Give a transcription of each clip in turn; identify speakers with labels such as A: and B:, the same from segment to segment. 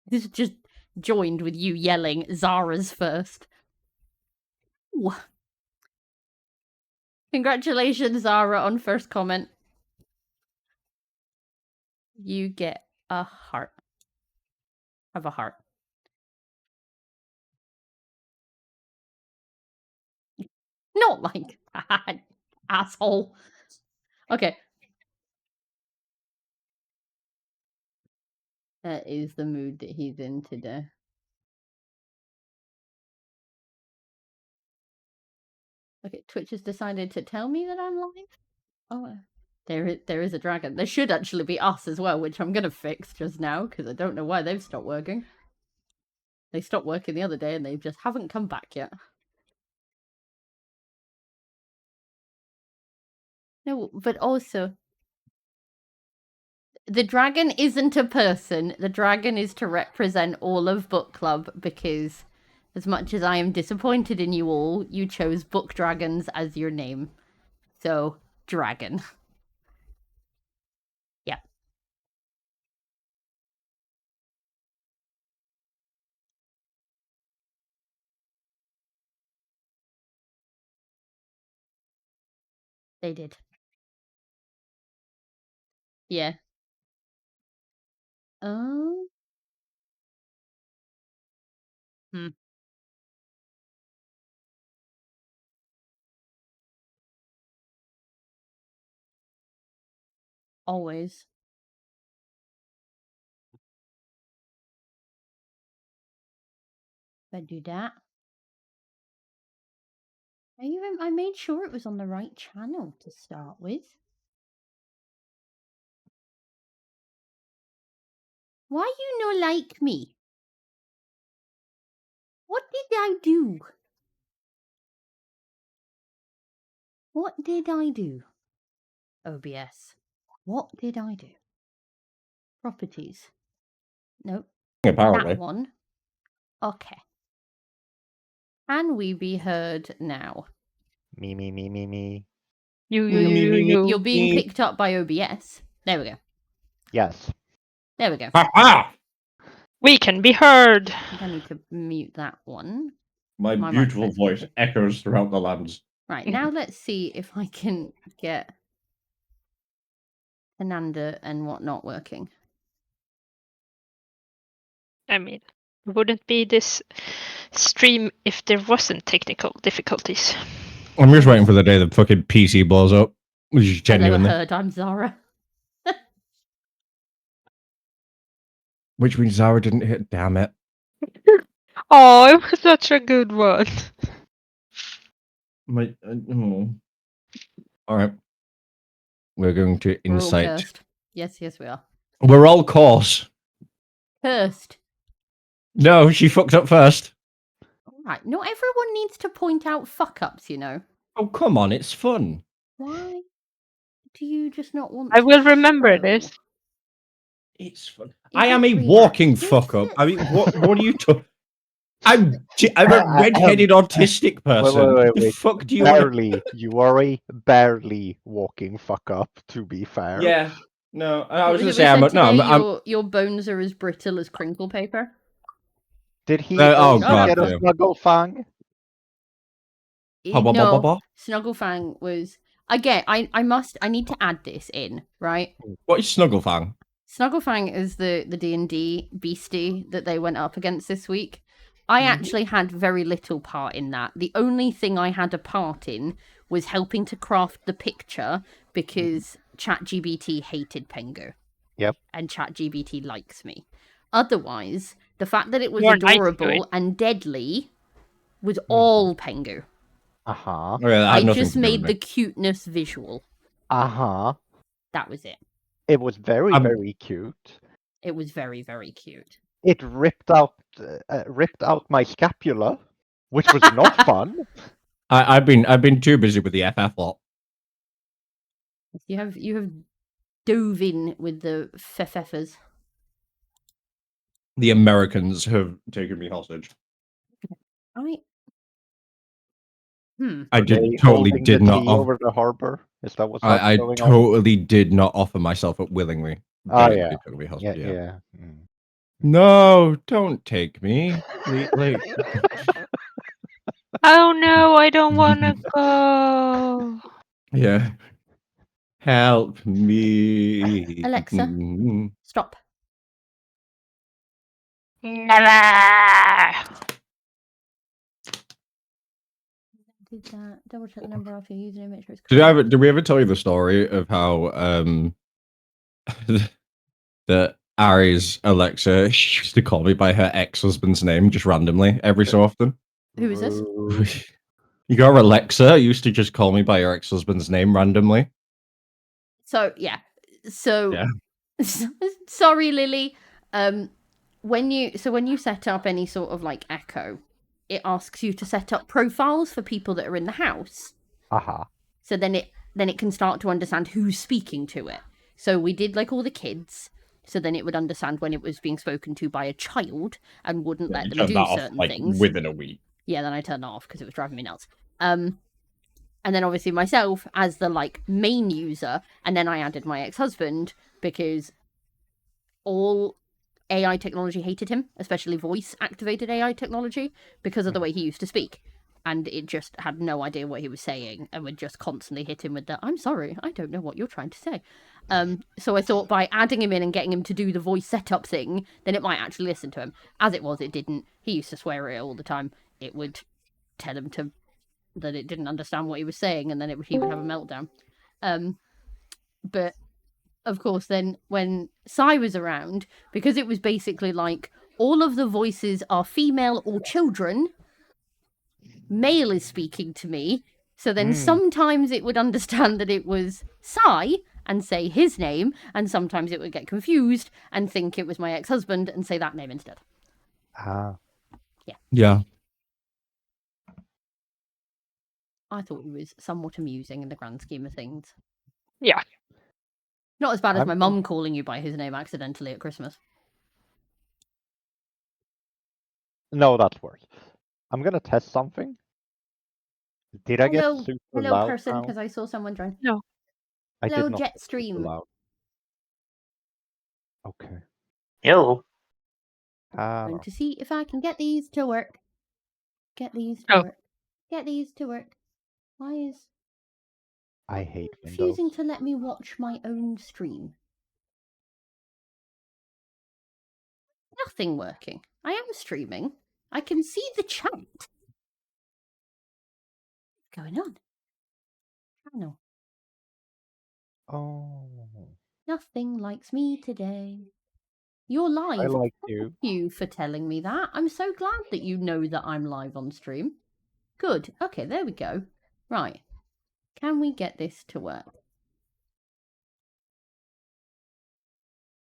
A: This just joined with you yelling Zara's first. Ooh. Congratulations, Zara, on first comment. You get a heart. Have a heart. Not like that, asshole. Okay. That is the mood that he's in today. Okay, Twitch has decided to tell me that I'm live. Oh, there is a dragon. There should actually be us as well, which I'm gonna fix just now because I don't know why they've stopped working. They stopped working the other day and they just haven't come back yet. No, but also the dragon isn't a person. The dragon is to represent all of book club because as much as I am disappointed in you all, you chose book dragons as your name. So, dragon. Yeah. They did. Yeah. Oh. Hmm. Always. If I do that. I made sure it was on the right channel to start with. Why you no like me? What did I do? What did I do? OBS. What did I do? Properties. Nope.
B: Apparently.
A: That one. Okay. Can we be heard now?
C: Me.
A: You're being picked up by OBS. There we go.
C: Yes.
A: There we go.
B: Ha-ha!
D: We can be heard.
A: I think I need to mute that one.
B: My beautiful
A: microphone's
B: voice
A: muted.
B: echoes throughout the lands.
A: Right, now let's see if I can get Ananda and whatnot working.
D: I mean, it wouldn't be this stream if there wasn't technical difficulties.
B: I'm just waiting for the day the fucking PC blows up. Which is
A: Hello,
B: genuinely.
A: heard. I'm Zara.
B: Which means Zara didn't hit. Damn it.
D: Oh, it was such a good one.
B: All right. We're going to
A: We're all
B: insight.
A: cursed. Yes, we are.
B: We're all coarse.
A: Cursed.
B: No, she fucked up first.
A: Alright, not everyone needs to point out fuck-ups, you know.
B: Oh, come on. It's fun.
A: Why do you just not want
D: I will
A: to
D: remember
A: show?
D: this.
B: It's fun.
A: Is
B: I am
A: it
B: a walking
A: reactive
B: fuck up. I mean,
A: that's-
B: what are you talking? I'm a red-headed autistic person.
C: Wait.
B: The fuck do you want?
C: Barely. You are a barely walking fuck up, to be fair.
B: Yeah. No, I was
A: What
B: going
A: was
B: to
A: it
B: say
A: we
B: I'm.
A: said
B: No,
A: today?
B: I'm.
A: Your bones are as brittle as crinkle paper.
C: Did he
B: Oh,
A: God,
C: get a
B: yeah.
C: snuggle fang?
A: No, Snugglefang was again. I need to add this in, right?
B: What is Snugglefang?
A: Snugglefang is the D&D beastie that they went up against this week. I actually had very little part in that. The only thing I had a part in was helping to craft the picture because ChatGPT hated Pengu.
C: Yep.
A: And ChatGPT likes me. Otherwise, the fact that it was
D: You're nice to
A: adorable
D: it.
A: and deadly was all Pengu.
C: Uh-huh.
A: I just made the cuteness visual.
C: Uh-huh.
A: That was it.
C: It was very, very cute.
A: It was very, very cute.
C: It ripped out my scapula, which was not fun.
B: I've been too busy with the FF lot.
A: You have dove in with the fefeffers.
B: The Americans have taken me hostage. I totally did not
C: over the harbor. Is that what's
B: I
C: going
B: totally did not offer myself up willingly.
C: Oh
B: They
C: yeah.
B: took me hostage,
C: Yeah. Mm.
B: No, don't take me. Like,
D: Oh no, I don't want to go.
B: yeah. Help me.
A: Alexa.
B: Mm.
A: Stop.
D: Never.
A: Did that. Double check the number after your username. Make sure it's
B: Did we ever tell you the story of how that Ari's Alexa used to call me by her ex-husband's name just randomly every so often?
A: Who is this?
B: Your Alexa used to just call me by her ex-husband's name randomly.
A: So yeah. So
B: Yeah.
A: sorry, Lily. When you set up any sort of like Echo, it asks you to set up profiles for people that are in the house.
C: Aha.
A: So then it can start to understand who's speaking to it. So we did like all the kids. So then it would understand when it was being spoken to by a child and wouldn't let them do certain things.
B: Within a week.
A: Yeah, then I turned that off because it was driving me nuts. And then obviously myself as the like main user, and then I added my ex-husband because all AI technology hated him, especially voice-activated AI technology, because of the way he used to speak. And it just had no idea what he was saying and would just constantly hit him with the, I'm sorry, I don't know what you're trying to say. So I thought by adding him in and getting him to do the voice setup thing, then it might actually listen to him. As it was, it didn't. He used to swear at it all the time. It would tell him that it didn't understand what he was saying, and then he would have a meltdown. But of course, then when Sai was around, because it was basically like all of the voices are female or children, male is speaking to me. So then sometimes it would understand that it was Sai and say his name, and sometimes it would get confused and think it was my ex-husband and say that name instead.
C: Ah.
B: Yeah.
A: I thought it was somewhat amusing in the grand scheme of things.
D: Yeah.
A: Not as bad as
C: I'm-
A: my mum calling you by his name accidentally at Christmas.
C: No, that's worse. I'm gonna test something. Did I get
A: Hello,
C: super
A: hello
C: loud
A: person,
C: now?
A: because I saw someone join.
C: I
A: hello,
C: did not get super
A: Jetstream.
C: loud. Okay.
E: Yo.
A: Going to see if I can get these to work. Get these to
D: Oh.
A: work. Get these to work. Why is
C: I hate Windows.
A: refusing to let me watch my own stream? Nothing working. I am streaming. I can see the chat. What's going on? Channel.
C: Oh,
A: Nothing likes me today. You're live.
C: I like
A: Thank
C: you.
A: you for telling me that. I'm so glad that you know that I'm live on stream. Good. Okay, there we go. Right. Can we get this to work?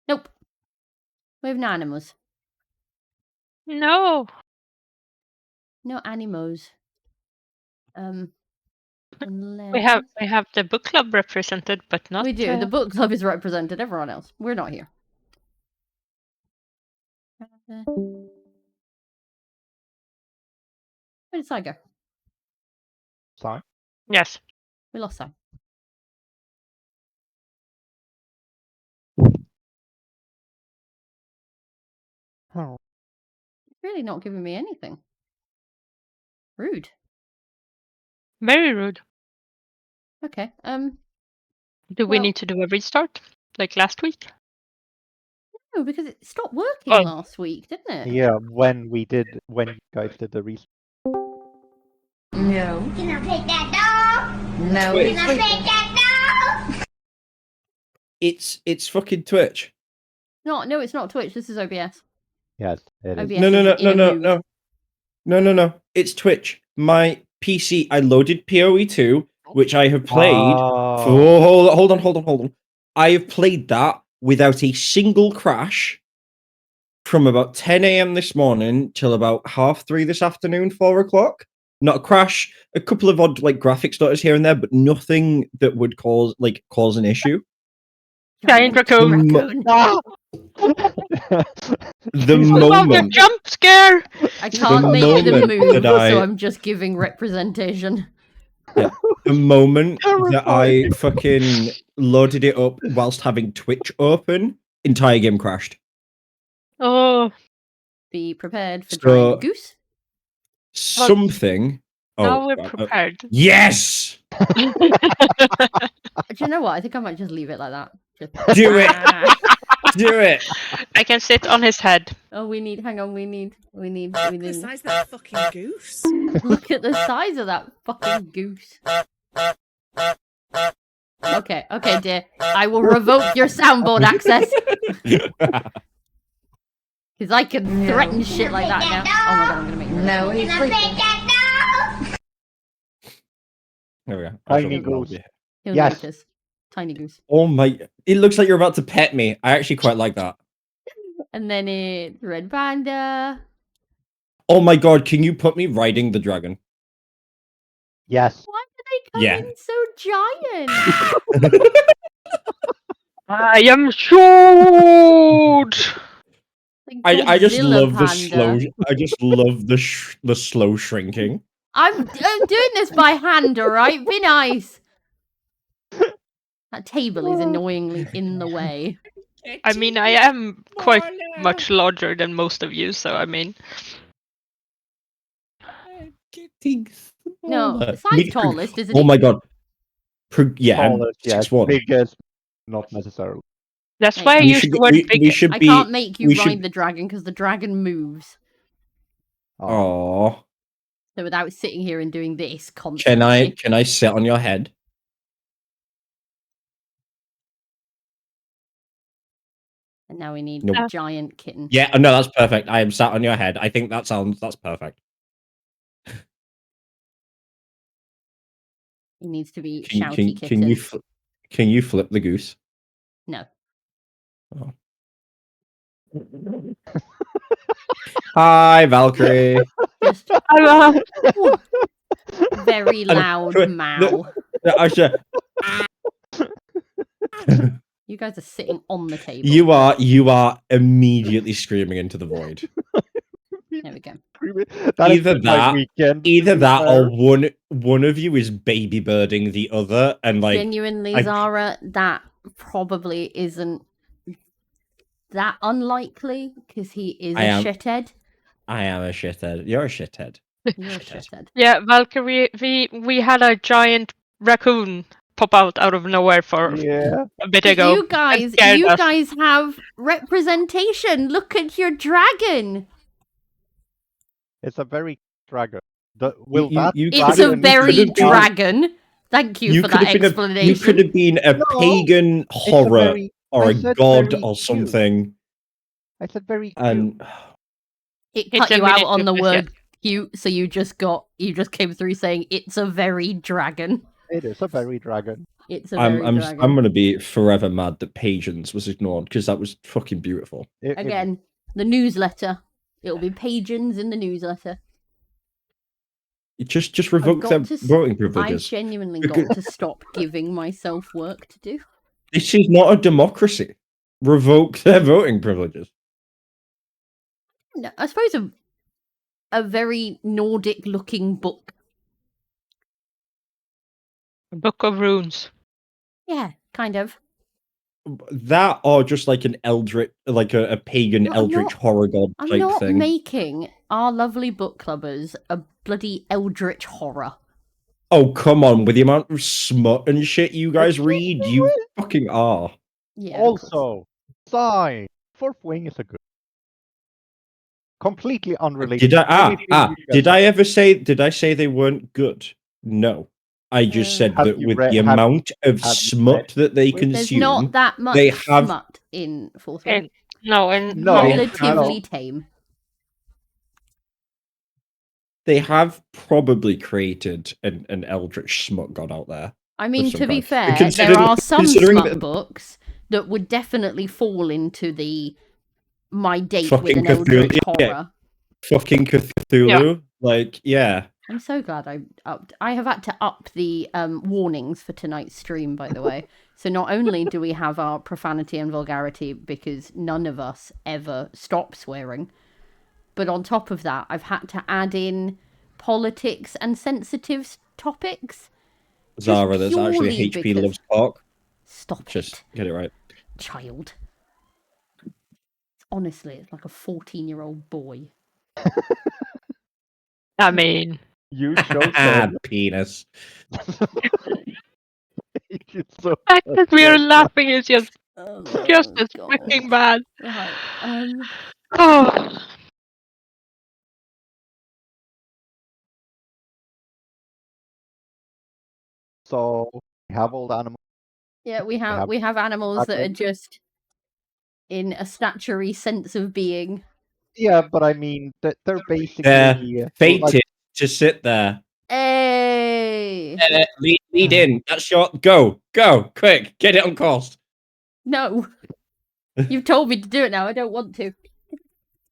A: Nope. We have no animals.
D: No.
A: No animals. Unless...
D: We have the book club represented, but not.
A: We do. The book club is represented. Everyone else, we're not here. Where did Sai go?
C: Sorry.
D: Yes.
A: We lost Sai.
C: Oh.
A: Really not giving me anything. Rude.
D: Very rude.
A: Okay.
D: Do we
A: Well-
D: need to do a restart like last week?
A: No, because it stopped working
D: Oh.
A: last week, didn't it?
C: Yeah, when you guys did the research.
F: No.
E: Can I pet that dog?
F: No.
B: Wait.
E: Can I pet that dog?
B: It's fucking Twitch.
A: No, it's not Twitch. This is OBS.
C: Yes, it is.
A: OBS
B: No.
A: is in a move.
B: No. It's Twitch. My PC. I loaded PoE2, which I have played.
C: Oh.
B: Hold on. I have played that without a single crash from about 10 a.m. this morning till about 3:30 this afternoon, 4 o'clock. Not a crash, a couple of odd like graphic stutters here and there, but nothing that would cause an issue.
D: Giant raccoon.
A: Raccoon.
C: Ah!
B: The
D: Oh, the
B: moment
D: jump scare!
A: I can't make the
B: moment
A: move,
B: that
A: so I'm just giving representation.
B: that I fucking loaded it up whilst having Twitch open, entire game crashed.
D: Oh,
A: Be prepared for
B: So-
A: giant goose.
B: Something.
D: now
B: Oh,
D: we're prepared.
B: yes!
A: Do you know what? I think I might just leave it like that. Just...
B: Do it! Do it!
D: I can sit on his head.
A: Oh, we need. Hang on. We need.
F: Look at the size of that fucking goose.
A: Look at the size of that fucking goose. Okay, dear. I will revoke your soundboard access because I can threaten shit like that now. Oh my god, I'm gonna make you.
E: No, he's sleeping.
B: There we go.
C: Tiny goose.
A: He'll
C: Yes.
A: notice. Tiny goose.
B: Oh my! It looks like you're about to pet me. I actually quite like that.
A: And then it's red panda.
B: Oh my god! Can you put me riding the dragon?
C: Yes.
A: Why do they come
B: Yeah.
A: in so giant?
D: I am short.
A: Like
B: I just
A: Godzilla
B: love the
A: panda.
B: slow. I just love the slow shrinking.
A: I'm doing this by hand, alright? Be nice. That table is annoyingly in the way.
D: I mean, I am quite much larger than most of you, so I mean,
B: Getting
A: No,
B: smaller.
A: besides
B: Me-
A: tallest, isn't
B: Oh
A: it?
B: my god! Yeah, I'm
C: Tallest, yes.
B: 6'1".
C: Biggest, not necessarily.
D: that's
A: Hey,
D: why I
A: we
D: use the word
B: we
D: big.
B: should
A: I
B: be.
A: can't make you
B: we
A: ride
B: should-
A: the dragon because the dragon moves.
B: Oh,
A: So without sitting here and doing this constantly.
B: can I sit on your head?
A: And now we need
B: Nope.
A: a giant kitten.
B: Yeah, no, that's perfect. I am sat on your head. I think that's perfect.
A: He needs to be
B: Can,
A: shouty
B: can,
A: kitten.
B: can you flip the goose?
A: No.
B: Oh. Hi, Valkyrie.
A: Just
D: I'm,
A: very loud
B: wait,
A: meow.
B: Usher,
A: You guys are sitting on the table.
B: you are immediately screaming into the void.
A: There we go.
C: That is
B: Either
C: my
B: that-
C: weekend, to
B: Either
C: be
B: that
C: fair.
B: or one of you is baby birding the other, and like
A: Genuinely,
B: I-
A: Zara, that probably isn't that unlikely because he is
B: I
A: a
B: am-
A: shithead.
B: I am a shithead. You're a shithead.
A: You're a shithead.
D: yeah, Valkyrie, we had a giant raccoon pop out of nowhere for
C: Yeah.
D: a bit
A: But
D: ago.
A: you guys,
D: scared us.
A: have representation. Look at your dragon.
C: It's a very dragon. Will
B: You-
C: that
B: you
A: It's
B: could've-
A: a
C: dragon-
A: very
B: could've been-
A: dragon. Thank you for
B: could
A: that
B: have been
A: explanation.
B: you could have been a
C: No,
B: pagan
C: It's a
B: horror
C: very-
B: or
C: I
B: a
C: said
B: god
C: very
B: or
C: cute.
B: something,
C: I said very cute.
B: and
A: It
D: It's
A: cut
D: a
A: you out
D: miniature
A: on the
D: fish,
A: word cute, so you just came through saying it's a very dragon.
C: It is a very dragon.
A: It's a very
B: I'm
A: dragon.
B: gonna be forever mad that Pagans was ignored because that was fucking beautiful.
A: Again, the newsletter. It'll be Pagans in the newsletter.
B: Just revoke
A: got
B: their
A: to s-
B: voting
A: I
B: privileges.
A: genuinely
B: Because-
A: got to stop giving myself work to do.
B: This is not a democracy. Revoke their voting privileges.
A: No, I suppose a very Nordic-looking book.
D: Book of Runes.
A: Yeah, kind of.
B: That or just like an eldritch, like a pagan
A: No, I'm
B: eldritch
A: not-
B: horror god
A: I'm
B: type
A: not
B: thing.
A: making our lovely book clubbers a bloody eldritch horror.
B: Oh come on! With the amount of smut and shit you guys
C: can't
B: read,
C: do
B: you
C: it.
B: fucking are.
A: Yeah. of course.
C: Also, sign. Fourth Wing is a good. Completely unrelated.
B: Did I
C: Anything you guys
B: did I ever say? Did I say they weren't good? No, I just said
C: Have
B: that
C: you
B: with
C: read-
B: the
C: have-
B: amount of
C: have you
B: smut
C: read-
B: that they
C: There's
A: There's
B: consume,
A: not that much
B: they have-
A: smut in Fourth
D: And-
A: Wing.
D: No, and
C: No.
A: Relatively tame.
B: they have probably created an eldritch smut god out there.
A: I mean,
B: some
A: to be
B: kind.
A: fair, there
B: Considering-
A: are some
B: considering
A: smut
B: that-
A: books that would definitely fall into the my date with
B: Fucking
A: an
B: Cthulhu-
A: eldritch
B: yeah.
A: horror.
B: Fucking Cthulhu, like yeah.
A: I'm so glad I have had to up the warnings for tonight's stream, by the way. So not only do we have our profanity and vulgarity because none of us ever stop swearing, but on top of that, I've had to add in politics and sensitive topics.
B: Zara, there's actually
A: purely
B: HP
A: because-
B: loves cock.
A: Stop
B: Just
A: it,
B: get it right.
A: child. It's Honestly, it's like a 14-year-old boy.
D: I mean,
C: You chose
B: Ah,
C: him.
B: penis.
C: You're so
D: the fact that we are laughing is just
A: Oh,
D: as
A: God.
D: fucking bad.
A: Right.
D: Oh,
C: So we have all the animals.
A: Yeah, we
C: have
A: have animals that are
C: Agreed.
A: just in a statuary sense of being.
C: Yeah, but I mean, they're basically
B: Fated
C: like,
B: to sit there.
A: Hey!
B: Lead in. That's short. Go. Quick. Get it on course.
A: No. You've told me to do it now. I don't want to.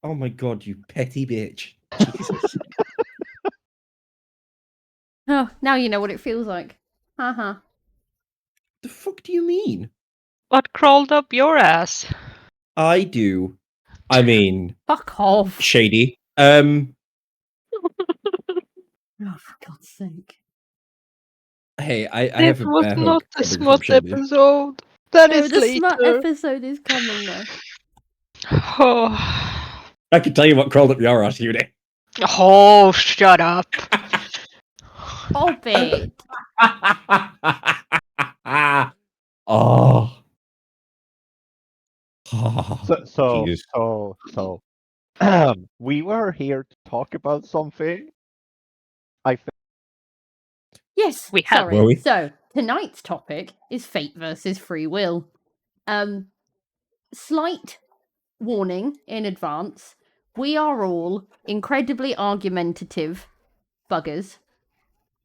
B: Oh my god, you petty bitch. Jesus.
A: Oh, now you know what it feels like. Haha.
B: The fuck do you mean?
D: what crawled up your ass?
B: I do. I mean,
A: Fuck off.
B: shady.
A: Oh, for God's sake.
B: Hey, I
D: This
B: have a
D: was
B: bear
D: not
B: hug
D: a
B: coming from
D: smart
B: Shady.
D: episode. That
A: No,
D: is
A: the smart
D: later.
A: episode is coming though.
D: Oh.
B: I can tell you what crawled up your ass, Uni.
D: Oh, shut up.
A: Stop it.
B: Oh. Jesus.
C: so we were here to talk about something. I think
A: Yes,
D: We have.
A: sorry.
B: Were we?
A: So, tonight's topic is fate versus free will. Slight warning in advance. We are all incredibly argumentative buggers.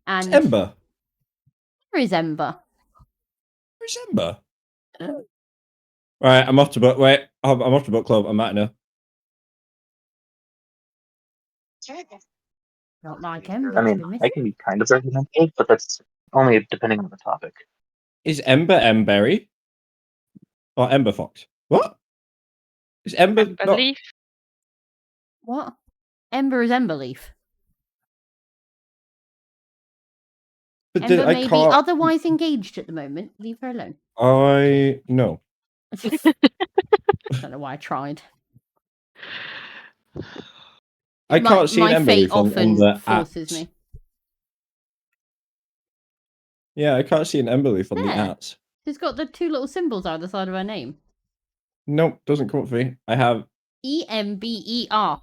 B: It's
A: And
B: Ember.
A: where is Ember?
B: Where's Ember? Right, I'm off to book. Wait, I'm off to book club. I'm out now.
A: Not like Ember.
E: I
A: to
E: mean,
A: be
E: I
A: missing.
E: can be kind of argumentative, but that's only depending on the topic.
B: Is Ember Emberry? Or Ember Fox? What? Is Ember not?
D: Believe.
A: What? Ember is Emberleaf.
B: But
A: Ember
B: I
A: may be
B: can't.
A: otherwise engaged at the moment. Leave her alone.
B: I no.
A: Don't know why I tried.
B: I can't see an
A: my
B: Ember
A: fate
B: leaf on
A: often
B: the
A: forces
B: apps.
A: me.
B: Yeah, I can't see an Ember leaf on the
A: There.
B: apps.
A: She's got the two little symbols either side of her name.
B: Nope, doesn't come up for me. I have
A: EMBER.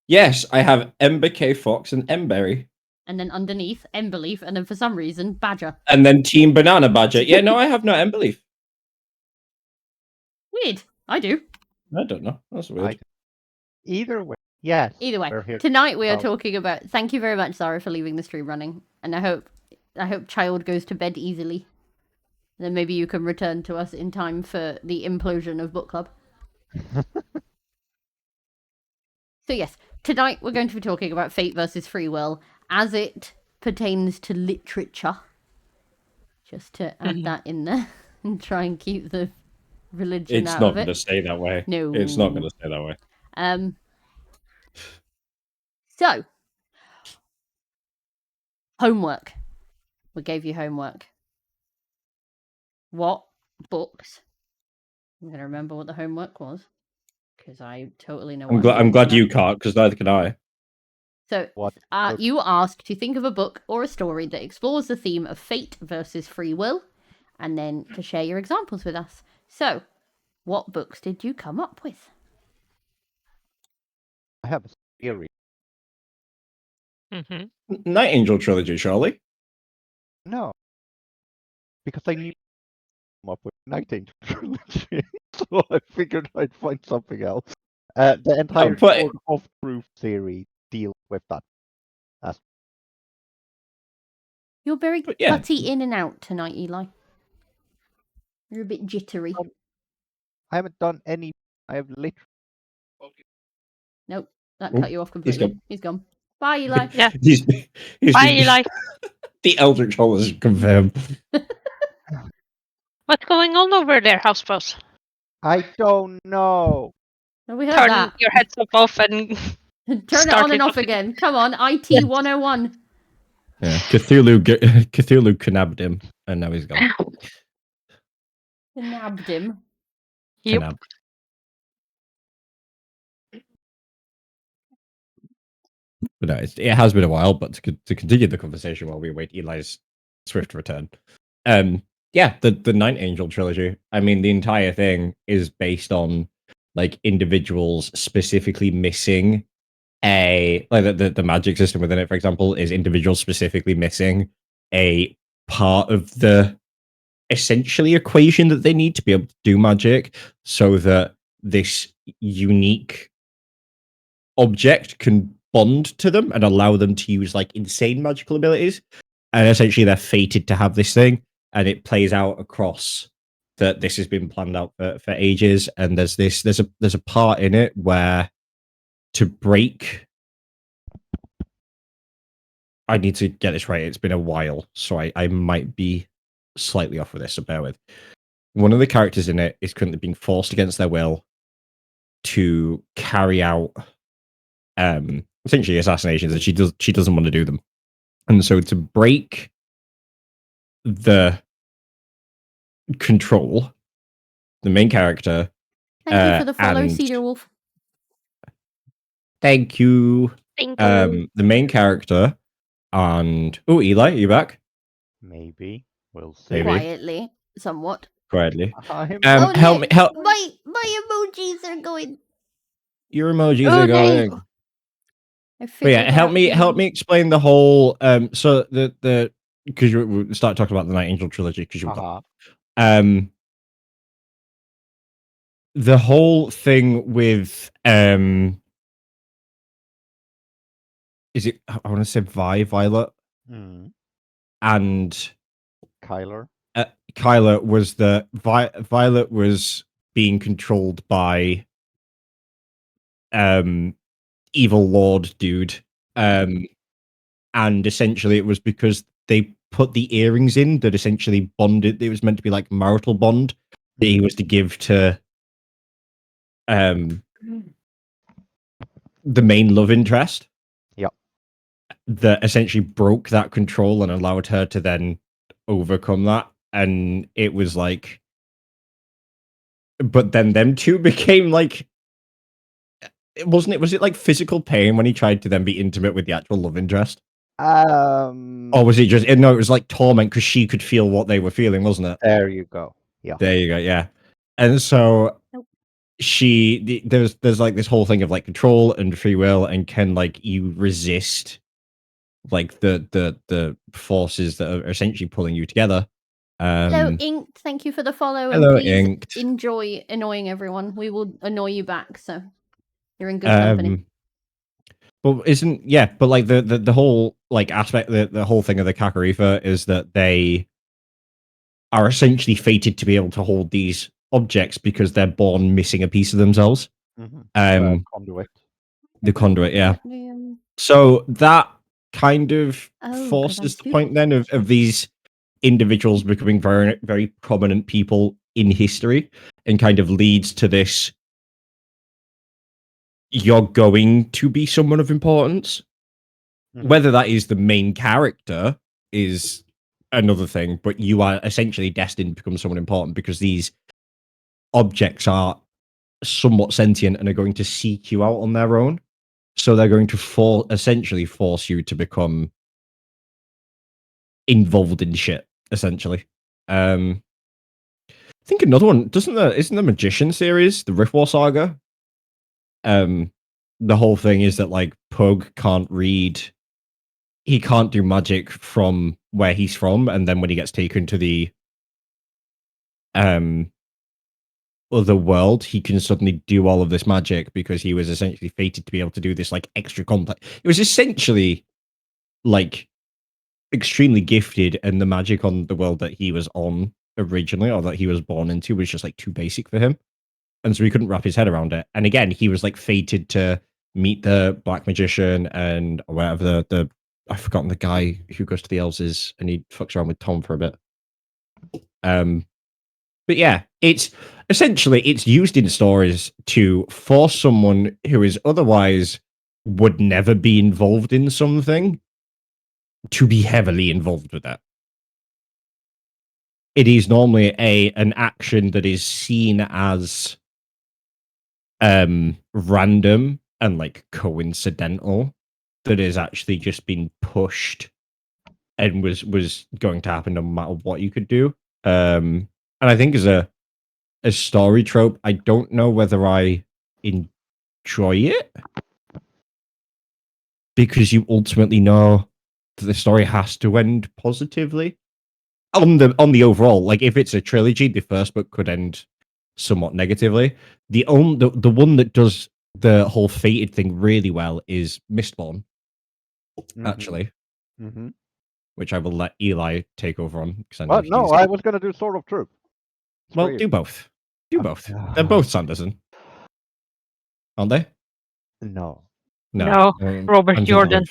B: yes, I have Ember K Fox and Emberry.
A: And then underneath, Emberleaf, and then for some reason, Badger.
B: And then Team Banana Badger. Yeah, no, I have no Ember leaf.
A: Weird. I do.
B: I don't know. That's weird.
C: either way, yes.
A: Either way,
C: we're here.
A: tonight we are
C: Oh.
A: talking about. Thank you very much, Zara, for leaving the stream running, and I hope Child goes to bed easily. Then maybe you can return to us in time for the implosion of book club. So yes, tonight we're going to be talking about fate versus free will as it pertains to literature. Just to add that in there and try and keep the religion
B: It's
A: out
B: not
A: of it.
B: going to stay that way.
A: No.
B: It's not going to stay that way.
A: So, homework. We gave you homework. What books? I'm going to remember what the homework was because I totally know.
B: I'm glad you can't, because neither can I.
A: So,
C: What?
A: you were asked to think of a book or a story that explores the theme of fate versus free will, and then to share your examples with us. So, what books did you come up with?
C: I have a theory.
D: Mm-hmm.
B: Night Angel trilogy, surely.
C: No, because I knew come up with Night Angel trilogy, so I figured I'd find something else. The entire
B: but-
C: Sword of Truth series deals with that.
A: You're very
B: But yeah.
A: cutty in and out tonight, Eli. You're a bit jittery.
C: I haven't done any. I have literally.
A: Nope, that
B: Oh,
A: cut you off completely. He's gone. Bye, Eli.
D: Yeah.
B: he's
D: Bye, Eli.
B: The Eldritch Hole is confirmed.
D: What's going on over there, Houseboss?
C: I don't know.
A: No, we heard
D: Turn
A: that.
D: your headset off and
A: Turn it
D: start
A: on and
D: it
A: off
D: off.
A: again. Come on, IT 101.
B: Yeah, Cthulhu knabbed him, and now he's gone.
A: Nabbed him.
D: Yep.
B: Knabbed. But no, it has been a while. But to continue the conversation while we await Eli's swift return, yeah, the Night Angel trilogy. I mean, the entire thing is based on like individuals specifically missing the magic system within it. For example, is individuals specifically missing a part of the essentially equation that they need to be able to do magic, so that this unique object can bond to them and allow them to use like insane magical abilities. And essentially they're fated to have this thing, and it plays out across that this has been planned out for ages. And there's a part in it where to break, I need to get this right, it's been a while, so I might be slightly off with this, so bear with. One of the characters in it is currently being forced against their will to carry out essentially assassinations, and she doesn't want to do them. And so to break the control, the main character.
A: Thank you for the follow,
B: and-
A: Cedar Wolf.
B: Thank you.
D: Thank you.
B: The main character and Eli, are you back?
C: Maybe. We'll see.
B: Maybe.
A: Quietly, somewhat.
B: Quietly.
C: I'm
A: Oh,
B: Help
A: no,
B: me, help.
A: My emojis are going.
B: Your emojis
A: Oh,
B: are going.
A: no. I
B: But
A: figured
B: yeah, help
A: out
B: me
A: the-
B: explain the whole so the because we start talking about the Night Angel trilogy because you got the whole thing with is it, I want to say Violet and
C: Kyler.
B: Kyler was the Violet was being controlled by evil lord dude, and essentially it was because they put the earrings in that essentially bonded. It was meant to be like marital bond that he was to give to the main love interest.
C: Yep.
B: That essentially broke that control and allowed her to then overcome that. And it was like, but then them two became like, was it like physical pain when he tried to then be intimate with the actual love interest? Or was it just, no, it was like torment because she could feel what they were feeling, wasn't it?
C: There you go. Yeah.
B: There you go. Yeah. And so
A: Nope.
B: there's like this whole thing of like control and free will, and can like you resist like the forces that are essentially pulling you together.
A: Hello, Inked. Thank you for the follow.
B: Hello,
A: and please
B: Inked.
A: enjoy annoying everyone. We will annoy you back, so you're in good company.
B: But but like the whole like aspect, the whole thing of the Kakariko is that they are essentially fated to be able to hold these objects because they're born missing a piece of themselves.
C: Conduit.
B: The conduit, yeah.
A: Yeah.
B: So that kind of
A: Oh,
B: forces
A: God,
B: the point then of these individuals becoming very, very prominent people in history, and kind of leads to this, you're going to be someone of importance. Whether that is the main character is another thing, but you are essentially destined to become someone important because these objects are somewhat sentient and are going to seek you out on their own. So they're going to essentially force you to become involved in shit, essentially. I think another one, isn't the Magician series, the Rift War Saga? The whole thing is that like Pug can't read, he can't do magic from where he's from, and then when he gets taken to the other world, he can suddenly do all of this magic because he was essentially fated to be able to do this like extra complex. It was essentially like extremely gifted, and the magic on the world that he was on originally, or that he was born into, was just like too basic for him, and so he couldn't wrap his head around it. And again, he was like fated to meet the Black Magician and whatever the I've forgotten the guy who goes to the elves is, and he fucks around with Tom for a bit. But yeah, it's essentially used in stories to force someone who is otherwise would never be involved in something to be heavily involved with that. It is normally an action that is seen as random and like coincidental, that has actually just been pushed and was going to happen no matter what you could do. And I think as a story trope, I don't know whether I enjoy it, because you ultimately know that the story has to end positively on the overall. Like, if it's a trilogy, the first book could end somewhat negatively. The one that does the whole fated thing really well is Mistborn, actually,
C: Mm-hmm.
B: which I will let Eli take over on, because I know
C: Well, no,
B: he's...
C: I was gonna do Sword of Truth. It's
B: Well,
C: for you.
B: do both. Do both. They're both Sanderson, aren't they?
C: No.
D: No, Robert
B: I'm
D: Jordan.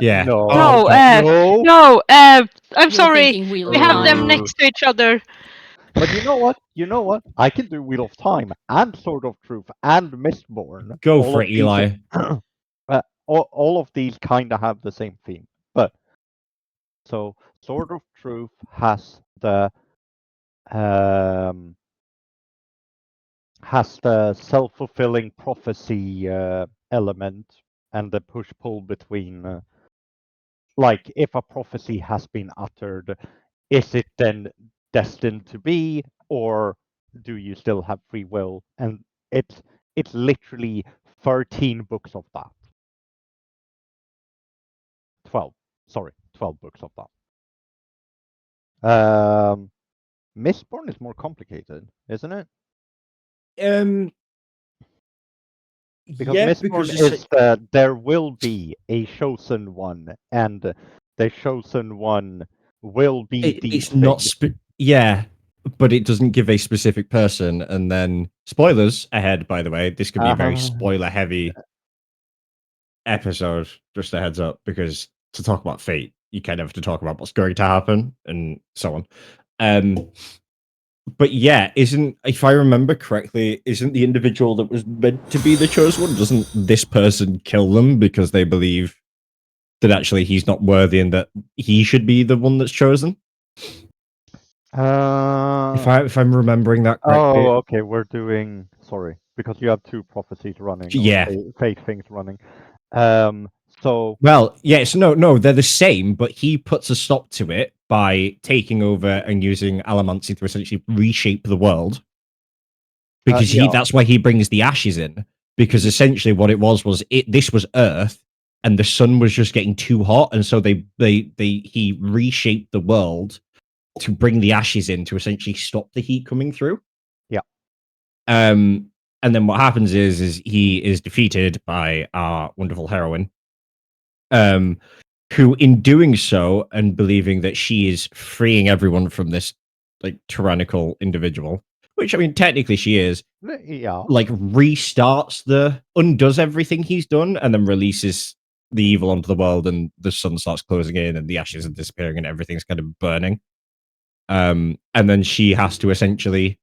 B: Yeah.
C: No.
B: Oh,
D: No,
B: okay.
C: No.
D: I'm
A: You're
D: sorry.
A: thinking Wheel
D: We
A: of
D: have them
A: Time.
D: next to each other.
C: But you know what? You know what? I can do Wheel of Time and Sword of Truth and Mistborn.
B: Go
C: All
B: for
C: of
B: it,
C: these-
B: Eli.
C: all of these kind of have the same theme. But so Sword of Truth has the self-fulfilling prophecy element and the push-pull between like, if a prophecy has been uttered, is it then destined to be, or do you still have free will? And it's literally 13 books of that. 12 books of that. Mistborn is more complicated, isn't it? Because
B: Yeah,
C: Mistborn
B: because
C: is there will be a chosen one, and the chosen one will be these
B: it's not
C: things.
B: yeah, but it doesn't give a specific person. And then spoilers ahead, by the way, this could be a very spoiler heavy episode, just a heads up, because to talk about fate, you kind of have to talk about what's going to happen and so on. But yeah, if I remember correctly, isn't the individual that was meant to be the chosen one, doesn't this person kill them because they believe that actually he's not worthy and that he should be the one that's chosen? If I'm remembering that correctly.
C: Oh, okay. We're doing. Sorry, because you have two prophecies running.
B: Yeah.
C: Fate things running. So.
B: Well, yes, no, they're the same, but he puts a stop to it by taking over and using Alamancy to essentially reshape the world. Because that's why he brings the ashes in. Because essentially what it was this was Earth, and the sun was just getting too hot, and so he reshaped the world to bring the ashes in to essentially stop the heat coming through.
C: Yeah.
B: And then what happens is he is defeated by our wonderful heroine, who, in doing so and believing that she is freeing everyone from this like tyrannical individual, which I mean technically she is, like undoes everything he's done, and then releases the evil onto the world, and the sun starts closing in, and the ashes are disappearing, and everything's kind of burning. And then she has to essentially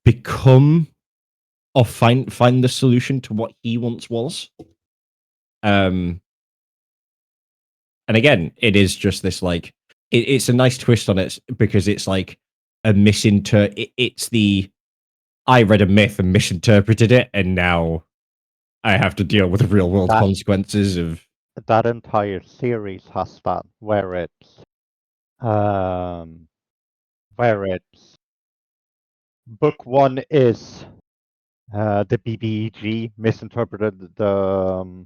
B: become or find the solution to what he once was. And again, it is just this like it's a nice twist on it, because it's like a it's the I read a myth and misinterpreted it, and now I have to deal with the real world consequences of
C: that entire series has that, where it's book one is the BBEG misinterpreted the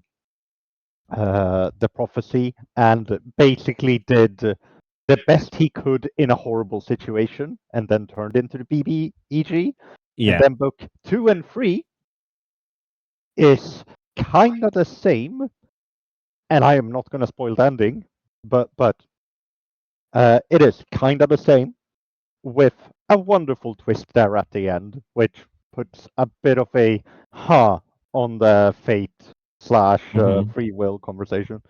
C: prophecy and basically did the best he could in a horrible situation, and then turned into the BBEG.
B: Yeah.
C: And then book 2 and 3 is kind of the same, and I am not going to spoil the ending, but it is kind of the same, with a wonderful twist there at the end, which puts a bit of a on the fate / free will conversation.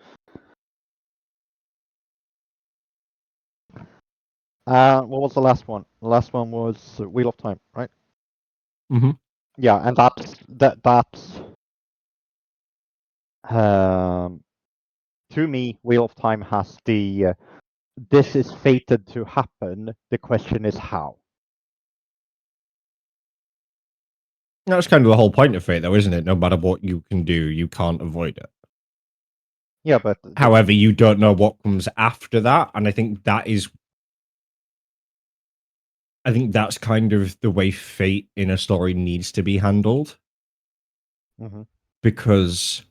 C: What was the last one? The last one was Wheel of Time, right?
B: Mm-hmm.
C: Yeah, and that's to me, Wheel of Time has the this is fated to happen. The question is how.
B: That's kind of the whole point of fate, though, isn't it? No matter what you can do, you can't avoid it.
C: Yeah, but
B: However, you don't know what comes after that, and I think that's kind of the way fate in a story needs to be handled,
C: Mhm.
B: because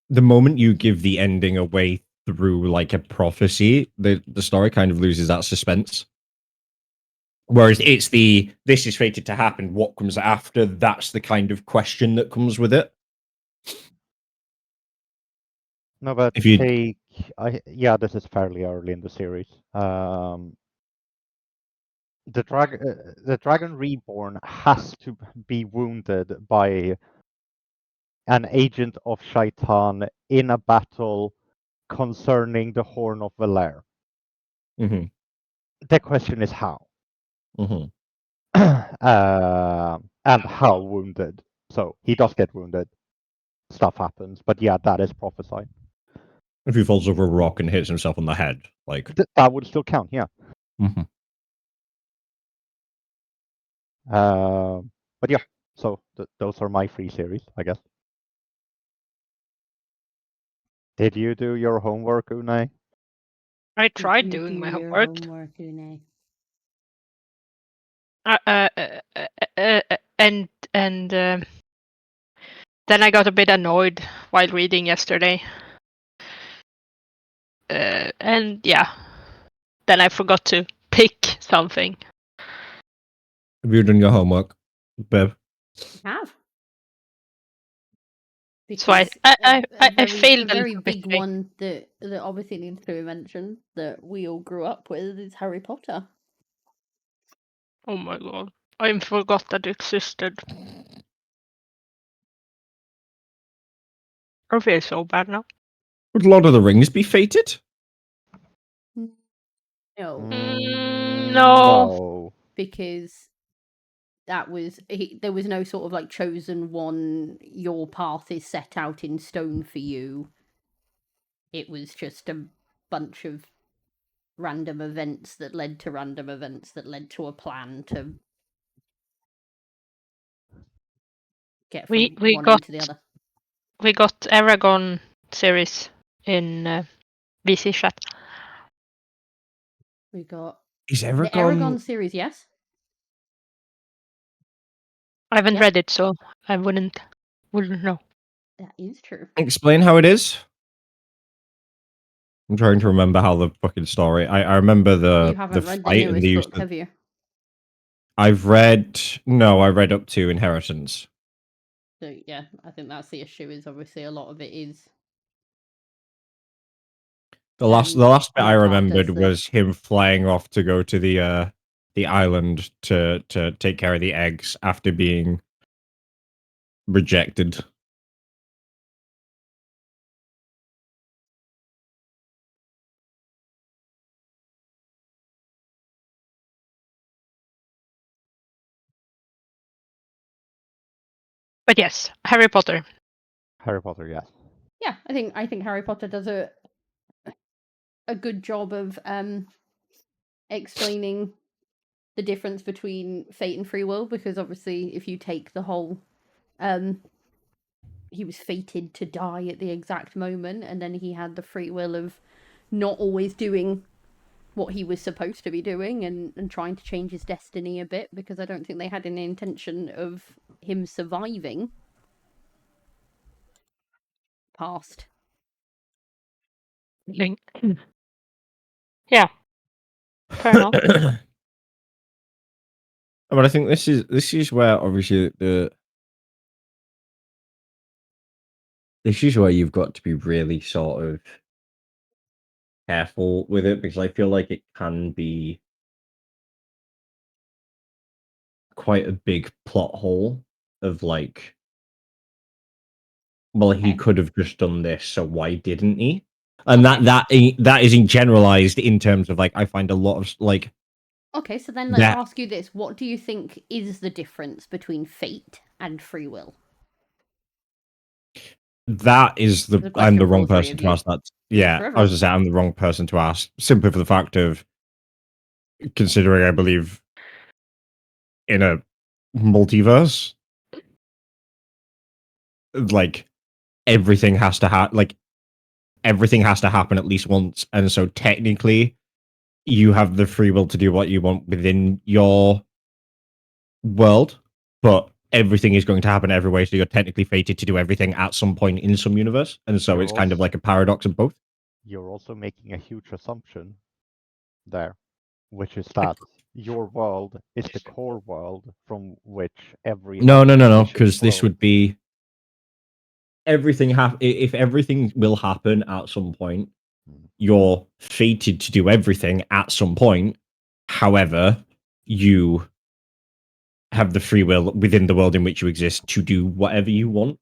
B: the moment you give the ending away through like a prophecy, the story kind of loses that suspense. Whereas it's this is fated to happen, what comes after, that's the kind of question that comes with it.
C: No, but
B: If you
C: this is fairly early in the series. The Dragon Reborn has to be wounded by an agent of Shaitan in a battle concerning the Horn of Valere.
B: Mhm,
C: The question is how,
B: mhm.
C: and how wounded. So he does get wounded. Stuff happens, but yeah, that is prophesied.
B: If he falls over a rock and hits himself on the head, like
C: That would still count, yeah.
B: mhm.
C: But yeah, so those are my 3 series, I guess. Did you do your homework, Unai?
D: I
A: Did
D: tried
A: you
D: doing
A: do
D: my
A: your
D: homework.
A: Une?
D: And then I got a bit annoyed while reading yesterday. And yeah, then I forgot to pick something.
B: Have you done your homework, Bev?
A: Have.
D: So I failed
A: a
D: a
A: very
D: little
A: big
D: bit.
A: one that obviously needs to be mentioned that we all grew up with is Harry Potter.
D: Oh my god, I forgot that existed. I feel so bad now.
B: Would Lord of the Rings be fated?
A: No,
D: No.
C: No.
A: because that was there was no sort of like chosen one. Your path is set out in stone for you. It was just a bunch of random events that led to random events that led to a plan to get from
D: We
A: one
D: got
A: end to the other.
D: we got Aragon series in VC chat.
A: We got
B: Is
A: the
B: Aragon?
A: Aragon series, yes.
D: I haven't
A: Yeah.
D: read it, so I wouldn't know.
A: That is true.
B: Explain how it is. I'm trying to remember how the fucking story. I remember
A: You
B: the
A: haven't read the
B: fight and
A: newest
B: the use.
A: book, have you?
B: I read up to Inheritance.
A: So yeah, I think that's the issue. Is obviously a lot of it is
B: The last bit I
A: the
B: remembered
A: characters that-
B: was him flying off to go to the island to take care of the eggs after being rejected.
D: But yes, Harry Potter.
C: Harry Potter, yes.
A: Yeah, I think Harry Potter does a good job of explaining the difference between fate and free will, because obviously if you take the whole he was fated to die at the exact moment, and then he had the free will of not always doing what he was supposed to be doing and trying to change his destiny a bit, because I don't think they had any intention of him surviving past.
D: Yeah, fair enough.
B: But I think this is where obviously this is where you've got to be really sort of careful with it, because I feel like it can be quite a big plot hole of like, well, he
A: Okay.
B: could have just done this, so why didn't he? And that isn't generalized in terms of like, I find a lot of like.
A: Okay, so then let's
B: That-
A: ask you this. What do you think is the difference between fate and free will?
B: That is
A: It's a question
B: I'm the
A: for
B: wrong
A: all three
B: person
A: of
B: to
A: you.
B: ask that.
A: For
B: Yeah, I was
A: everyone.
B: gonna say I'm the wrong person to ask, simply for the fact of considering I believe in a multiverse. Like, everything has to everything has to happen at least once, and so technically, you have the free will to do what you want within your world, but everything is going to happen every way, so you're technically fated to do everything at some point in some universe, and so it's kind of like a paradox of both.
C: You're also making a huge assumption there, which is that your world is the core world from which every
B: No,
C: other
B: because this
C: world-
B: would be if everything will happen at some point, you're fated to do everything at some point. However, you have the free will within the world in which you exist to do whatever you want,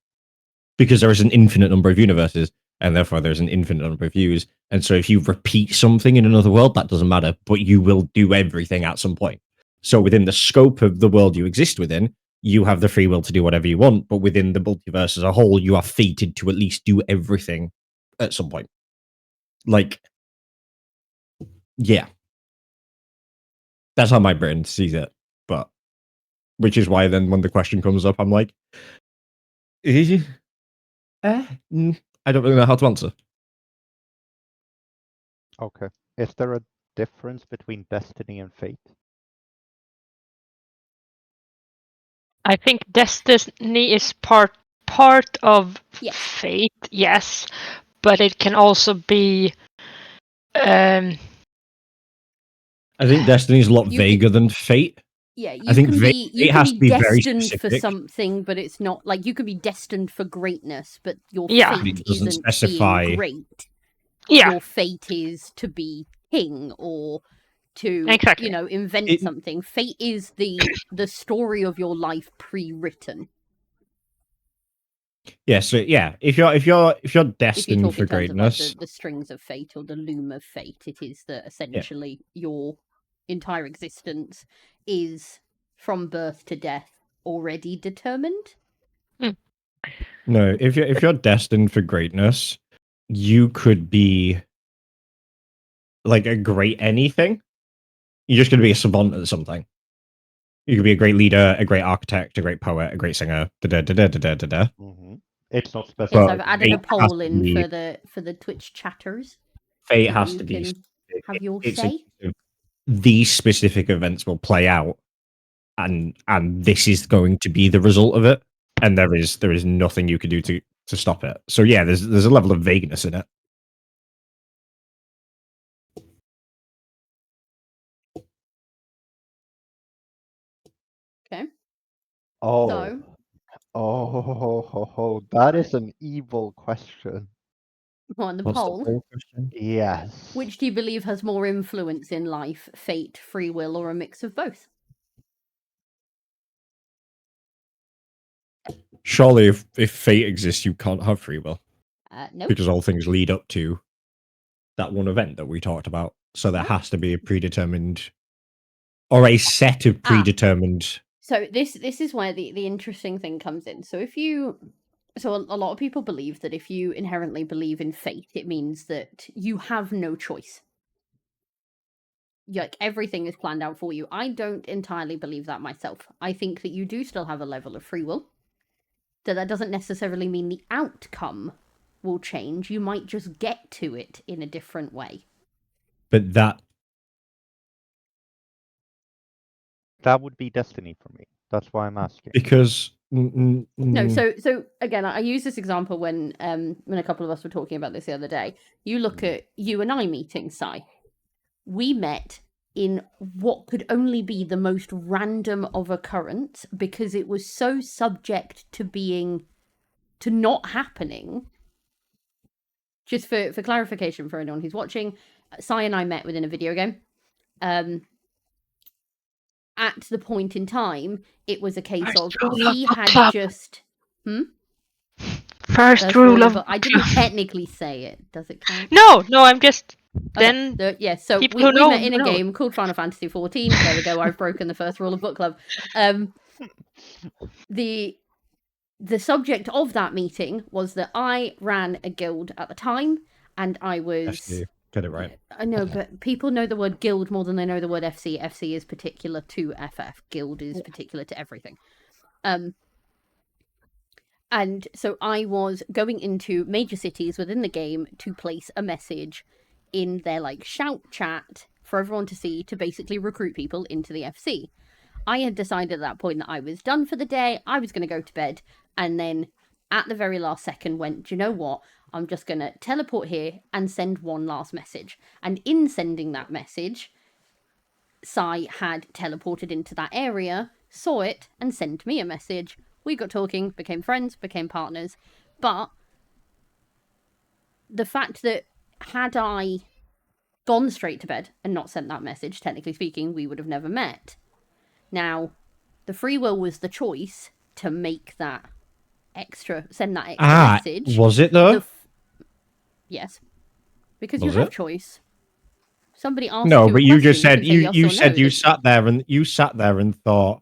B: because there is an infinite number of universes, and therefore there's an infinite number of views. And so if you repeat something in another world, that doesn't matter, but you will do everything at some point. So within the scope of the world you exist within, you have the free will to do whatever you want, but within the multiverse as a whole, you are fated to at least do everything at some point. Like, yeah. That's how my brain sees it. But, which is why then when the question comes up, I'm like, I don't really know how to answer.
C: Okay. Is there a difference between destiny and fate?
D: I think destiny is part of
A: Yes.
D: fate, yes, but it can also be.
B: I think destiny is a lot
A: You
B: vaguer than fate.
A: Yeah, you
B: I think
A: can be
B: it has to be very
A: destined for
B: specific.
A: something, but it's not like you can be destined for greatness, but your
D: Yeah.
A: fate
B: It doesn't
A: isn't
B: specify.
A: being great.
D: Yeah,
A: Your fate is to be king or to
D: Exactly.
A: invent something. Fate is the story of your life pre-written.
B: Yeah, so yeah, if you're
A: If you
B: destined
A: talk
B: for
A: in terms
B: greatness,
A: of like the strings of fate or the loom of fate, it is that essentially your entire existence is from birth to death already determined.
B: no, if you're destined for greatness, you could be like a great anything. You're just going to be a savant at something. You could be a great leader, a great architect, a great poet, a great singer.
C: Mm-hmm. It's not
A: Yes,
C: specified.
A: I've added a
B: fate has
A: poll
B: to
A: in
B: be-
A: for the Twitch chatters.
B: Fate
A: that
B: has
A: you
B: to be.
A: can have your
B: It's
A: say.
B: these specific events will play out, and this is going to be the result of it, and there is nothing you can do to stop it. So yeah, there's a level of vagueness in it.
A: Okay.
C: Oh.
A: So-
C: Oh, that is an evil question.
A: On the
B: What's the
A: poll,
B: poll question?
C: Yes.
A: which do you believe has more influence in life, fate, free will, or a mix of both?
B: Surely, if fate exists, you can't have free will,
A: No.
B: because all things lead up to that one event that we talked about. So there has to be a predetermined, or a set of predetermined.
A: So this is where the interesting thing comes in. So a lot of people believe that if you inherently believe in fate, it means that you have no choice. Like everything is planned out for you. I don't entirely believe that myself. I think that you do still have a level of free will. That doesn't necessarily mean the outcome will change. You might just get to it in a different way.
B: But that
C: would be destiny for me. That's why I'm asking.
B: because
A: No, so again, I use this example when a couple of us were talking about this the other day. You look at you and I meeting, Sai. We met in what could only be the most random of occurrence because it was so subject to not happening. Just for clarification for anyone who's watching, Sai and I met within a video game. At the point in time, it was a case of he had just...
D: First rule of
A: I didn't technically say it. Does it count?
D: No, I'm just
A: Okay,
D: then.
A: so we
D: people who know,
A: met in a
D: know.
A: game called Final Fantasy XIV. There we go. I've broken the first rule of book club. The subject of that meeting was that I ran a guild at the time, and I was...
B: FC, get it right.
A: I know, but people know the word guild more than they know the word FC. FC is particular to FF. Guild is particular to everything. And so I was going into major cities within the game to place a message in their like shout chat for everyone to see to basically recruit people into the FC. I had decided at that point that I was done for the day. I was going to go to bed, and then at the very last second went, do you know what? I'm just going to teleport here and send one last message. And in sending that message, Sai had teleported into that area, saw it, and sent me a message. We got talking, became friends, became partners. But the fact that had I gone straight to bed and not sent that message, technically speaking, we would have never met. Now, the free will was the choice to make that send that extra message.
B: Was it though?
A: Yes. Because
B: Was
A: you have
B: it?
A: choice. Somebody asked
B: No,
A: you a
B: but you just
A: question,
B: said
A: you can say
B: you
A: yes or
B: said
A: no.
B: you sat there and thought,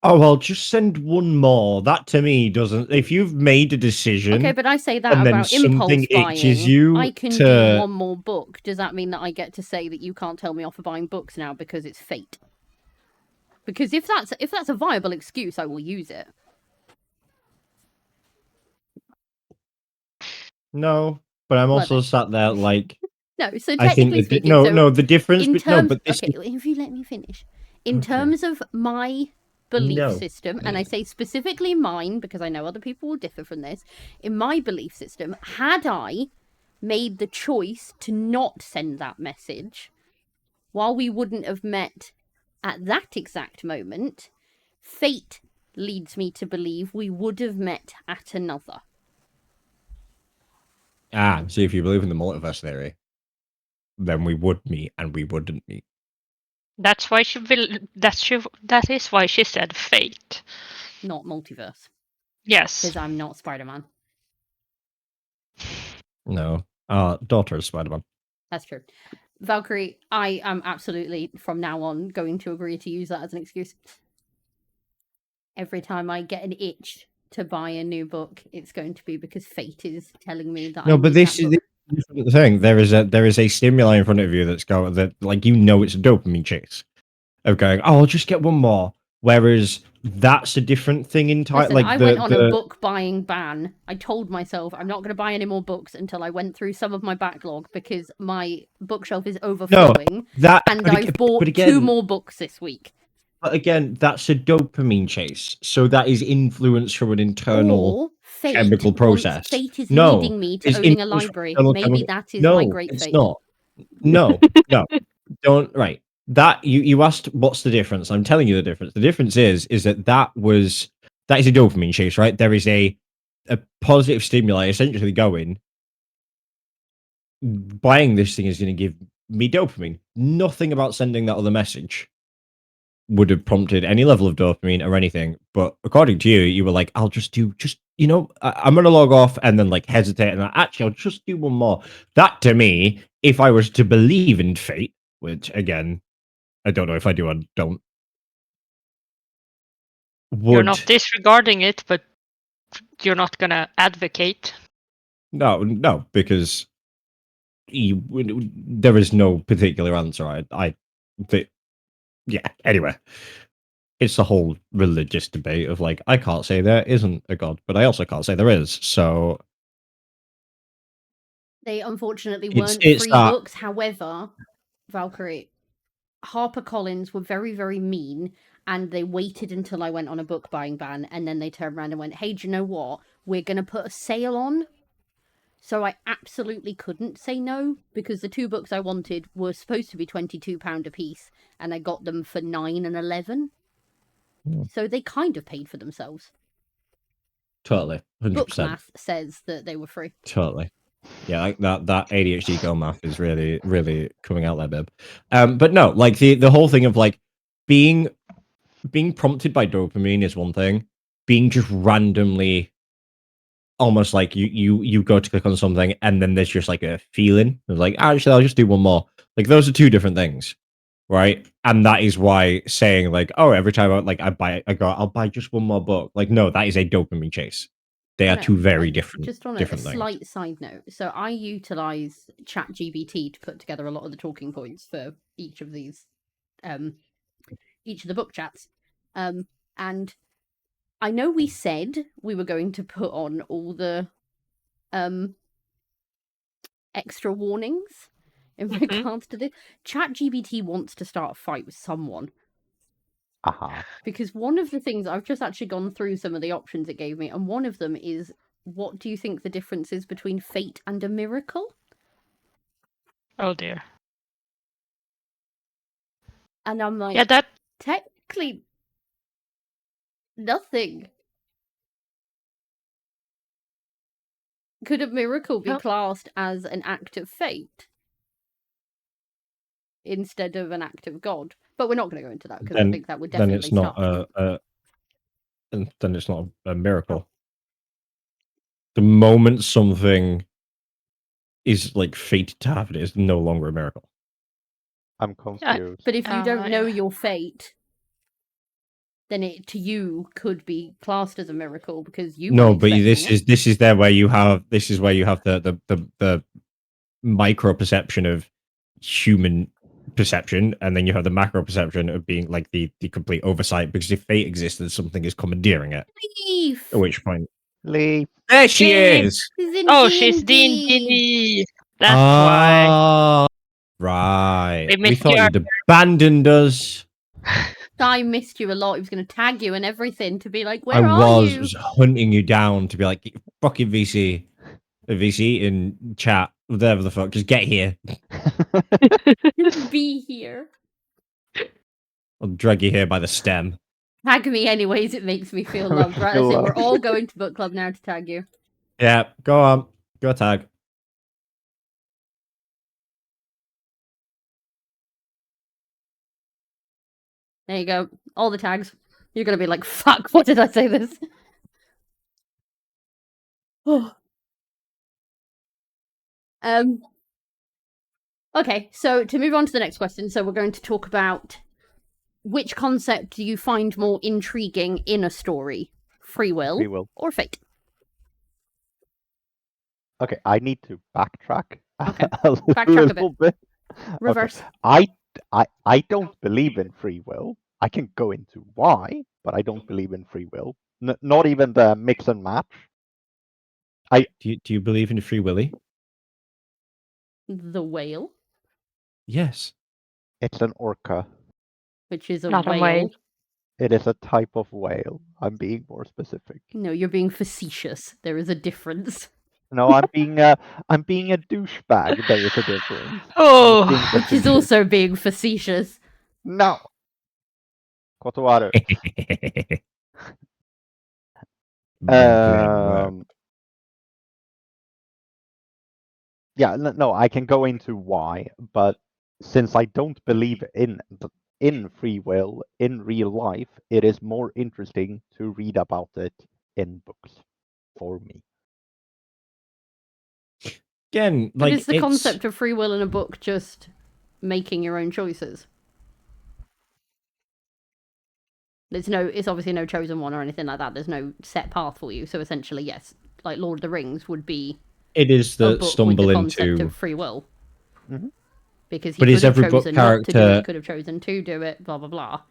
B: oh well, just send one more. That to me doesn't. If you've made a decision,
A: Okay, but I say that
B: and then
A: about impulse
B: something
A: buying.
B: itches you
A: I can do one more book. Does that mean that I get to say that you can't tell me off for buying books now because it's fate? Because if that's a viable excuse, I will use it.
B: No, but I'm
A: Well,
B: also
A: then.
B: sat there like
A: No, so
B: I think
A: technically
B: that
A: speaking,
B: no, the difference.
A: in terms,
B: but this
A: okay, if you let me finish. In
B: Okay.
A: terms of my belief
B: No.
A: system, and I say specifically mine because I know other people will differ from this. In my belief system, had I made the choice to not send that message, while we wouldn't have met at that exact moment, fate leads me to believe we would have met at another.
B: See, if you believe in the multiverse theory, then we would meet and we wouldn't meet.
D: That's why she will. That is why she said fate.
A: Not multiverse.
D: Yes.
A: Because I'm not Spider-Man.
B: No, daughter of Spider-Man.
A: That's true. Valkyrie, I am absolutely, from now on, going to agree to use that as an excuse. Every time I get an itch to buy a new book, it's going to be because fate is telling me that
B: No,
A: I
B: but
A: need
B: this
A: that
B: is
A: book.
B: the thing. There is a stimuli in front of you that's going that like it's a dopamine chase of going. Oh, I'll just get one more. Whereas that's a different thing entirely.
A: Listen,
B: Like
A: I went on a book buying ban. I told myself I'm not going to buy any more books until I went through some of my backlog because my bookshelf is overflowing. And I've bought 2 more books this week.
B: But again, that's a dopamine chase. So that is influence from an internal
A: Or fate,
B: chemical process.
A: Fate is
B: No,
A: leading me to
B: it's
A: owning a
B: influence from
A: library.
B: internal
A: Maybe
B: chemical-
A: that is
B: No,
A: my great
B: it's
A: fate.
B: not. No, no, don't. Right. That you asked what's the difference. I'm telling you the difference. The difference is that is a dopamine chase, right? There is a positive stimuli essentially going. Buying this thing is going to give me dopamine. Nothing about sending that other message would have prompted any level of dopamine or anything. But according to you, you were like, I'll just I'm going to log off and then like hesitate. And actually, I'll just do one more. That to me, if I was to believe in fate, which again, I don't know if I do or don't.
D: You're not disregarding it, but you're not going to advocate.
B: No, because there is no particular answer. Yeah, anyway. It's the whole religious debate of like, I can't say there isn't a God, but I also can't say there is. So
A: they unfortunately
B: it's
A: weren't free
B: that...
A: books. However, Valkyrie, HarperCollins were very, very mean, and they waited until I went on a book buying ban, and then they turned around and went, hey, do you know what? We're going to put a sale on. So I absolutely couldn't say no, because the 2 books I wanted were supposed to be £22 a piece, and I got them for $9 and $11. So they kind of paid for themselves.
B: Totally, 100%.
A: Book math says that they were free.
B: Totally. Yeah, like that ADHD girl math is really, really coming out there, babe. But no, like the whole thing of like being prompted by dopamine is one thing. Being just randomly almost like you go to click on something and then there's just like a feeling of like, actually, I'll just do one more. Like those are 2 different things, right? And that is why saying like, oh, every time I'll buy just one more book. Like, no, that is a dopamine chase. They are 2 very different.
A: Just on a slight side note, so I utilize ChatGPT to put together a lot of the talking points for each of these, each of the book chats, and I know we said we were going to put on all the extra warnings in regards to this. ChatGPT wants to start a fight with someone.
C: Aha.
A: Because one of the things, I've just actually gone through some of the options it gave me, and one of them is, what do you think the difference is between fate and a miracle?
D: Oh dear.
A: And I'm like,
D: Yeah, that
A: technically, nothing. Could a miracle be
D: No.
A: classed as an act of fate instead of an act of God? But we're not going to go into that because I think that would
B: Then
A: definitely
B: it's not
A: start.
B: then it's not a miracle. The moment something is like fated to happen, it is no longer a miracle.
C: I'm confused.
A: But if you don't know
D: yeah.
A: your fate, then it to you could be classed as a miracle because you
B: No,
A: weren't
B: but
A: expecting it.
B: this is there where you have the micro perception of human perception, and then you have the macro perception of being like the complete oversight, because if fate exists, then something is commandeering it.
A: Leaf!
B: At which point,
C: Leave.
B: there she
D: Leaf!
B: is.
A: She's in
D: Oh, she's
A: D&D.
D: D&D. That's why.
B: Ah, right.
D: We
B: We
D: missed
B: thought
D: your-
B: you'd abandoned us.
A: I missed you a lot. He was going to tag you and everything to be like, where
B: I
A: are you?
B: was hunting you down to be like, fucking VC in chat, whatever the fuck, just get here.
A: Just be here.
B: I'll drag you here by the stem.
A: Tag me anyways, it makes me feel loved. Right,
C: Feel
A: that's it. We're
C: loved.
A: all going to book club now to tag you.
B: Yeah, go on. Go tag.
A: There you go. All the tags. You're going to be like, fuck, what did I say this? Okay, so to move on to the next question, so we're going to talk about which concept do you find more intriguing in a story? Free will,
C: Free will.
A: or fate?
C: Okay, I need to backtrack
A: Okay,
C: a
A: backtrack a
C: little bit.
A: Reverse.
C: I don't believe in free will. I can go into why, but I don't believe in free will. Not even the mix and match.
B: Do you believe in Free Willy?
A: The whale,
B: Yes.
C: It's an orca.
A: which is a
D: Not a
A: whale.
D: whale.
C: It is a type of whale. I'm being more specific.
A: No, you're being facetious. There is a difference.
C: No, I'm being a douchebag. There is a difference.
D: Oh,
C: Being
A: Which is
C: facetious.
A: also being facetious.
C: No. Kotowaru. Yeah, no, I can go into why, but since I don't believe in free will in real life, it is more interesting to read about it in books for me.
B: Again,
A: But
B: like
A: is the concept of free will in a book just making your own choices? It's obviously no chosen one or anything like that. There's no set path for you. So essentially, yes, like Lord of the Rings would be
B: it is
A: a
B: the
A: book with
B: stumble
A: the concept
B: into.
A: of free will.
C: Mhm.
A: Because he
B: But
A: could
B: is
A: have
B: every book
A: chosen not to do
B: character-
A: it, could have chosen to do it, blah blah blah.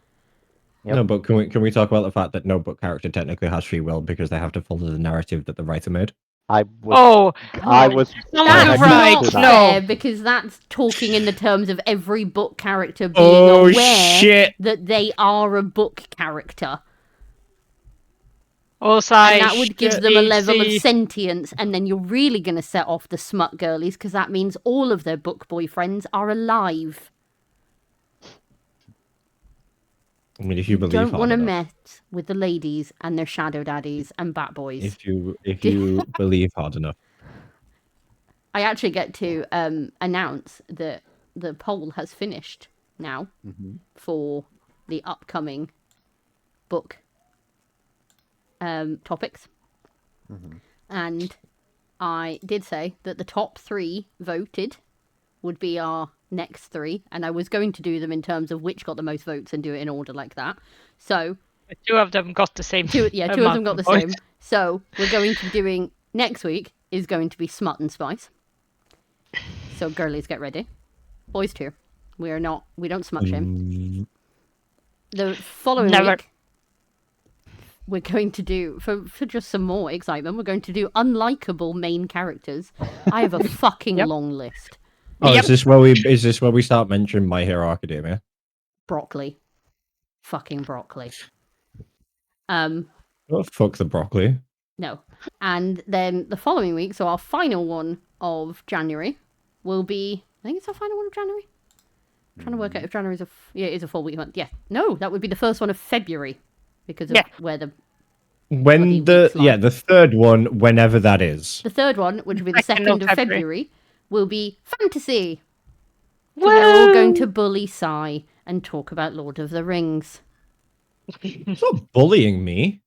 C: Yep.
B: No, but can we talk about the fact that no book character technically has free will because they have to follow the narrative that the writer made?
C: I was
D: oh,
C: I was
D: No,
A: That's
D: you're
C: connected
D: right.
C: to
A: not
C: that.
D: No.
A: fair because that's talking in the terms of every book character being
B: Oh
A: aware
B: shit!
A: that they are a book character.
D: also
A: And that would give them a level of
D: easy.
A: sentience, and then you're really going to set off the smut girlies because that means all of their book boyfriends are alive.
B: I mean, if you believe
A: Don't
B: hard
A: want to
B: enough.
A: mess with the ladies and their shadow daddies and bat boys.
B: If you believe hard enough.
A: I actually get to announce that the poll has finished now
C: Mhm.
A: for the upcoming book topics.
C: Mhm.
A: And I did say that the top 3 voted would be our next 3, and I was going to do them in terms of which got the most votes and do it in order like that. So
D: 2 of them got the same.
A: 2 of them
D: amount
A: got the
D: votes.
A: same. So we're going to be doing next week is going to be Smut and Spice. So girlies, get ready. Boys too. We don't smut shame. The following
D: Never.
A: week we're going to do for just some more excitement. We're going to do unlikable main characters. I have a fucking
D: Yep.
A: long list.
B: Oh,
D: Yep.
B: is this where we start mentioning My Hero Academia?
A: Broccoli, fucking broccoli.
B: Oh, fuck the broccoli.
A: No, and then the following week, so our final one of January will be. I think it's our final one of January. I'm trying to work out if January is it is a 4-week month. Yeah, no, that would be the first one of February because of where the
B: When
A: bloody weeks lie.
B: the third one, whenever that is.
A: The third one, which will be the
D: 2nd
A: 2nd
D: of
A: of
D: February.
A: February, will be fantasy. So we're all going to bully Sai and talk about Lord of the Rings.
B: Stop bullying me.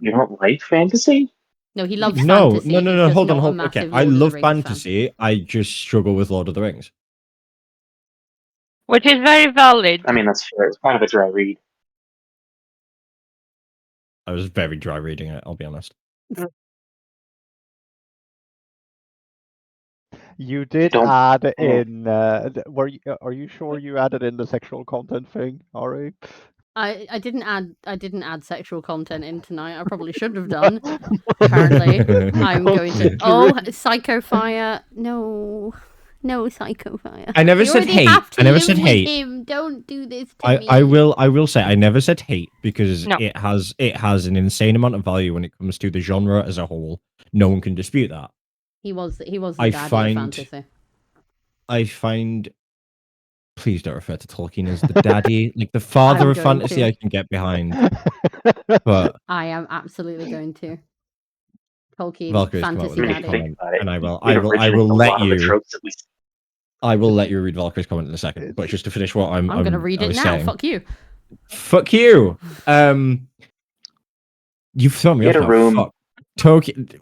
E: You don't like fantasy?
A: No, he loves
B: No,
A: fantasy.
B: no,
A: He's just
B: hold
A: not
B: on,
A: a
B: Okay,
A: massive
B: I
A: Lord of
B: love
A: the Rings fan.
B: fantasy. I just struggle with Lord of the Rings.
D: Which is very valid.
E: I mean, that's fair. It's kind of a dry read.
B: I was very dry reading it, I'll be honest.
C: You did
E: Don't-
C: add
E: oh.
C: in. Are you sure you added in the sexual content thing, Ari?
A: I didn't add sexual content in tonight. I probably should have done. Apparently, I'm going to. Oh, Psycho Fire! No, Psycho Fire.
B: I never
A: We
B: said
A: already
B: hate.
A: have to
B: I never
A: live
B: said
A: with
B: hate.
A: him. Don't do this to me.
B: I will say I never said hate because
D: No.
B: it has an insane amount of value when it comes to the genre as a whole. No one can dispute that.
A: He was the
B: I
A: daddy
B: find-
A: of fantasy.
B: I find. Please don't refer to Tolkien as the daddy, like the father
A: I'm
B: of
A: going
B: fantasy.
A: to.
B: I can get behind, but
A: I am absolutely going to. Tolkien,
B: Valkyrie's come out
A: fantasy
B: with a
E: I mean, if you
A: daddy.
E: think about it,
B: and I will
E: it originates a
B: let
E: lot of the
B: you.
E: tropes that we see.
B: I will let you read Valkyrie's comment in a second. But just to finish what
A: I'm going to read
B: I
A: it
B: was
A: now.
B: saying.
A: Fuck you.
B: Fuck you. You've thrown me
E: Get
B: off
E: a
B: now.
E: room.
B: Fuck. Tolkien.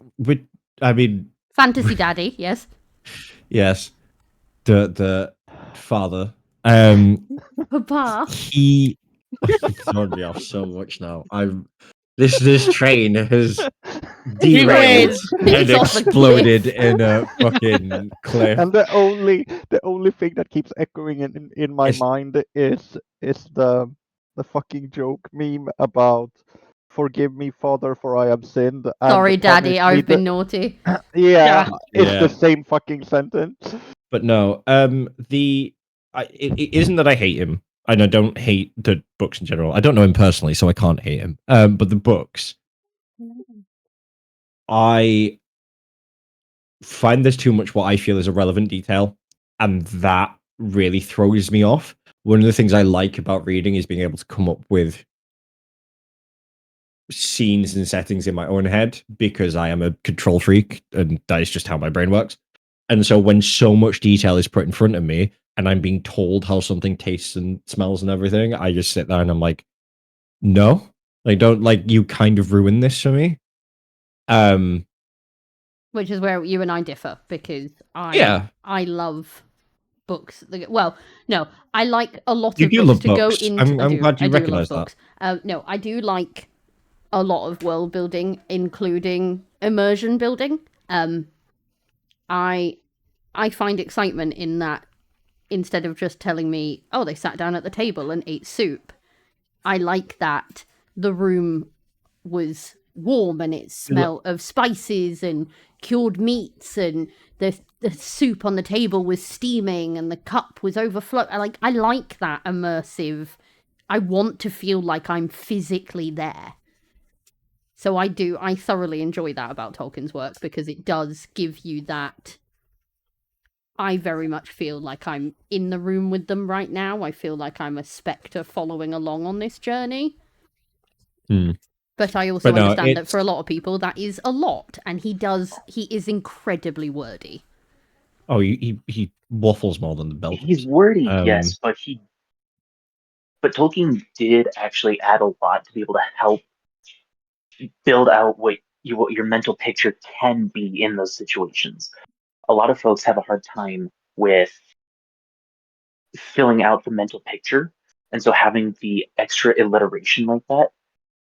B: I mean,
A: Fantasy daddy, yes.
B: yes. The father.
A: Papa.
B: He thrown me off so much now. This train has derailed
A: It's
B: and
A: off a
B: exploded
A: cliff.
B: in a fucking cliff.
C: And the only thing that keeps echoing in my
B: It's-
C: mind is the fucking joke meme about "Forgive me, Father, for I have sinned." And
A: Sorry, daddy,
C: punish me
A: I've been naughty.
C: Yeah, it's
B: Yeah.
C: the same fucking sentence.
B: But no, it isn't that I hate him, and I don't hate the books in general. I don't know him personally, so I can't hate him. But the books, I find there's too much what I feel is irrelevant detail, and that really throws me off. One of the things I like about reading is being able to come up with scenes and settings in my own head because I am a control freak, and that is just how my brain works. And so when so much detail is put in front of me and I'm being told how something tastes and smells and everything, I just sit there and I'm like, no, I don't, like, you kind of ruin this for me.
A: Which is where you and I differ because I love books. Well, no, I like a lot
B: You
A: of
B: do
A: books
B: love
A: to go
B: books.
A: into.
B: I'm glad you
A: I do love
B: recognise that.
A: books. No, I do like a lot of world building, including immersion building. I find excitement in that. Instead of just telling me, oh, they sat down at the table and ate soup, I like that the room was warm and it smelled of spices and cured meats, and the soup on the table was steaming and the cup was overflowing. I like that immersive. I want to feel like I'm physically there. So I thoroughly enjoy that about Tolkien's work because it does give you that. I very much feel like I'm in the room with them right now. I feel like I'm a spectre following along on this journey. But I also understand that for a lot of people, that is a lot. And he is incredibly wordy.
B: Oh, he waffles more than the belt.
E: He's wordy, yes, but Tolkien did actually add a lot to be able to help build out what your mental picture can be in those situations. A lot of folks have a hard time with filling out the mental picture, and so having the extra alliteration like that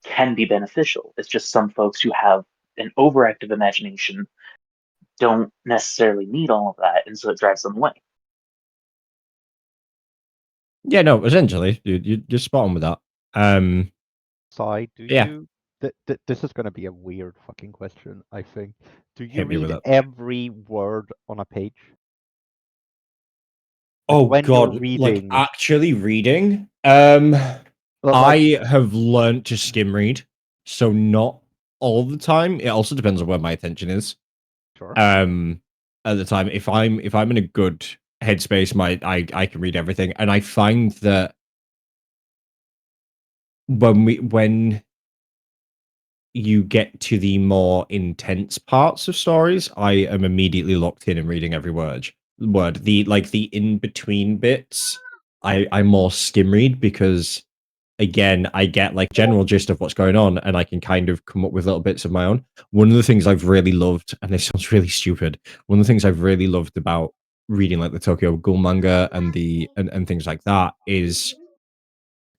E: can be beneficial. It's just some folks who have an overactive imagination don't necessarily need all of that, and so it drives them away.
B: Yeah, no, essentially, you're spot on with that.
C: Sai, do
B: Yeah.
C: you This is going to be a weird fucking question, I think. Do you
B: Hit me with
C: read
B: it.
C: every word on a page?
B: Oh
C: when you're
B: god, like
C: reading-
B: actually reading.
C: Like-
B: I have learned to skim read, so not all the time. It also depends on where my attention is.
C: Sure.
B: At the time, if I'm in a good headspace, I can read everything, and I find that when you get to the more intense parts of stories, I am immediately locked in and reading every word. The in between bits, I more skim read because again, I get like general gist of what's going on, and I can kind of come up with little bits of my own. One of the things I've really loved, and this sounds really stupid, one of the things I've really loved about reading like the Tokyo Ghoul manga and and things like that is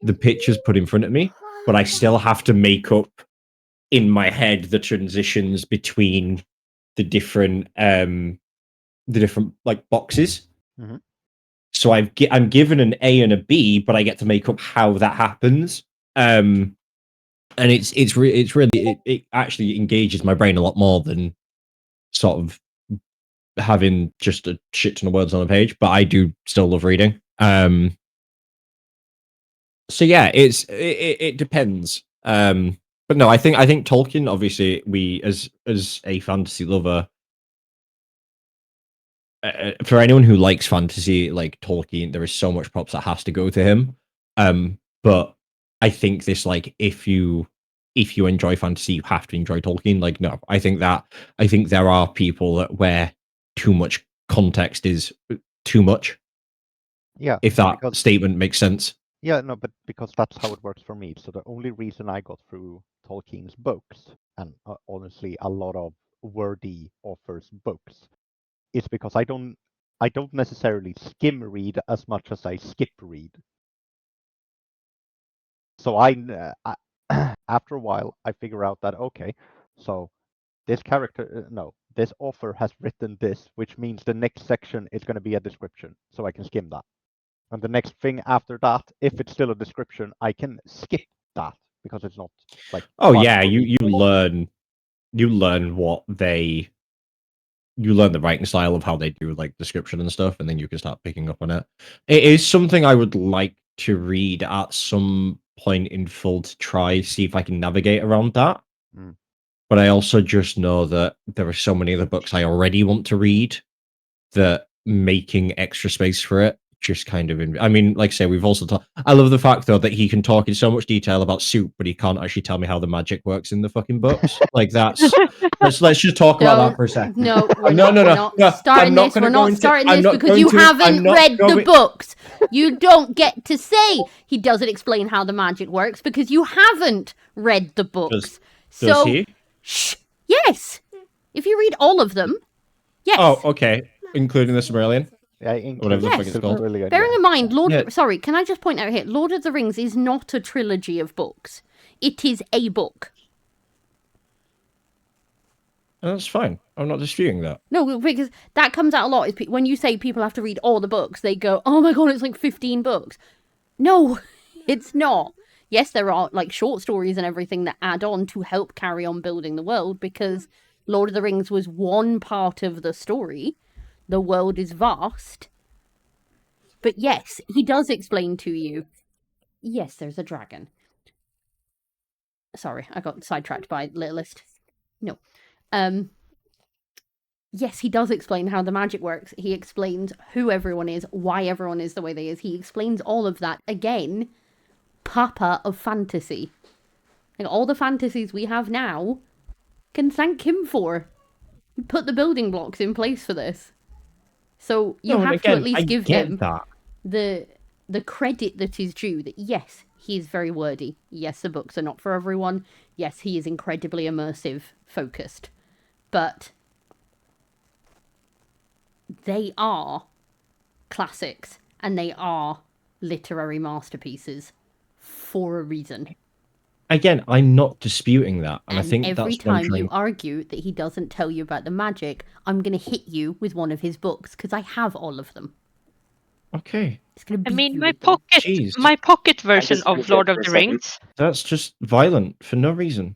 B: the pictures put in front of me, but I still have to make up in my head the transitions between the different like boxes.
C: Mhm.
B: So I'm given an A and a B, but I get to make up how that happens. And it actually engages my brain a lot more than sort of having just a shit ton of words on a page. But I do still love reading. So yeah, it depends. But no, I think Tolkien. Obviously, we as a fantasy lover. For anyone who likes fantasy, like Tolkien, there is so much props that has to go to him. But I think this, like, if you enjoy fantasy, you have to enjoy Tolkien. Like, no, I think there are people that where too much context is too much.
C: Yeah.
B: If that
C: because-
B: statement makes sense.
C: Yeah, no, but because that's how it works for me. So the only reason I got through Tolkien's books, and honestly, a lot of wordy authors' books, is because I don't necessarily skim read as much as I skip read. So after a while, I figure out that okay, so this character, no, this author has written this, which means the next section is going to be a description, so I can skim that. And the next thing after that, if it's still a description, I can skip that because it's not like.
B: Oh
C: fun
B: yeah,
C: for me.
B: you learn the writing style of how they do like description and stuff, and then you can start picking up on it. It is something I would like to read at some point in full to try see if I can navigate around that.
C: Mm.
B: But I also just know that there are so many other books I already want to read that making extra space for it just kind of. I mean, like I say, we've also talked. I love the fact though that he can talk in so much detail about soup, but he can't actually tell me how the magic works in the fucking books. Like that's. Let's just talk about that for a second.
A: No, we're
B: No,
A: not.
B: no,
A: We're
B: no,
A: not
B: no,
A: starting
B: I'm not
A: this.
B: gonna
A: We're
B: go
A: not
B: into-
A: starting
B: I'm
A: this
B: not
A: because
B: going
A: you
B: to- I'm
A: haven't
B: not
A: read the
B: going-
A: books. You don't get to say he doesn't explain how the magic works because you haven't read the books.
B: Does he?
A: Shh. Yes. If you read all of them, yes.
B: Oh, okay. Including the Silmarillion.
C: Yeah,
B: Whatever the
A: fuck
B: it's called.
A: Bearing in mind,
B: Yeah.
A: Sorry, can I just point out here? Lord of the Rings is not a trilogy of books. It is a book.
B: That's fine. I'm not disputing that.
A: No, because that comes out a lot. Is when you say people have to read all the books, they go, "Oh my god, it's like 15 books." No, it's not. Yes, there are like short stories and everything that add on to help carry on building the world because Lord of the Rings was one part of the story. The world is vast. But yes, he does explain to you. Yes, there's a dragon. Sorry, I got sidetracked by Littlest. No. Yes, he does explain how the magic works. He explains who everyone is, why everyone is the way they is. He explains all of that. Again, Papa of fantasy. Like all the fantasies we have now can thank him for. He put the building blocks in place for this. So you have to at least give him
B: that.
A: the credit that is due, that yes, he is very wordy. Yes, the books are not for everyone. Yes, he is incredibly immersive, focused. But they are classics, and they are literary masterpieces for a reason.
B: Again, I'm not disputing that, and I think
A: every
B: that's one
A: time you argue that he doesn't tell you about the magic, I'm going to hit you with one of his books, because I have all of them.
B: Okay.
A: It's going to
D: I
A: beat
D: mean,
A: you
D: my
A: with them.
D: pocket,
B: Jeez.
D: my pocket version
E: disagree
D: of Lord
E: there
D: of
E: for
D: the
E: a second.
D: Rings.
B: That's just violent for no reason.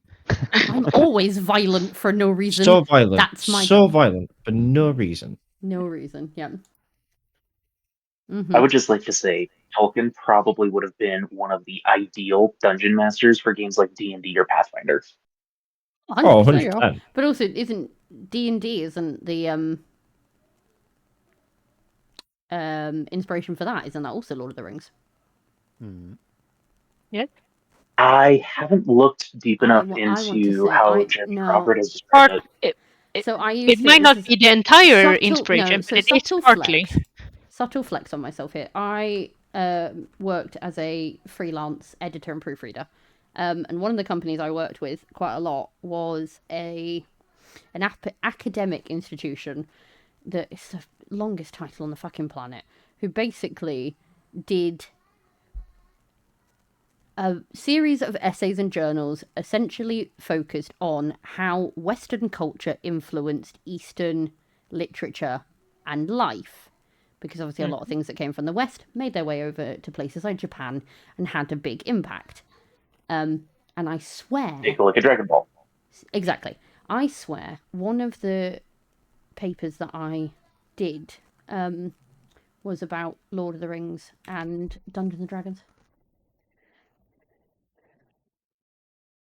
A: I'm always violent for no reason.
B: So violent.
A: That's my
B: so
A: goal.
B: violent for no reason.
A: No reason. Yeah.
E: I would just like to say Tolkien probably would have been one of the ideal dungeon masters for games like D&D or Pathfinder.
A: 100%.
B: 100%.
A: But also, isn't D&D isn't the inspiration for that? Isn't that also Lord of the Rings?
E: I haven't looked deep enough
A: I want to
E: into
A: say,
E: how Jeremy
A: no.
E: Crawford has described it.
A: So I used
D: It might not be the entire
A: subtle-
D: inspiration,
A: no,
D: but
A: so
D: it is
A: subtle
D: partly.
A: Subtle flex on myself here. I worked as a freelance editor and proofreader. And one of the companies I worked with quite a lot was an academic institution that is the longest title on the fucking planet, who basically did a series of essays and journals essentially focused on how Western culture influenced Eastern literature and life. Because obviously a lot of things that came from the West made their way over to places like Japan and had a big impact. And I swear...
E: Take a look at Dragon Ball.
A: Exactly. I swear one of the papers that I did was about Lord of the Rings and Dungeons and Dragons.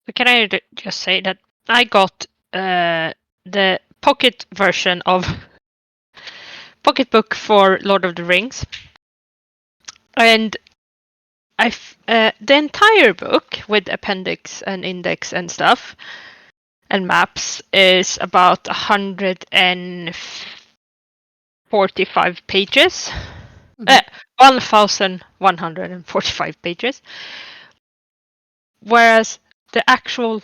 D: So can I just say that I got the pocket version of pocketbook for Lord of the Rings, and the entire book with appendix and index and stuff and maps is about 145 pages. 1,145 pages. Whereas the actual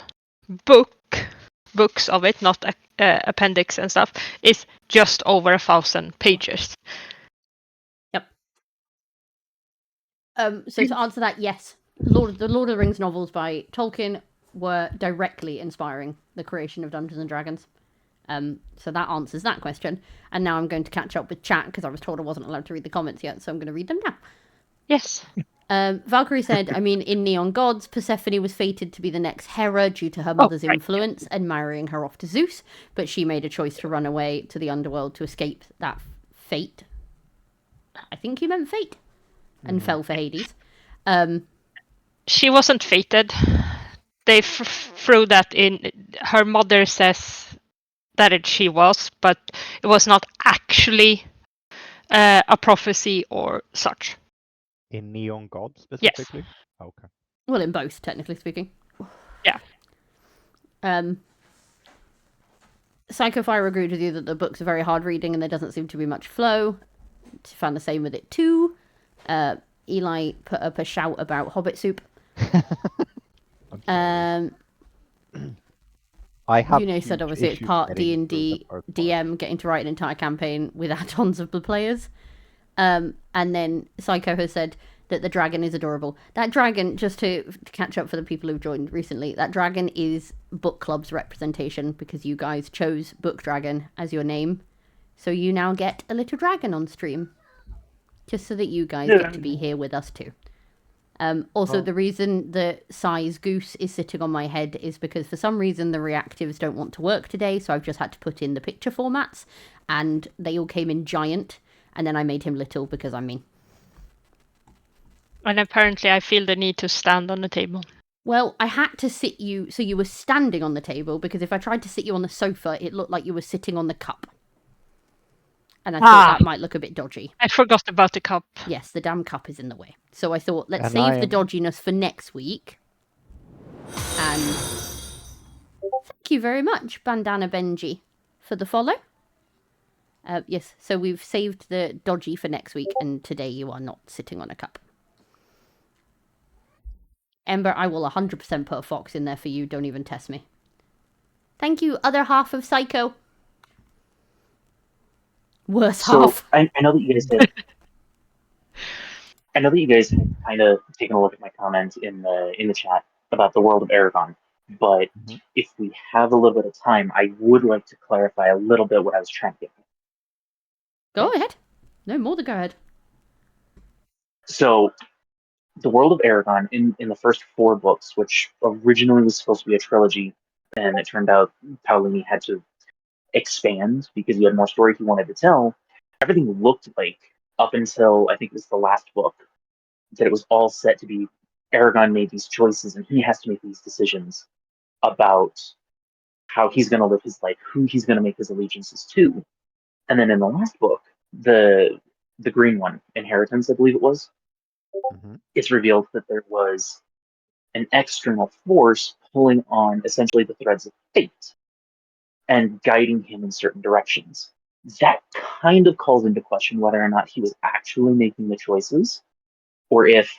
D: books of it, not appendix and stuff, is just over 1,000 pages.
A: Yep. So to answer that, yes, the Lord of the Rings novels by Tolkien were directly inspiring the creation of Dungeons and Dragons. So that answers that question. And now I'm going to catch up with chat because I was told I wasn't allowed to read the comments yet, so I'm going to read them now.
D: Yes.
A: Valkyrie said, I mean, in Neon Gods, Persephone was fated to be the next Hera due to her mother's influence and marrying her off to Zeus, but she made a choice to run away to the underworld to escape that fate. I think you meant fate. And fell for Hades.
D: She wasn't fated. They threw that in. Her mother says that she was, but it was not actually a prophecy or such.
C: In Neon God specifically?
D: Yes.
C: Okay.
A: Well, in both, technically speaking.
D: Yeah.
A: Psychofire agreed with you that the books are very hard reading and there doesn't seem to be much flow. Found the same with it too. Eli put up a shout about Hobbit soup.
C: I have
A: Juno said obviously it's part D&D DM getting to write an entire campaign with add-ons of the players. And then Psycho has said that the dragon is adorable. That dragon, just to catch up for the people who've joined recently, that dragon is book club's representation because you guys chose Book Dragon as your name. So you now get a little dragon on stream. Just so that you guys get to be here with us too. Also, the reason the size goose is sitting on my head is because for some reason the reactives don't want to work today, so I've just had to put in the picture formats, and they all came in giant, and then I made him little because I'm mean.
D: And apparently I feel the need to stand on the table.
A: Well, I had to sit you so you were standing on the table, because if I tried to sit you on the sofa, it looked like you were sitting on the cup. And I thought that might look a bit dodgy.
D: I forgot about the cup.
A: Yes, the damn cup is in the way. So I thought, let's save the dodginess for next week. And thank you very much, Bandana Benji, for the follow. Yes, so we've saved the dodgy for next week, and today you are not sitting on a cup. Ember, I will 100% put a fox in there for you. Don't even test me. Thank you, other half of Psycho. Worse half.
E: I know that you guys did. I know that you guys have kind of taken a look at my comment in the chat about the world of Aragon, but if we have a little bit of time, I would like to clarify a little bit what I was trying to get at.
A: Go ahead. No, more than go ahead.
E: So, the world of Aragon, in the first 4 books, which originally was supposed to be a trilogy, and it turned out Paolini had to expand because he had more story he wanted to tell. Everything looked like, up until I think it was the last book, that it was all set to be Aragon made these choices and he has to make these decisions about how he's going to live his life, who he's going to make his allegiances to. And then in the last book, the green one, Inheritance, I believe it was, it's revealed that there was an external force pulling on essentially the threads of fate and guiding him in certain directions. That kind of calls into question whether or not he was actually making the choices, or if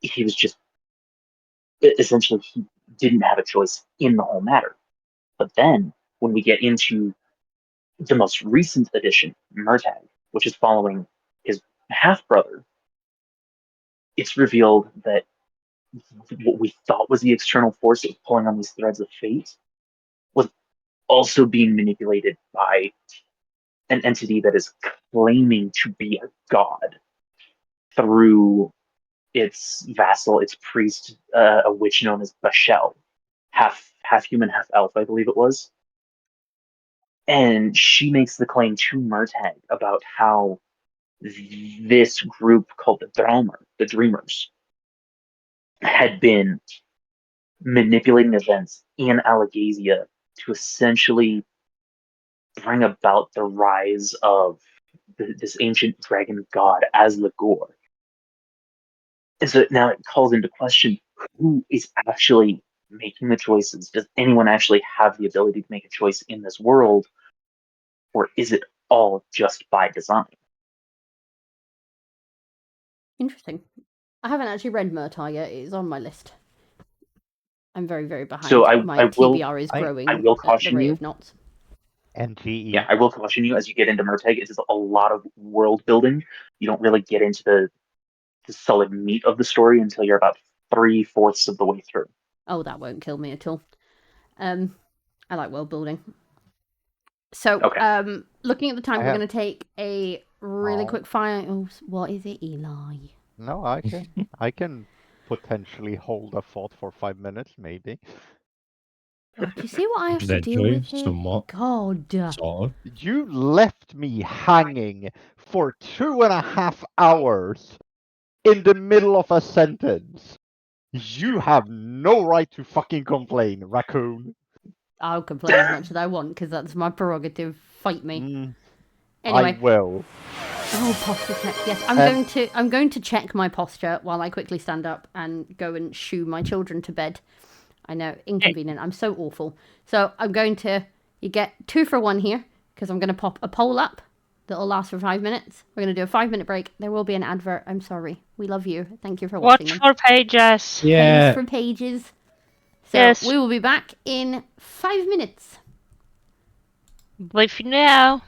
E: he was just essentially he didn't have a choice in the whole matter. But then when we get into the most recent edition, Murtagh, which is following his half brother, it's revealed that what we thought was the external force that was pulling on these threads of fate was also being manipulated by an entity that is claiming to be a god through its vassal, its priest, a witch known as Bashel, half human, half elf, I believe it was. And she makes the claim to Murtagh about how this group called the Dreamers, had been manipulating events in Alagasia to essentially bring about the rise of this ancient dragon god Asligor. And so now it calls into question who is actually making the choices. Does anyone actually have the ability to make a choice in this world? Or is it all just by design?
A: Interesting. I haven't actually read Murtagh yet. It is on my list. I'm very, very behind.
E: So
A: my TBR is growing
E: I will
A: at the
E: caution
A: rate
E: you.
A: of knots.
C: NGE.
E: Yeah, I will caution you as you get into Murtagh, it is a lot of world building. You don't really get into the solid meat of the story until you're about 3/4 of the way through.
A: Oh, that won't kill me at all. I like world building. So,
E: Okay.
A: looking at the time,
C: I
A: we're
C: have-
A: going to take a really
C: Oh.
A: quick fire. Oh, what is it, Eli?
C: No, I can potentially hold a thought for 5 minutes, maybe.
A: Oh, do you see what I have to deal with here?
G: Somewhat.
A: God.
G: Sort of.
C: You left me hanging for 2.5 hours in the middle of a sentence. You have no right to fucking complain, raccoon.
A: I'll complain as much as I want because that's my prerogative. Fight me. Anyway.
C: I will.
A: Oh, posture check. Yes, I'm going to check my posture while I quickly stand up and go and shoo my children to bed. I know, inconvenient. I'm so awful. So I'm going to. You get 2 for 1 here because I'm going to pop a poll up that'll last for 5 minutes. We're going to do a 5-minute break. There will be an advert. I'm sorry. We love you. Thank you for watching.
D: Watch for pages.
A: Pages for pages. So
D: Yes.
A: we will be back in 5 minutes.
D: Bye for now.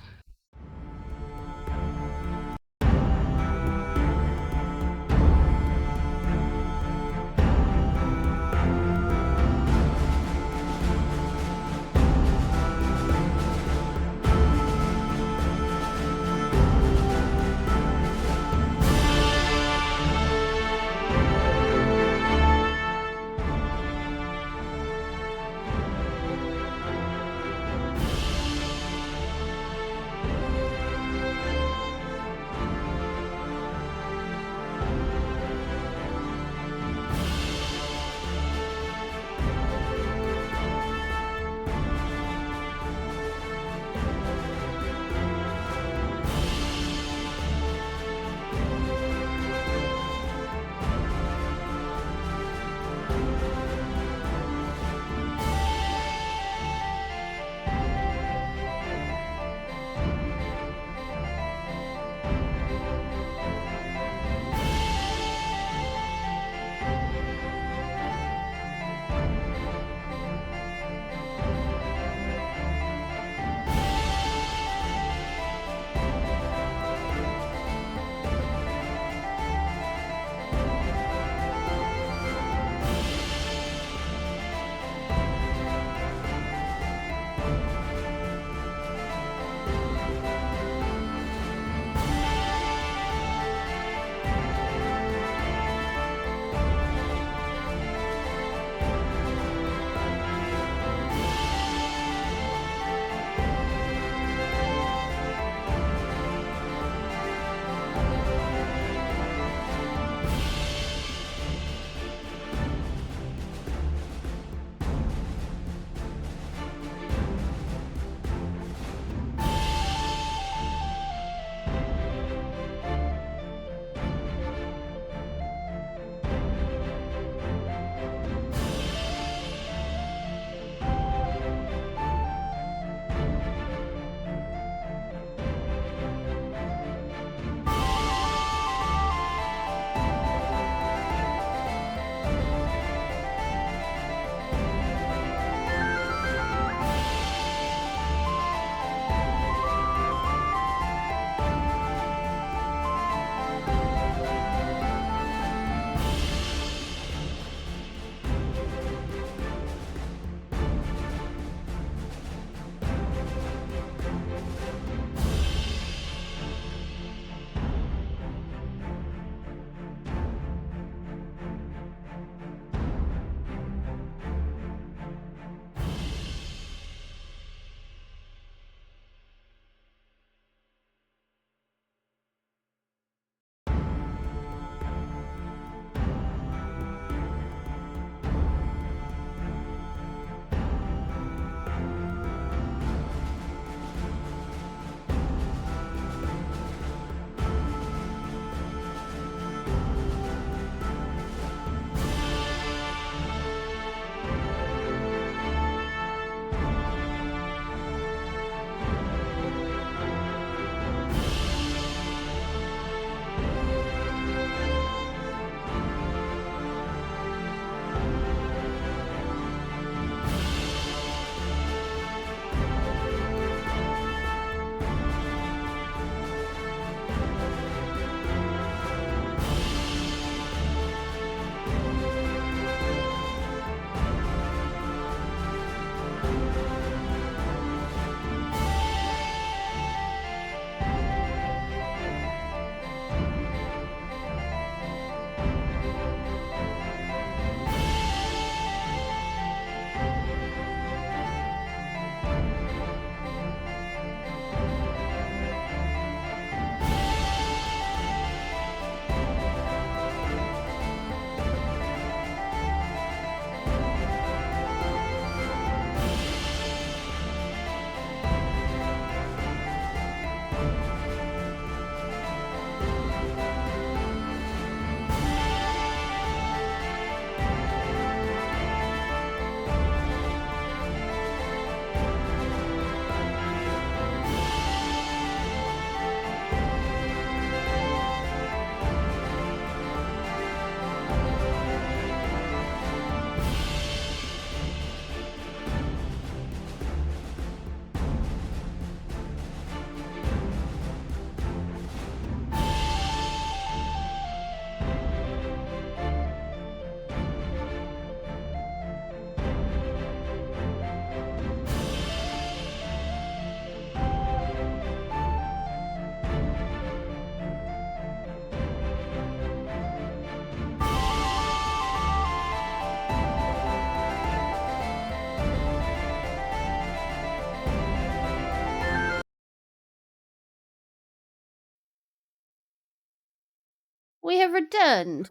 A: We have returned.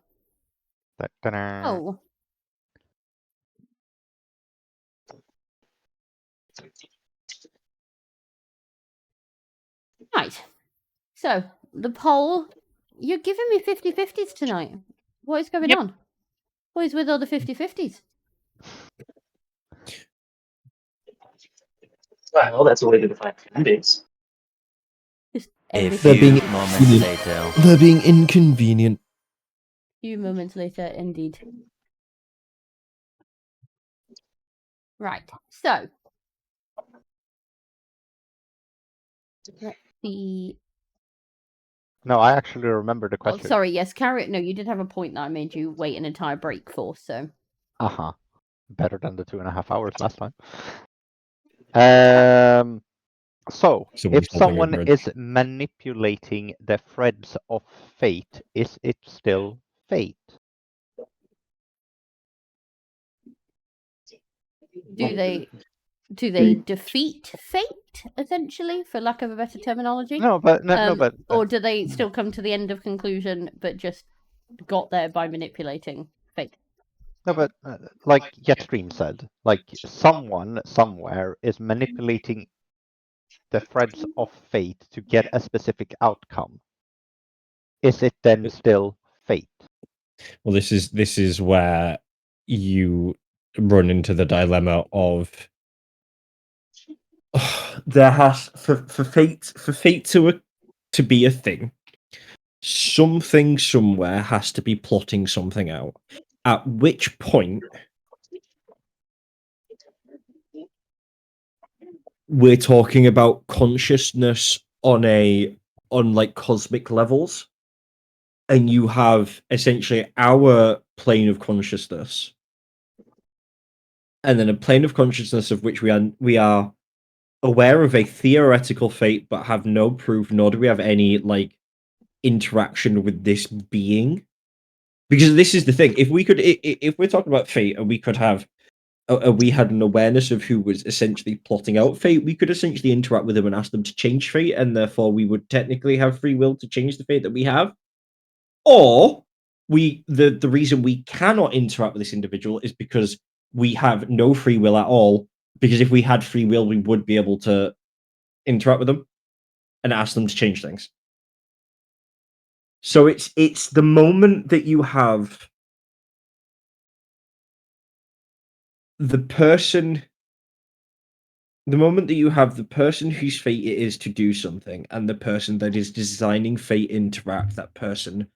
C: Ta-da.
A: Oh. Right. So, the poll. You're giving me 50-50s tonight. What is going
D: Yep.
A: on? What is with all the 50-50s?
E: Well, that's a way to define fan base.
A: Just
G: A
A: everything.
G: few
B: being-
G: moments later.
B: They're being inconvenient.
A: Few moments later, indeed. Right. So, let's see.
C: No, I actually remember the
A: Oh,
C: question.
A: sorry. Yes, carry it. No, you did have a point that I made you wait an entire break for. So,
C: Uh-huh. Better than the 2.5 hours last time. So,
B: Somebody's
C: if
B: holding a
C: someone
B: grudge.
C: is manipulating the threads of fate, is it still fate?
A: do they defeat fate essentially, for lack of a better terminology?
C: No, but
A: Or do they still come to the end of conclusion, but just got there by manipulating fate?
C: like Jetstream said, like someone somewhere is manipulating the threads of fate to get a specific outcome. Is it then still fate?
B: Well, this is where you run into the dilemma of there has for fate to be a thing. Something somewhere has to be plotting something out. At which point we're talking about consciousness on like cosmic levels, and you have essentially our plane of consciousness, and then a plane of consciousness of which we are aware of a theoretical fate, but have no proof, nor do we have any like interaction with this being. Because this is the thing: if we're talking about fate, and we could have, we had an awareness of who was essentially plotting out fate, we could essentially interact with them and ask them to change fate, and therefore we would technically have free will to change the fate that we have. Or the reason we cannot interact with this individual is because we have no free will at all. Because if we had free will, we would be able to interact with them and ask them to change things. So it's the moment that you have the moment that you have the person whose fate it is to do something, and the person that is designing fate interact, that person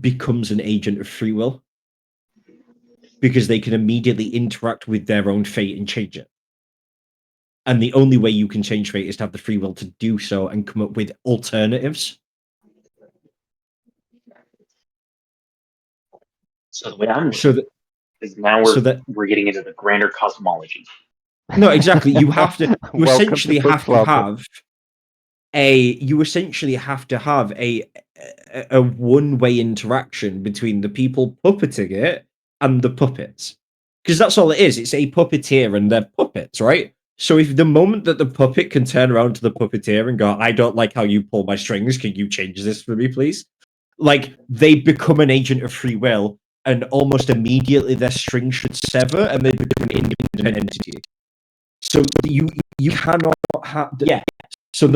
B: becomes an agent of free will. Because they can immediately interact with their own fate and change it. And the only way you can change fate is to have the free will to do so and come up with alternatives.
E: So the way I'm
B: So that
E: is now
B: so
E: we're getting into the grander cosmology.
B: no, exactly. You have to. You
C: Welcome
B: essentially
C: to
B: have
C: Book
B: to
C: Club.
B: have You essentially have to have a one-way interaction between the people puppeting it and the puppets, because that's all it is. It's a puppeteer and they're puppets, right? So if the moment that the puppet can turn around to the puppeteer and go, "I don't like how you pull my strings. Can you change this for me, please?" Like, they become an agent of free will, and almost immediately their string should sever, and they become an independent entity. So you cannot have So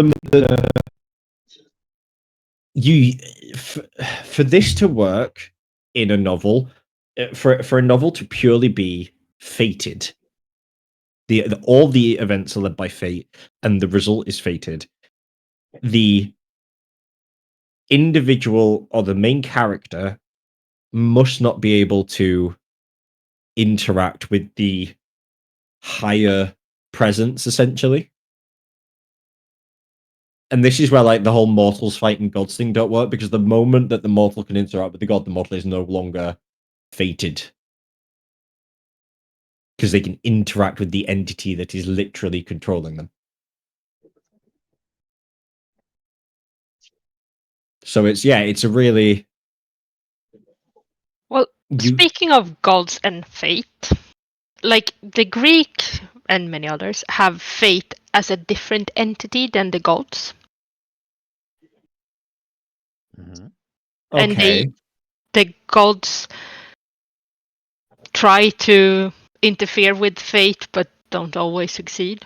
B: for this to work in a novel, for a novel to purely be fated, all the events are led by fate, and the result is fated. The individual or the main character must not be able to interact with the higher presence, essentially. And this is where like the whole mortals fighting gods thing don't work, because the moment that the mortal can interact with the god, the mortal is no longer fated. Because they can interact with the entity that is literally controlling them. So it's a really...
D: Well, speaking of gods and fate, like the Greek and many others have fate as a different entity than the gods.
C: Mhm.
D: And
B: Okay.
D: the gods try to interfere with fate, but don't always succeed.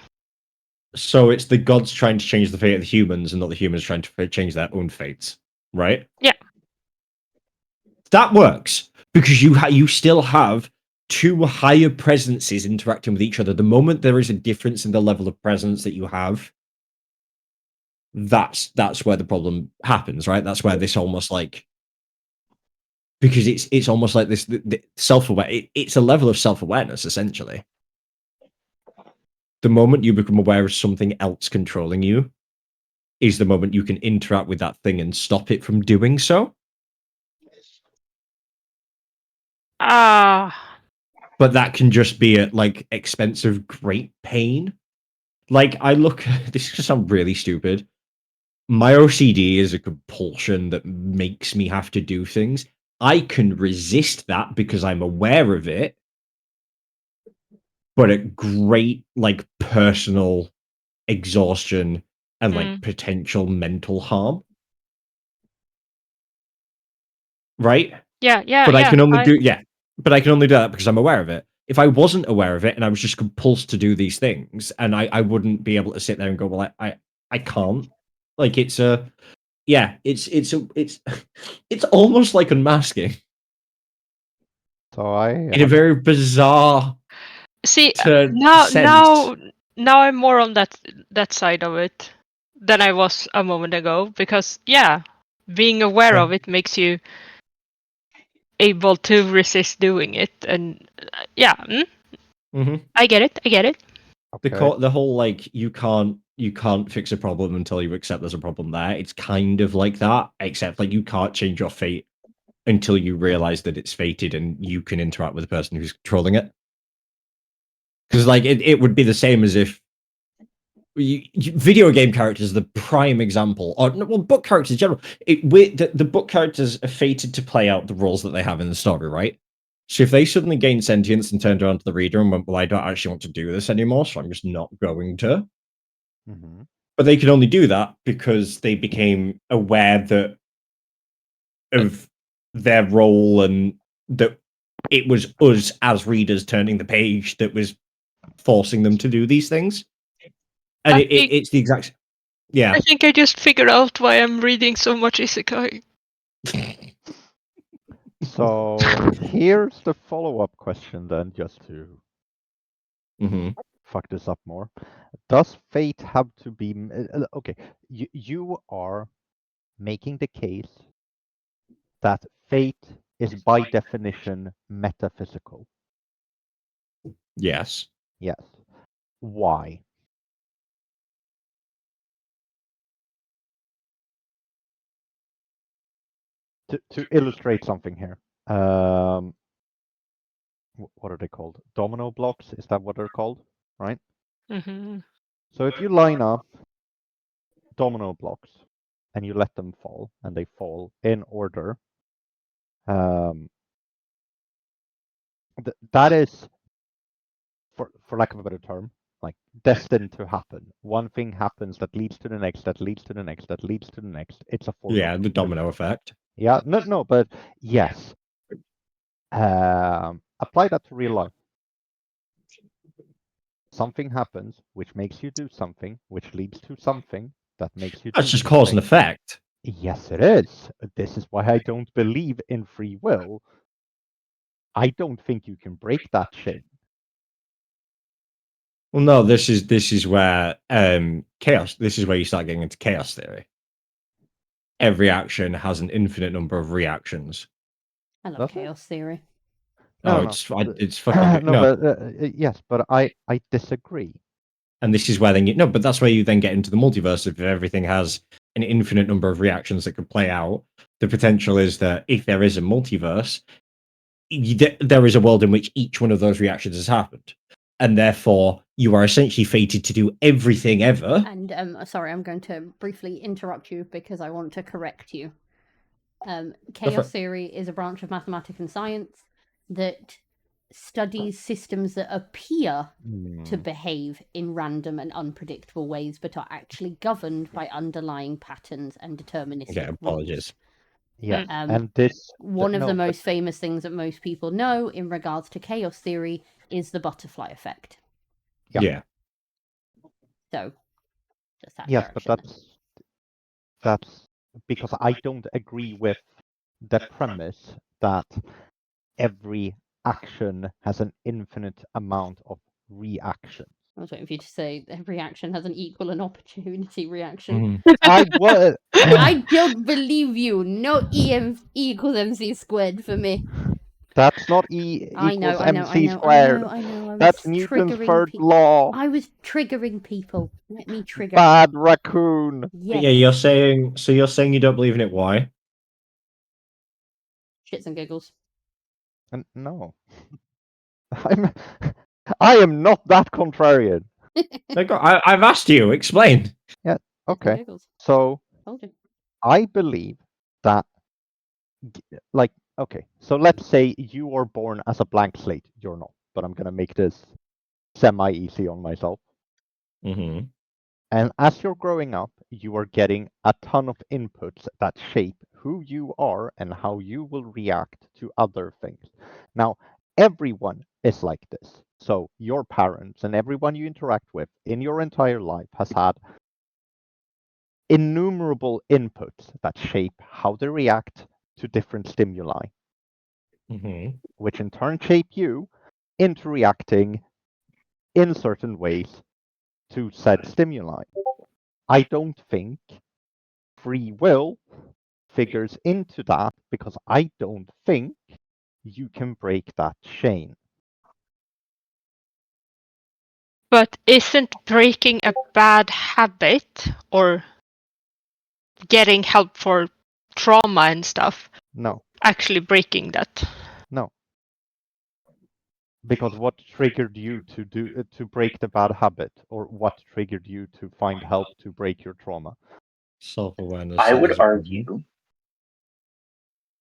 B: So it's the gods trying to change the fate of the humans, and not the humans trying to change their own fates, right?
D: Yeah.
B: That works because you still have two higher presences interacting with each other. The moment there is a difference in the level of presence that you have, that's where the problem happens, right? That's where this almost like, because it's almost like this the self-aware. It's a level of self-awareness essentially. The moment you become aware of something else controlling you is the moment you can interact with that thing and stop it from doing so. But that can just be at like expense of great pain. Like I look, this is gonna sound really stupid. My OCD is a compulsion that makes me have to do things. I can resist that because I'm aware of it, but at great like personal exhaustion and like potential mental harm. Right?
D: Yeah.
B: But I can only do but I can only do that because I'm aware of it. If I wasn't aware of it and I was just compulsed to do these things, and I wouldn't be able to sit there and go, well, I can't. Like it's it's almost like unmasking
C: So I
B: in a very bizarre
D: See,
B: sense.
D: now I'm more on that side of it than I was a moment ago, because being aware of it makes you able to resist doing it, and I get it.
C: okay.
B: The whole like you can't fix a problem until you accept there's a problem there. It's kind of like that, except like you can't change your fate until you realize that it's fated and you can interact with the person who's controlling it. Because like it would be the same as if video game characters are the prime example, or well, book characters in general. The book characters are fated to play out the roles that they have in the story, right? So if they suddenly gained sentience and turned around to the reader and went, well, I don't actually want to do this anymore, so I'm just not going to.
C: Mm-hmm.
B: But they could only do that because they became aware of their role, and that it was us as readers turning the page that was forcing them to do these things. And it's the exact... Yeah.
D: I think I just figured out why I'm reading so much isekai.
C: So here's the follow-up question then, just to fuck this up more. Does fate have to be... Okay, you are making the case that fate is by definition metaphysical.
B: Yes.
C: Yes. Why? To illustrate something here. What are they called? Domino blocks? Is that what they're called? Right?
D: Mm-hmm.
C: So if you line up domino blocks and you let them fall, and they fall in order, that is, for lack of a better term, like destined to happen. One thing happens that leads to the next, that leads to the next, that leads to the next. It's a form
B: of the domino effect.
C: Yeah, no, but yes. Apply that to real life. Something happens which makes you do something, which leads to something that makes you do
B: That's just cause and effect.
C: Yes, it is. This is why I don't believe in free will. I don't think you can break that chain.
B: Well, no, this is where chaos. This is where you start getting into chaos theory. Every action has an infinite number of reactions.
A: I love chaos theory.
B: It's fucking
C: no. But yes, but I disagree.
B: And this is where then but that's where you then get into the multiverse. If everything has an infinite number of reactions that could play out, the potential is that if there is a multiverse, there is a world in which each one of those reactions has happened, and therefore you are essentially fated to do everything ever.
A: And sorry, I'm going to briefly interrupt you because I want to correct you. Chaos theory is a branch of mathematics and science that studies systems that appear to behave in random and unpredictable ways, but are actually governed by underlying patterns and deterministic rules.
B: Apologies.
C: Yeah,
A: Um,
C: and this
A: One of
C: no,
A: the
C: but-
A: most famous things that most people know in regards to chaos theory is the butterfly effect.
C: Yeah.
B: Yeah.
A: So, just that
C: yes, but
A: direction.
C: that's because I don't agree with the premise that every action has an infinite amount of reactions.
A: I was waiting for you to say every action has an equal and opportunity reaction.
B: Mhm.
C: I was.
A: I don't believe you. No E equals MC squared for me.
C: That's not E
A: I know,
C: equals
A: I know, I
C: MC
A: know,
C: squared.
A: I know. I was
C: That's Newton's
A: triggering
C: third
A: people.
C: law.
A: I was triggering people. Let me trigger.
C: Bad raccoon.
A: Yes.
B: Yeah, you're saying you don't believe in it. Why?
A: Shits and giggles.
C: No, I am not that contrarian.
B: I've asked you. Explain.
A: Shits and
C: Okay,
A: giggles.
C: so
A: Told you.
C: I believe that, like, okay, so let's say you are born as a blank slate. You're not, but I'm gonna make this semi-easy on myself.
B: Mm-hmm.
C: And as you're growing up, you are getting a ton of inputs that shape who you are and how you will react to other things. Now, everyone is like this. So, your parents and everyone you interact with in your entire life has had innumerable inputs that shape how they react to different stimuli,
B: Mm-hmm.
C: which in turn shape you into reacting in certain ways to said stimuli. I don't think free will figures into that because I don't think you can break that chain.
D: But isn't breaking a bad habit or getting help for trauma and stuff
C: No,
D: actually breaking that?
C: no. Because what triggered you to break the bad habit, or what triggered you to find help to break your trauma?
B: Self-awareness.
E: I would
B: is a problem.
E: argue.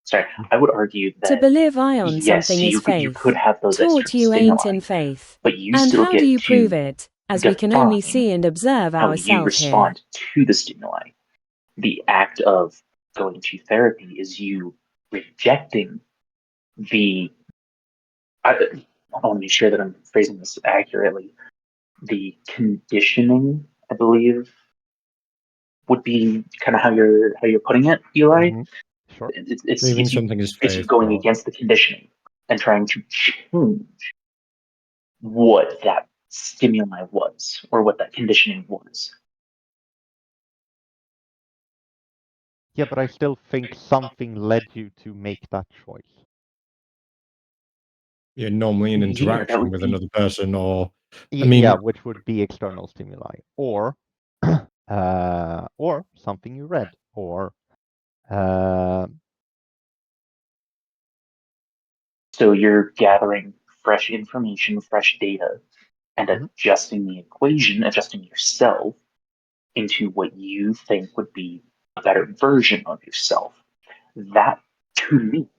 E: Sorry, I would argue
F: To
E: that
F: believe I on
E: yes,
F: something is
E: you
F: faith.
E: could have those
F: Taught
E: extra
F: you ain't
E: stimuli,
F: in faith.
E: but you
F: And
E: still
F: how do
E: get
F: you prove
E: to
F: it, as we can only
E: define
F: see and observe
E: how you
F: ourselves here?
E: respond to the stimuli. The act of going to therapy is you rejecting the. I want to make sure that I'm phrasing this accurately. The conditioning, I believe, would be kind of how you're putting it, Eli.
C: Mhm. Sure.
B: Believing
E: It's you
B: something is
E: it's you
B: faith.
E: going against the conditioning and trying to change what that stimuli was or what that conditioning was.
C: Yeah, but I still think something led you to make that choice.
B: Yeah, normally an
E: Yeah, that
B: interaction
E: would
B: with
E: be
B: another person, or
C: Yeah, which would be external stimuli, or something you read, or
E: so you're gathering fresh information, fresh data, and
C: Mhm.
E: adjusting the equation, adjusting yourself into what you think would be a better version of yourself. That, to me,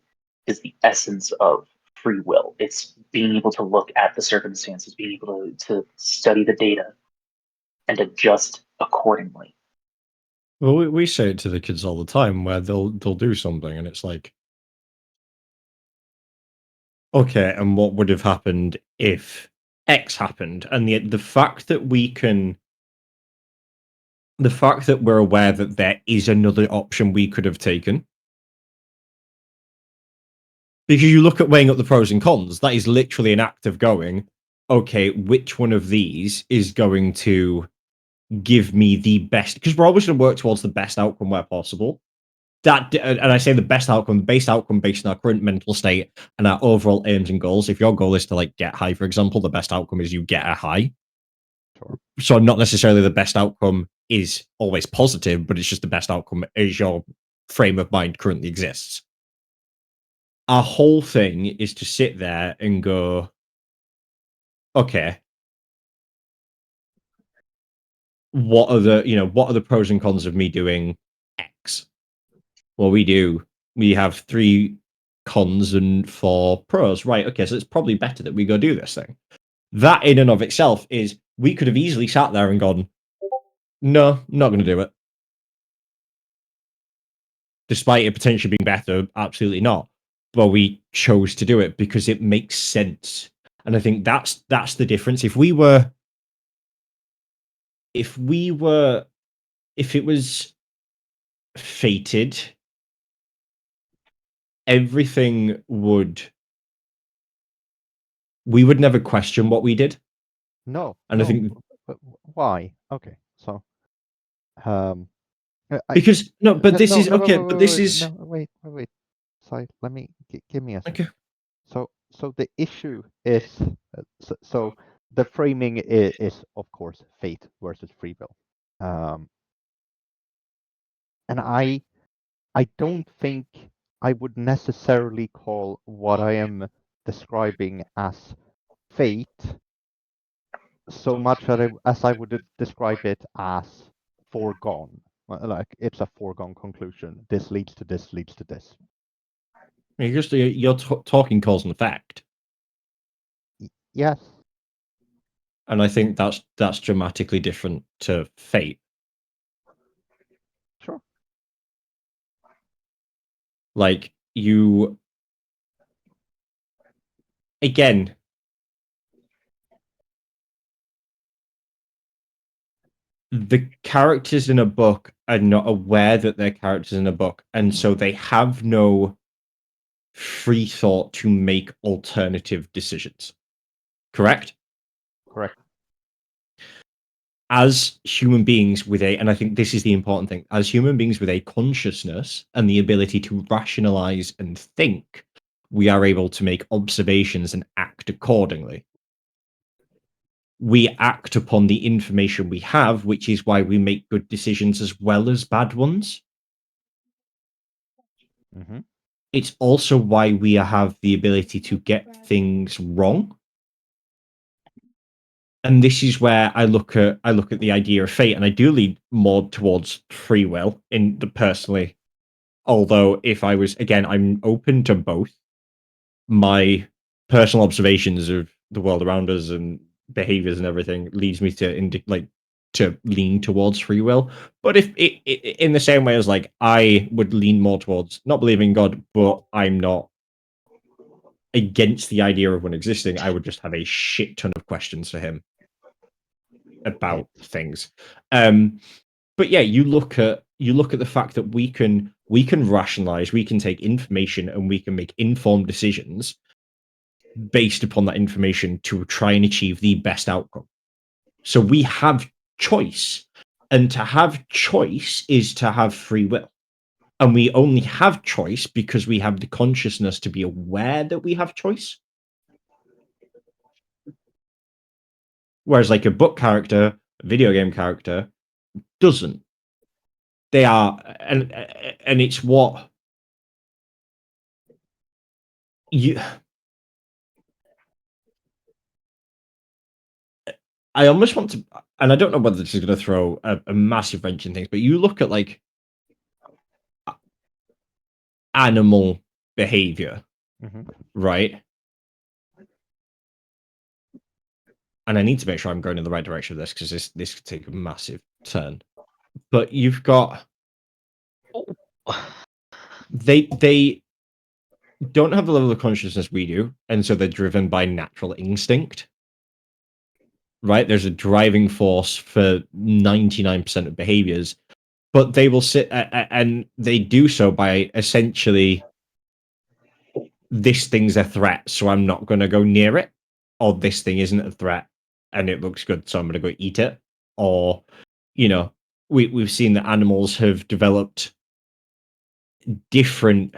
E: is the essence of free will. It's being able to look at the circumstances, being able to study the data and adjust accordingly.
B: well, we say it to the kids all the time, where they'll do something, and it's like, okay, and what would have happened if X happened? And the fact that the fact that we're aware that there is another option we could have taken. Because you look at weighing up the pros and cons, that is literally an act of going, okay, which one of these is going to give me the best? Because we're always going to work towards the best outcome where possible. And I say the best outcome based on our current mental state and our overall aims and goals. If your goal is to like get high, for example, the best outcome is you get a high.
C: Sure.
B: So not necessarily the best outcome is always positive, but it's just the best outcome as your frame of mind currently exists. Our whole thing is to sit there and go, okay, what are the pros and cons of me doing X? Well, we have 3 cons and 4 pros, right? Okay, so it's probably better that we go do this thing. That in and of itself is, we could have easily sat there and gone, no, not going to do it. despite it potentially being better, absolutely not. But we chose to do it because it makes sense. And I think that's the difference. If it was fated, everything we would never question what we did.
C: No.
B: And
C: no.
B: I think
C: Why? Okay, so
B: because no, but this is okay.
C: Wait,
B: But this
C: wait,
B: is
C: no, wait. Sorry, let me give me a second.
B: okay.
C: So the issue is so the framing is of course fate versus free will, and I don't think I would necessarily call what I am describing as fate so much as I would describe it as foregone. Like it's a foregone conclusion. This leads to this, leads to this.
B: You're talking cause and effect,
C: Yes.
B: and I think that's dramatically different to fate.
C: Sure.
B: Like you, again, the characters in a book are not aware that they're characters in a book, and so they have no free thought to make alternative decisions. Correct?
C: Correct.
B: As human beings with and I think this is the important thing, as human beings with a consciousness and the ability to rationalize and think, we are able to make observations and act accordingly. We act upon the information we have, which is why we make good decisions as well as bad ones.
C: Mm-hmm.
B: It's also why we have the ability to get things wrong. And this is where I look at the idea of fate, and I do lean more towards free will in the personally. Although if I was, again, I'm open to both. My personal observations of the world around us and behaviors and everything leads me to lean towards free will. But if in the same way as like I would lean more towards not believing in God, but I'm not against the idea of one existing, I would just have a shit ton of questions for him about things. But yeah, you look at the fact that we can rationalize, we can take information, and we can make informed decisions based upon that information to try and achieve the best outcome. So we have choice, and to have choice is to have free will. And we only have choice because we have the consciousness to be aware that we have choice. Whereas like a book character, a video game character doesn't. They are, and it's what you. I almost want to, and I don't know whether this is going to throw a massive wrench in things, but you look at like animal behavior, right? And I need to make sure I'm going in the right direction with this because this could take a massive turn. But you've got they don't have the level of consciousness we do, and so they're driven by natural instinct. Right? There's a driving force for 99% of behaviors, but they will sit and they do so by essentially, this thing's a threat, so I'm not going to go near it, or this thing isn't a threat and it looks good, so I'm going to go eat it. Or, you know, we've seen that animals have developed different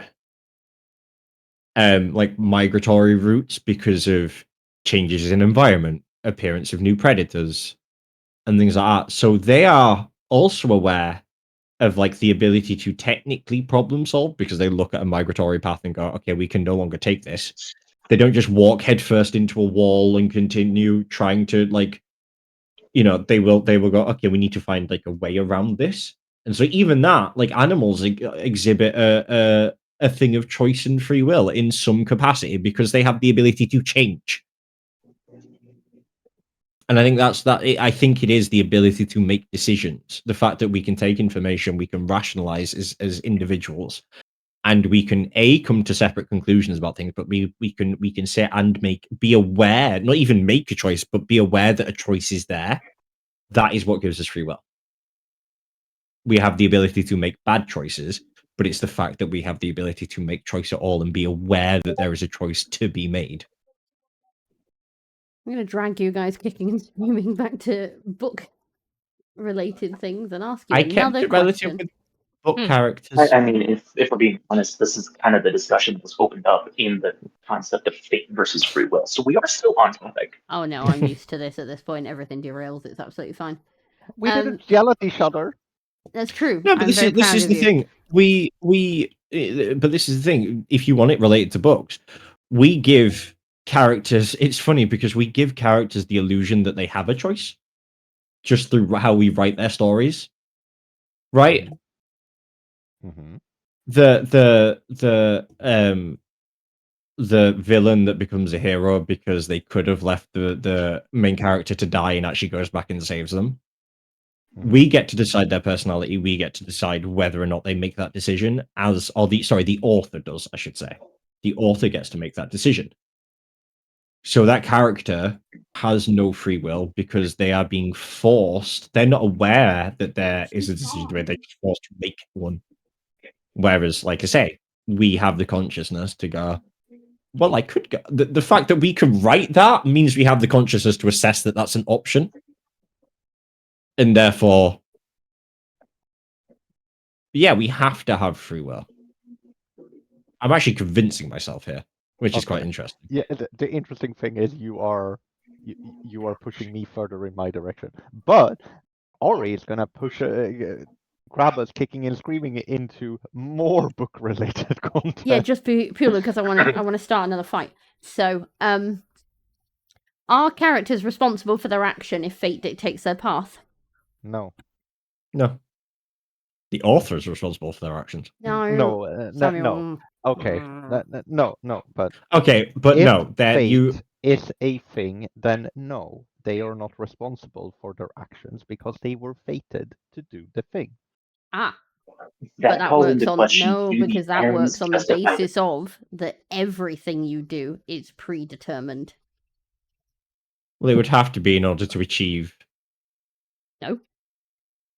B: like migratory routes because of changes in environment, appearance of new predators, and things like that. So they are also aware of like the ability to technically problem solve because they look at a migratory path and go, okay, we can no longer take this. They don't just walk headfirst into a wall and continue trying to like, you know, they will go, okay, we need to find like a way around this. And so even that, like animals exhibit a thing of choice and free will in some capacity because they have the ability to change. And I think I think it is the ability to make decisions. The fact that we can take information, we can rationalize as individuals, and we can come to separate conclusions about things, but we can sit and be aware, not even make a choice, but be aware that a choice is there. That is what gives us free will. We have the ability to make bad choices, but it's the fact that we have the ability to make choice at all and be aware that there is a choice to be made.
A: I'm going to drag you guys kicking and screaming back to book-related things and ask you
B: I kept
A: another
B: it relative
A: question.
B: with book characters.
E: I mean, if we're being honest, this is kind of the discussion that was opened up in the concept of fate versus free will. So we are still on topic.
A: Oh no, I'm used to this at this point. Everything derails. It's absolutely fine.
C: We didn't yell at each other.
A: That's true.
B: No, but
A: I'm
B: this
A: very
B: is
A: proud of
B: the
A: you.
B: thing. But this is the thing. If you want it related to books, we give characters. It's funny because we give characters the illusion that they have a choice, just through how we write their stories. Right.
C: Mm-hmm.
B: The villain that becomes a hero because they could have left the main character to die and actually goes back and saves them. We get to decide their personality. We get to decide whether or not they make that decision. The author does, I should say. The author gets to make that decision. So that character has no free will because they are being forced. They're not aware that there is a decision where they're forced to make one. Whereas, like I say, we have the consciousness to go, well, I could go. The fact that we can write that means we have the consciousness to assess that that's an option. And therefore, yeah, we have to have free will. I'm actually convincing myself here, which is quite interesting.
C: Yeah, the interesting thing is you are pushing me further in my direction, but Ori is gonna push grab us kicking and screaming into more book-related content.
A: Yeah, just purely because I want to start another fight. So, are characters responsible for their action if fate dictates their path?
C: No.
B: The author is responsible for their actions.
C: No. Okay. No. But
B: okay, but
C: if
B: no. That
C: fate is a thing, then no, they are not responsible for their actions because they were fated to do the thing.
A: Ah.
E: That calls into question.
A: Because that works on the basis of that everything you do is predetermined.
B: Well, it would have to be in order to achieve.
A: No.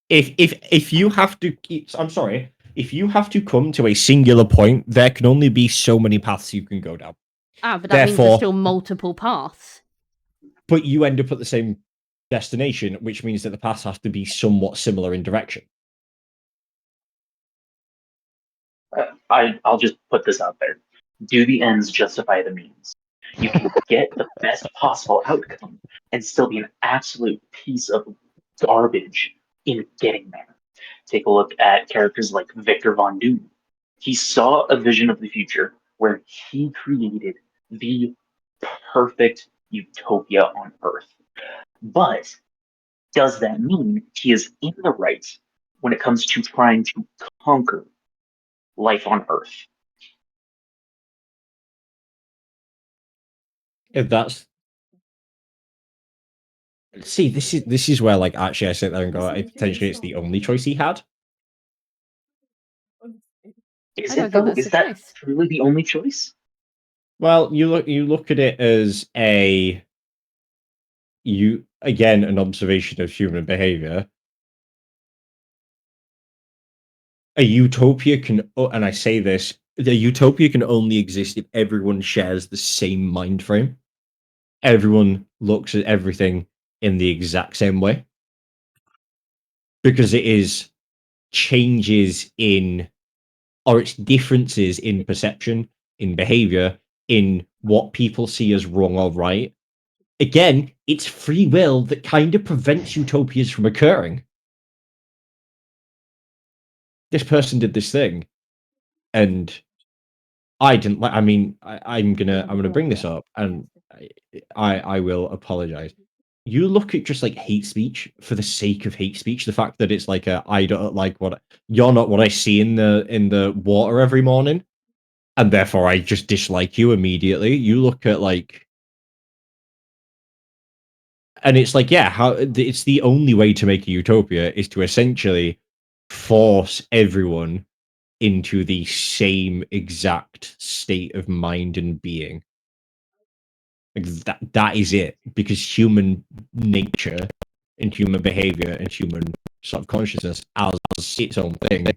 B: If you have to, I'm sorry. If you have to come to a singular point, there can only be so many paths you can go down.
A: Ah, but that means there's still multiple paths.
B: But you end up at the same destination, which means that the paths have to be somewhat similar in direction.
E: I'll just put this out there. Do the ends justify the means? You can get the best possible outcome and still be an absolute piece of garbage in getting there. Take a look at characters like Victor Von Doom. He saw a vision of the future where he created the perfect utopia on Earth. But does that mean he is in the right when it comes to trying to conquer life on Earth?
B: If that's see, this is where like actually I sit there and go, potentially it's the only choice he had.
E: Is it though? Is that truly the only choice?
B: Well, you look at it as an observation of human behavior. A utopia can, and I say this, the utopia can only exist if everyone shares the same mind frame. Everyone looks at everything in the exact same way. Because it is changes in, or it's differences in perception, in behavior, in what people see as wrong or right. Again, it's free will that kind of prevents utopias from occurring. This person did this thing, and I didn't like. I mean, I'm gonna bring this up, and I will apologize. You look at just like hate speech for the sake of hate speech. The fact that it's like I don't like what you're not what I see in the water every morning, and therefore I just dislike you immediately. You look at like And it's like, yeah, how it's the only way to make a utopia is to essentially force everyone into the same exact state of mind and being. Like that is it, because human nature and human behavior and human sort of consciousness as its own thing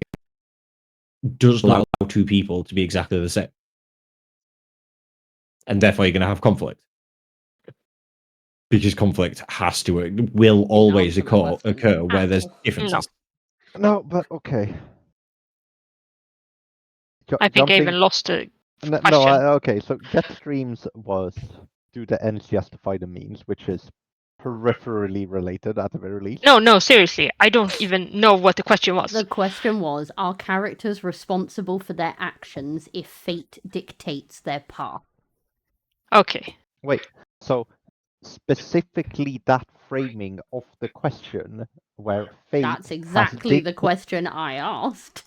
B: does not allow two people to be exactly the same, and therefore you're going to have conflict, because conflict will always occur where there's differences.
C: No, but okay.
D: I think I even lost the question.
C: Okay. So get streams was, do the ends justify the means, which is peripherally related at the very least.
D: No, seriously. I don't even know what the question was.
A: The question was, are characters responsible for their actions if fate dictates their path?
D: Okay.
C: Wait, so specifically that framing of the question where fate
A: That's exactly the question I asked.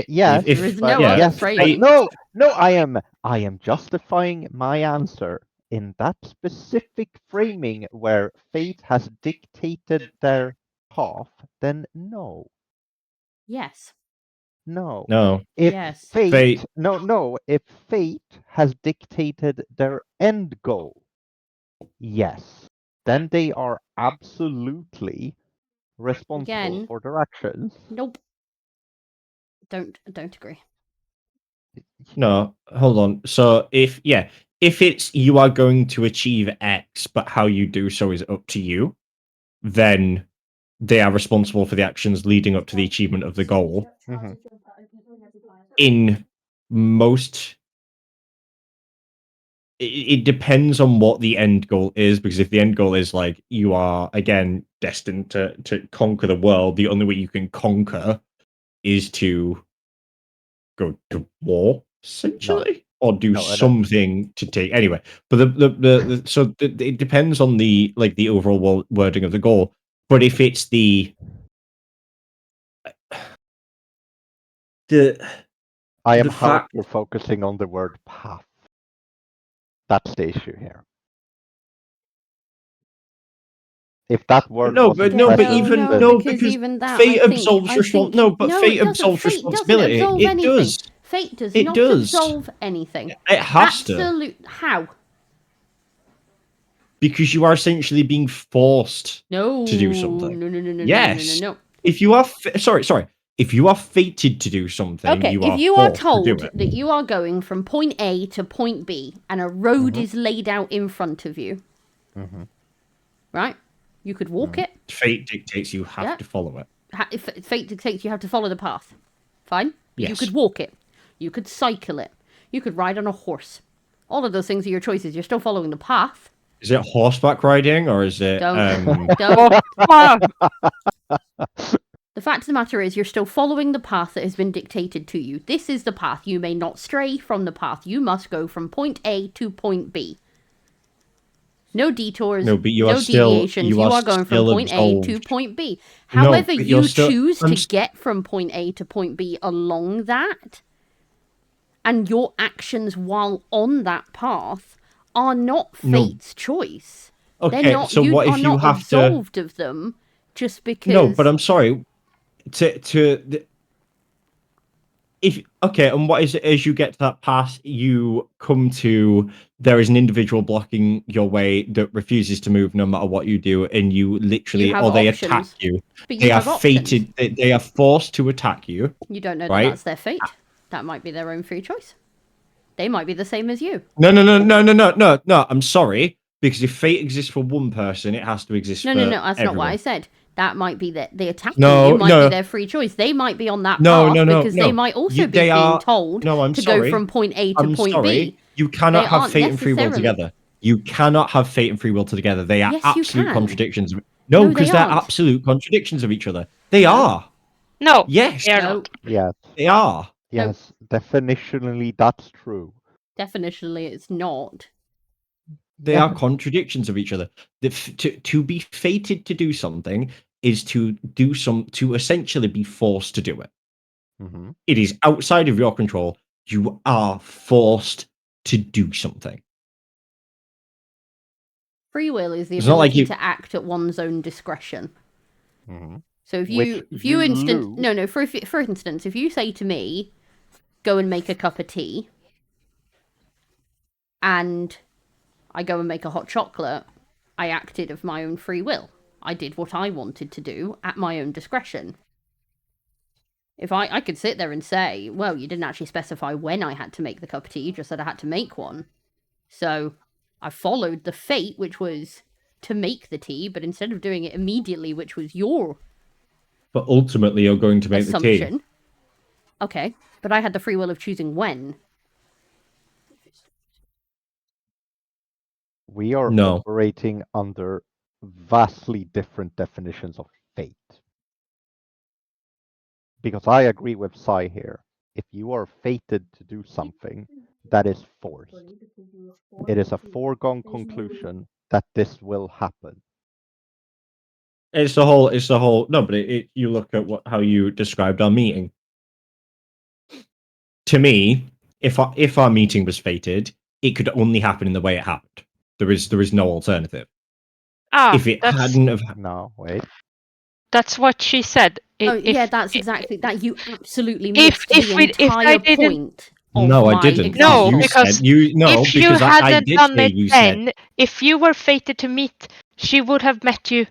C: Yes,
A: there is no
B: yeah,
A: other framing.
C: No, I am justifying my answer in that specific framing where fate has dictated their path. Then no.
A: Yes.
C: No. If
A: Yes.
C: fate if fate has dictated their end goal, yes, then they are absolutely responsible for their actions.
A: Nope. Don't agree.
B: No, hold on. So if it's you are going to achieve X, but how you do so is up to you, then they are responsible for the actions leading up to the achievement of the goal.
C: Mm-hmm.
B: In most, it depends on what the end goal is, because if the end goal is like you are again destined to conquer the world, the only way you can conquer is to go to war, essentially, or do something to take anyway. But it depends on the overall wording of the goal. But if it's
C: I am hyper focusing on the word path. That's the issue here. If that word
B: because fate absolves responsibility. It does.
A: Fate does
B: it
A: not
B: does.
A: absolve anything.
B: It has to.
A: How?
B: Because you are essentially being forced to do something.
A: No.
B: Yes.
A: No.
B: If you are if you are fated to do something,
A: if you are told that you are going from point A to point B and a road is laid out in front of you, right? You could walk it.
B: Fate dictates you have to follow it.
A: If fate dictates you have to follow the path. Fine.
B: Yes.
A: You could walk it. You could cycle it. You could ride on a horse. All of those things are your choices. You're still following the path.
B: Is it horseback riding or is it...
A: Don't. The fact of the matter is you're still following the path that has been dictated to you. This is the path. You may not stray from the path. You must go from point A to point B. No detours, no deviations. You are going from point A to point B. However, you choose to get from point A to point B along that, and your actions while on that path are not fate's choice.
B: Okay,
A: they're not,
B: so what if you have
A: absolved of them just because...
B: No, but I'm sorry. And what is it as you get to that path, you come to there is an individual blocking your way that refuses to move no matter what you do, and you literally they attack you. They are fated. They are forced to attack you.
A: You don't know that that's their fate. That might be their own free choice. They might be the same as you.
B: No. I'm sorry, because if fate exists for one person, it has to exist for everyone.
A: No. That's not what I said. That might be that they attack you might be their free choice. They might be on that path because they might also be being told to go from point A to point B.
B: You cannot have fate and free will together. You cannot have fate and free will together. They are absolute contradictions. No, because they're absolute contradictions of each other. They are.
D: No.
B: Yes.
D: They are not.
C: Yes.
B: They are.
C: Yes. Definitionally, that's true.
A: Definitionally, it's not.
B: They are contradictions of each other. To be fated to do something is to essentially be forced to do it.
C: Mm-hmm.
B: It is outside of your control. You are forced to do something.
A: Free will is the
B: It's not like
A: ability
B: you-
A: to act at one's own discretion.
C: Mhm.
A: So if
C: Which
A: you
C: you lose.
A: for instance, if you say to me, go and make a cup of tea, and I go and make a hot chocolate, I acted of my own free will. I did what I wanted to do at my own discretion. If I could sit there and say, well, you didn't actually specify when I had to make the cup of tea, you just said I had to make one. So I followed the fate, which was to make the tea, but instead of doing it immediately, which was your
B: But ultimately, you're going to make the tea.
A: assumption. Okay, but I had the free will of choosing when.
C: We are
B: No.
C: operating under vastly different definitions of fate. Because I agree with Sai here. If you are fated to do something, that is forced. It is a foregone conclusion that this will happen.
B: It's the whole. No, but you look at how you described our meeting. To me, if our meeting was fated, it could only happen in the way it happened. There is no alternative. If it hadn't have,
C: No, wait.
D: That's what she said.
A: That's exactly that. You absolutely
D: if
A: missed the
D: we- if I
A: entire
D: didn't-
A: point. Of
B: no, I
A: my
B: didn't.
A: example.
D: No,
B: you
D: because
B: said, you no,
D: if you
B: because I
D: hadn't
B: did
D: done
B: hear
D: it
B: you said.
D: then, if you were fated to meet, she would have met you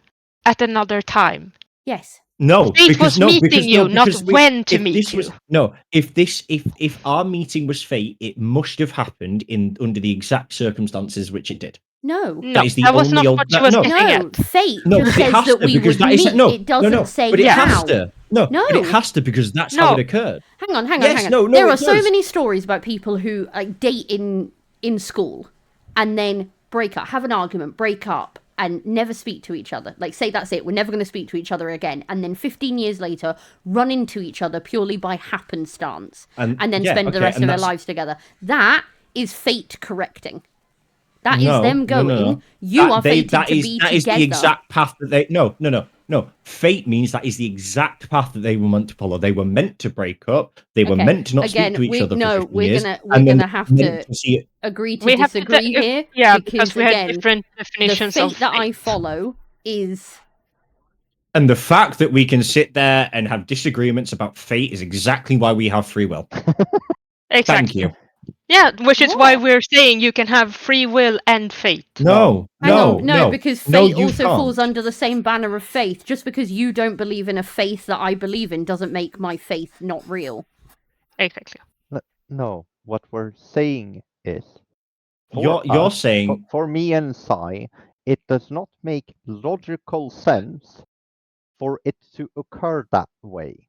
D: at another time.
A: Yes.
B: No,
D: Fate
B: because
D: was
B: no,
D: meeting
B: because
D: you,
B: no,
D: not
B: because
D: when to
B: if
D: meet
B: this
D: you.
B: Was, no, if our meeting was fate, it must have happened under the exact circumstances which it did.
A: No.
D: No,
B: is the
D: that was
B: only
D: not
B: al-
D: what she
B: that-
D: was
B: no.
D: getting
A: No,
D: at.
A: fate
B: No,
A: just
B: but it
A: says
B: has
A: that
B: to
A: we
B: because
A: would
B: that is
A: meet.
B: no,
A: It doesn't
B: no,
A: say
B: but it
A: how.
B: has to. No,
A: No.
B: but it has to because that's
D: No.
B: how it occurred.
A: Hang on.
B: Yes, no,
A: there
B: it
A: are so
B: does.
A: many stories about people who date in school and then break up, have an argument, break up, and never speak to each other. Like, say that's it, we're never going to speak to each other again. And then 15 years later, run into each other purely by happenstance. And then
B: yeah,
A: spend the
B: okay,
A: rest
B: and
A: of their
B: that's-
A: lives together. That is fate correcting. That is
B: No,
A: them
B: no,
A: going,
B: no.
A: you are
B: That
A: fated to
B: is
A: be
B: that is
A: together.
B: the exact path that they. No. Fate means that is the exact path that they were meant to follow. They were meant to break up. They were
A: Okay,
B: meant to not
A: again,
B: speak to each other for 15
A: we're
B: years.
A: gonna
B: and then
A: have
B: meant
A: to
B: see it.
A: agree to
D: We have to
A: disagree here.
D: Yeah,
A: because
D: we
A: again,
D: had different
A: the
D: definitions
A: fate
D: of
A: that I
D: fate.
A: follow is
B: And the fact that we can sit there and have disagreements about fate is exactly why we have free will.
D: Exactly.
B: Thank you.
D: Yeah, which is why
A: What?
D: we're saying you can have free will and fate.
B: No,
A: Hang on, no, because
B: no,
A: fate
B: you
A: also
B: can't.
A: falls under the same banner of faith. Just because you don't believe in a faith that I believe in doesn't make my faith not real.
D: Exactly.
C: No, what we're saying is,
B: You're
C: us,
B: saying
C: for me and Sai, it does not make logical sense for it to occur that way.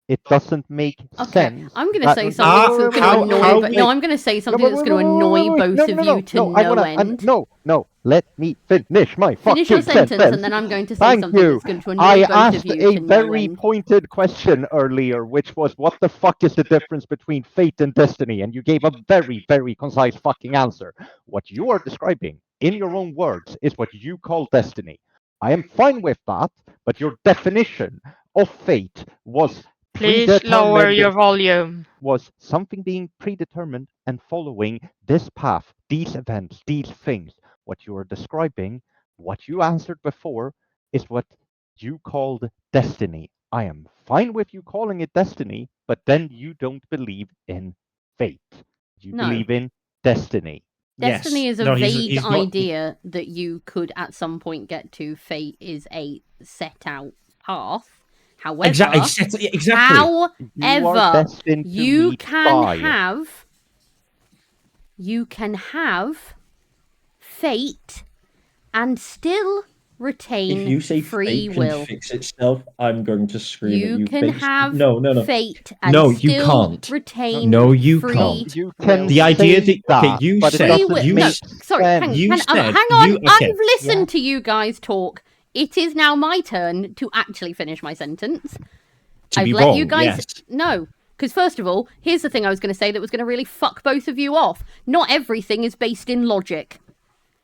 C: It doesn't make
A: Okay,
C: sense.
A: I'm going to
C: that-
A: say something that's going to annoy. But no, I'm going to say something that's going to annoy both of you to no end.
C: No, let me finish my
A: Finish your
C: fucking
A: sentence, and then I'm going to say
C: Thank
A: something
C: you.
A: that's going to annoy
C: I
A: both of
C: asked
A: you
C: a
A: to no
C: very
A: end.
C: pointed question earlier, which was, what the fuck is the difference between fate and destiny? And you gave a very, very concise fucking answer. What you are describing, in your own words, is what you call destiny. I am fine with that, but your definition of fate was
D: Please lower your volume.
C: was something being predetermined and following this path, these events, these things. What you are describing, what you answered before, is what you called destiny. I am fine with you calling it destiny, but then you don't believe in fate. You
A: No.
C: believe in destiny.
A: Destiny
B: Yes.
A: is a
B: No,
A: vague
B: he's not-
A: idea that you could at some point get to. Fate is a set out path. However,
B: exactly.
C: You are
A: however,
C: destined to
A: you
C: meet
A: can
C: Sai.
A: have fate and still retain
B: If you say
A: free
B: fate
A: will.
B: can fix itself, I'm going to scream at
A: You
B: you.
A: can
B: Fate-
A: have
B: no.
A: fate and
B: No, you
A: still
B: can't.
A: retain
B: No, you
A: free
B: can't.
C: You
A: will.
C: can
B: The idea
C: say
B: that- okay, you
C: but it
B: said-
C: doesn't
A: Free will.
B: you
C: make
A: No,
B: s-
A: sorry, hang,
C: sense.
B: You
A: hang,
B: said-
A: hang on.
B: you- okay,
A: I've listened
C: yeah.
A: to you guys talk. It is now my turn to actually finish my sentence.
B: To
A: I've
B: be
A: let
B: wrong,
A: you guys
B: yes.
A: no. Because first of all, here's the thing I was going to say that was going to really fuck both of you off. Not everything is based in logic.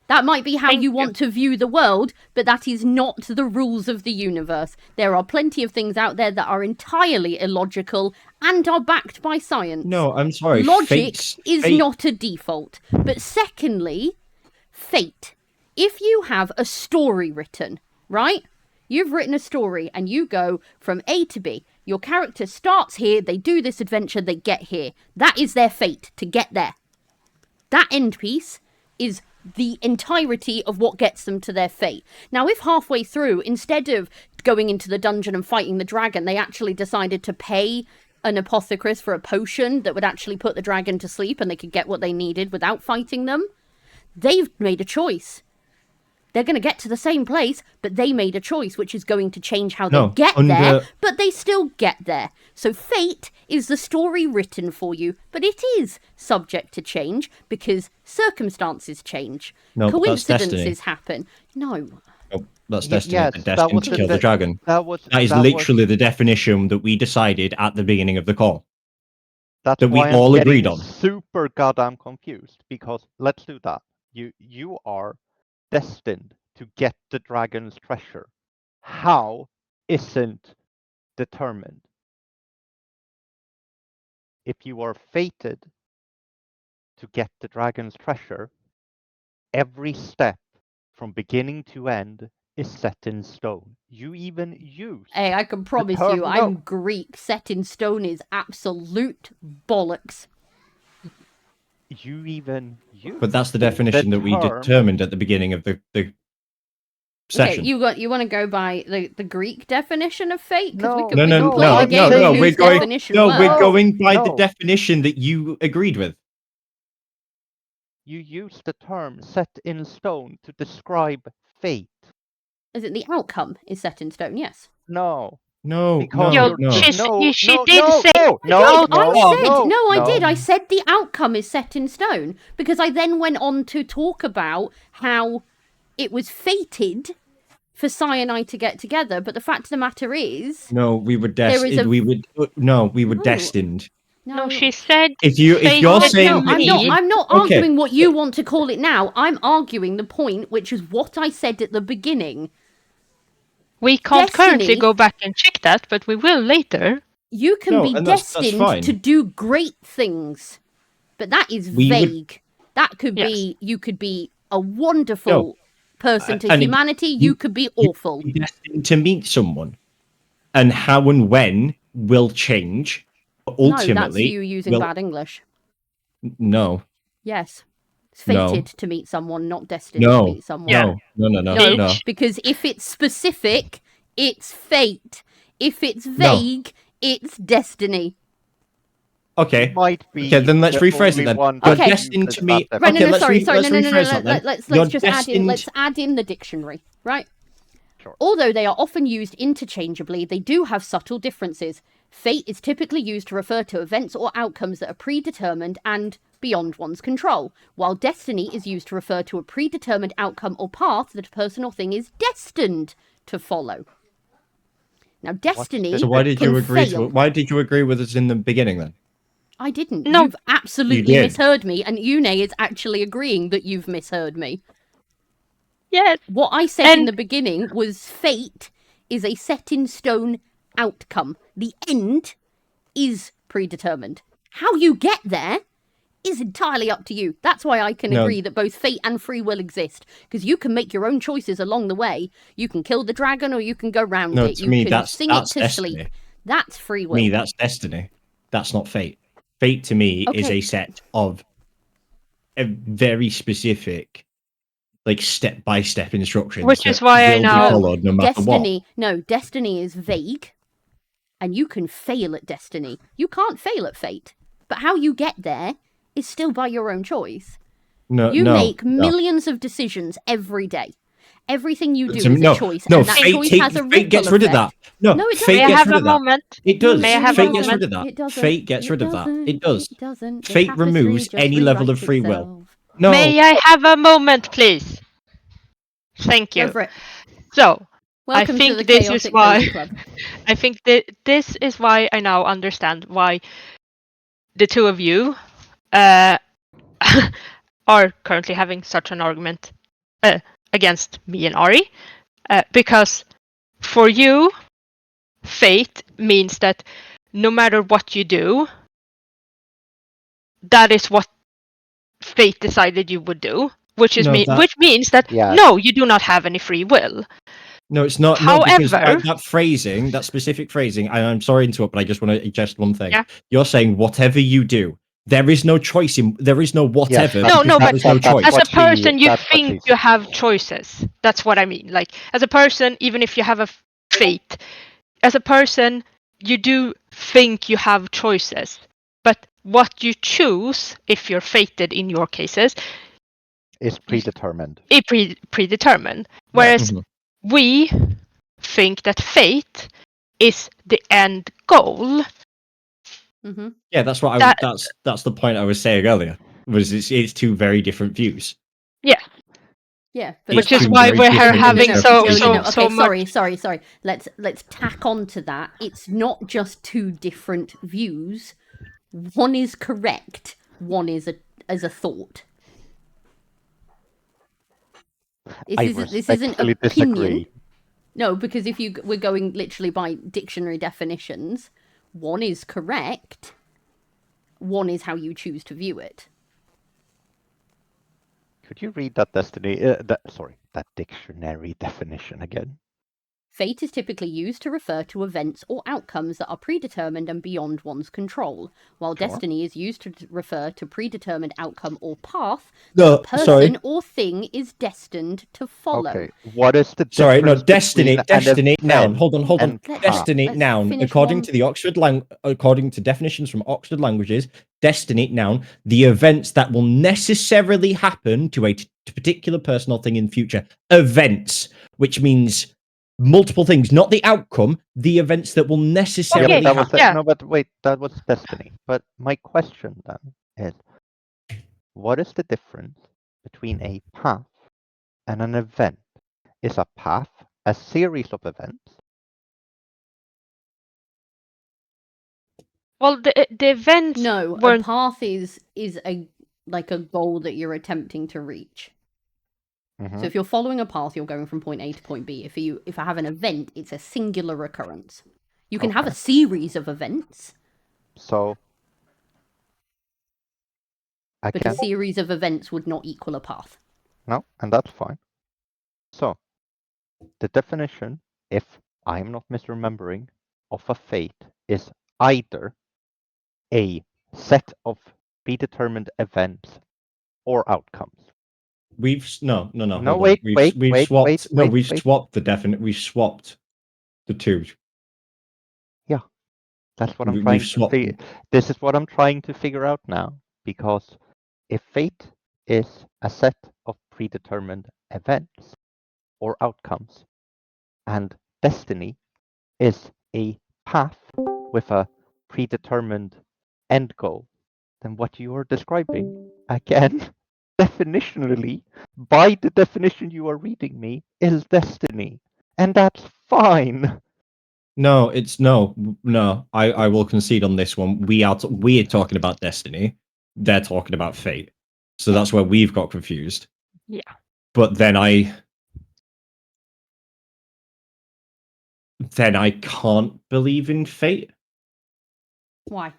A: That might be how
D: Thank
A: you
D: you.
A: want to view the world, but that is not the rules of the universe. There are plenty of things out there that are entirely illogical and are backed by science.
B: No, I'm sorry.
A: Logic
B: Fate's-
A: is
B: fate-
A: not a default. But secondly, fate If you have a story written, right? You've written a story and you go from A to B. Your character starts here, they do this adventure, they get here. That is their fate, to get there. That end piece is the entirety of what gets them to their fate. Now, if halfway through, instead of going into the dungeon and fighting the dragon, they actually decided to pay an apothecary for a potion that would actually put the dragon to sleep and they could get what they needed without fighting them, they've made a choice. They're going to get to the same place, but they made a choice, which is going to change how they get there, but they still get there. So fate is the story written for you, but it is subject to change because circumstances change.
B: No,
A: Coincidences happen. No.
B: Oh, that's destiny.
C: yes,
B: They're
C: that
B: destined
C: was
B: to kill the dragon.
C: That
B: is literally the definition that we decided at the beginning of the call.
C: That's
B: that we
C: why I'm
B: all
C: getting
B: agreed on.
C: Super goddamn confused because let's do that. You are destined to get the dragon's treasure. How isn't determined. If you are fated to get the dragon's treasure, every step from beginning to end is set in stone. You even use.
A: Hey, I can promise
C: term-
A: you, I'm Greek. Set in stone is absolute bollocks.
C: You even use.
B: But that's the definition that we
C: term-
B: determined at the beginning of the session.
A: Okay, you want to go by the Greek definition of fate? 'Cause we
C: No.
A: could,
B: No,
A: we
B: no,
A: could play
B: no,
A: the game
B: no,
A: of
B: no.
A: whose
B: We're going.
A: definition
B: No,
A: works.
B: we're going by the
C: No.
B: definition that you agreed with.
C: You use the term set in stone to describe fate.
A: Is it the outcome is set in stone? Yes.
C: No.
B: No,
C: Because
B: no,
C: you're
B: no.
C: just-
D: She- she
C: no,
D: did
C: no,
D: say-
C: no,
A: I
C: no,
A: did. I said the outcome is set in stone because I then went on to talk about how it was fated for Cyanide to get together. But the fact of the matter is,
B: No, we were
A: There is
B: destined.
A: a-
B: We would. No, we were
A: No.
B: destined.
D: No, she said
B: If you're
D: Fated
B: saying
D: to
A: I'm
D: me.
A: not. I'm not
B: Okay.
A: arguing what you want to call it now. I'm arguing the point, which is what I said at the beginning.
D: we can't currently
A: Destiny-
D: go back and check that, but we will later.
A: You can
B: No,
A: be
B: and that's
A: destined
B: fine.
A: to do great things, but that is
B: We would-
A: vague. That could
D: Yes.
A: be. You could be a wonderful person to
B: and
A: humanity. You could be awful.
B: you're destined to meet someone, and how and when will change. But
A: No, that's
B: ultimately,
A: you using
B: will-
A: bad English.
B: no,
A: Yes. It's
B: No.
A: fated to meet someone, not destined
B: No.
A: to meet someone.
D: Yeah.
B: no, no.
A: Because if it's specific, it's fate. If it's vague, it's destiny.
B: Okay.
C: Might be.
B: Okay, then let's
C: the
B: rephrase it
C: only
B: then.
C: one
B: You're
C: that
B: destined
C: uses
B: to meet.
C: that
A: Right,
B: Okay,
A: no,
B: let's
A: sorry,
B: re-
A: sorry,
B: let's
A: no,
B: rephrase that then.
A: let's
B: You're
A: just add in.
B: destined-
A: Let's add in the dictionary, right?
C: Sure.
A: Although they are often used interchangeably, they do have subtle differences. Fate is typically used to refer to events or outcomes that are predetermined and beyond one's control, while destiny is used to refer to a predetermined outcome or path that a person or thing is destined to follow. Now, destiny.
B: So why did
A: can
B: you agree?
A: fail.
B: Why did you agree with us in the beginning then?
A: I didn't.
D: No.
A: You've absolutely
B: You did.
A: misheard me, and Une is actually agreeing that you've misheard me.
D: Yes.
A: What I said in
D: And-
A: the beginning was fate is a set in stone outcome. The end is predetermined. How you get there is entirely up to you. That's why I can
B: No.
A: agree that both fate and free will exist, because you can make your own choices along the way. You can kill the dragon or you can go round
B: No,
A: it.
B: to
A: You
B: me,
A: can
B: that's
A: sing
B: destiny.
A: it to sleep. That's free will.
B: Me, that's destiny. That's not fate. Fate to me is
A: Okay.
B: a set of a very specific, like step-by-step instructions,
D: Which is
B: that
D: why I
B: will be
D: know-
B: followed no matter what.
A: Destiny is vague, and you can fail at destiny. You can't fail at fate, but how you get there is still by your own choice.
B: No,
A: You
B: no,
A: make
B: no.
A: millions of decisions every day. Everything you do
B: To me-
A: is
B: no,
A: a choice,
B: no,
A: and that
B: fate,
A: choice
B: take-
A: has a
B: fate
A: ripple
B: gets rid of
A: effect.
B: that. No,
A: No, it
B: fate
D: May I
A: doesn't.
B: gets
D: have
B: rid
D: a
B: of that.
D: moment?
B: It does.
D: May I have a
B: Fate gets
D: moment?
B: rid of that.
A: It doesn't.
B: Fate gets
A: It
B: rid of that.
A: doesn't.
B: It does.
A: It doesn't. The
B: Fate
A: tapestry
B: removes
A: just
B: any level of
A: rewrites
B: free will.
A: itself.
B: No,
D: May I have a moment, please? Thank you.
A: Go for it.
D: So,
A: Welcome
D: think
A: to the
D: this is
A: Chaotic
D: why-
A: Cozy Club.
D: I think that this is why I now understand why the two of you are currently having such an argument against me and Ari. Because for you, fate means that no matter what you do, that is what fate decided you would do. which is
B: No,
D: which means that
C: Yeah.
D: no, you do not have any free will.
B: No, it's not. No, because
D: However-
B: that phrasing, that specific phrasing, and I'm sorry to interrupt, but I just want to suggest one thing.
D: Yeah.
B: You're saying whatever you do, there is no choice in. There is no whatever.
C: that's-
D: No,
B: because
D: but
B: there is no
C: that's
B: choice.
D: As a
C: what she-
D: person, you
C: that's what
D: think
C: she's-
D: you have choices. That's what I mean. Like, as a person, even if you have a fate, as a person, you do think you have choices. But what you choose, if you're fated in your cases,
C: Is predetermined.
D: is predetermined. Whereas
B: Mhm.
D: we think that fate is the end goal.
A: Hmm.
B: Yeah, that's what
D: That-
B: that's the point I was saying earlier. Was it's two very different views.
A: Yeah, but
B: Which
A: the
B: is
A: fact-
B: why we're having
A: Sorry. Let's tack on to that. It's not just two different views. One is correct. One is a thought. This isn't
C: respectfully
A: opinion.
C: disagree.
A: No, because if we're going literally by dictionary definitions, one is correct. One is how you choose to view it.
C: Could you read that that dictionary definition again?
A: Fate is typically used to refer to events or outcomes that are predetermined and beyond one's control, while
C: Sure.
A: destiny is used to refer to predetermined outcome or path
B: No,
A: a person
B: sorry.
A: or thing is destined to follow.
C: Okay. What is the
B: Sorry, no,
C: difference
B: destiny,
C: between an
B: destiny, noun.
C: event
B: Hold on.
C: and
A: Let's-
C: path?
B: Destiny,
A: let's
B: noun.
A: finish
B: According
A: one-
B: to the according to definitions from Oxford Languages, destiny, noun, the events that will necessarily happen to a particular person or thing in future. Events, which means multiple things, not the outcome. The events that will necessarily
D: Okay,
C: that was
B: happen.
D: yeah.
C: no, but wait, that was destiny. But my question then is, what is the difference between a path and an event? Is a path a series of events?
D: Well, the events
A: No, a
D: weren't.
A: path is a goal that you're attempting to reach.
C: Mhm.
A: So if you're following a path, you're going from point A to point B. If I have an event, it's a singular occurrence. You can have a
C: Okay.
A: series of events,
C: So I
A: but
C: can
A: a series of events would not equal a path.
C: no, and that's fine. So the definition, if I'm not misremembering, of a fate is either a set of predetermined events or outcomes.
B: No.
C: No,
B: hold on.
C: wait,
B: We've
C: wait,
B: swapped.
C: wait,
B: No,
C: wait,
B: we've
C: wait.
B: swapped the definite. We've swapped the two.
C: That's what I'm
B: We've
C: trying to
B: swapped.
C: figure. This is what I'm trying to figure out now, because if fate is a set of predetermined events or outcomes, and destiny is a path with a predetermined end goal, then what you are describing, again, definitionally, by the definition you are reading me, is destiny. And that's fine.
B: No, it's no. I will concede on this one. We're talking about destiny. They're talking about fate. So that's where we've got confused.
D: Yeah.
B: But then I can't believe in fate,
A: Why?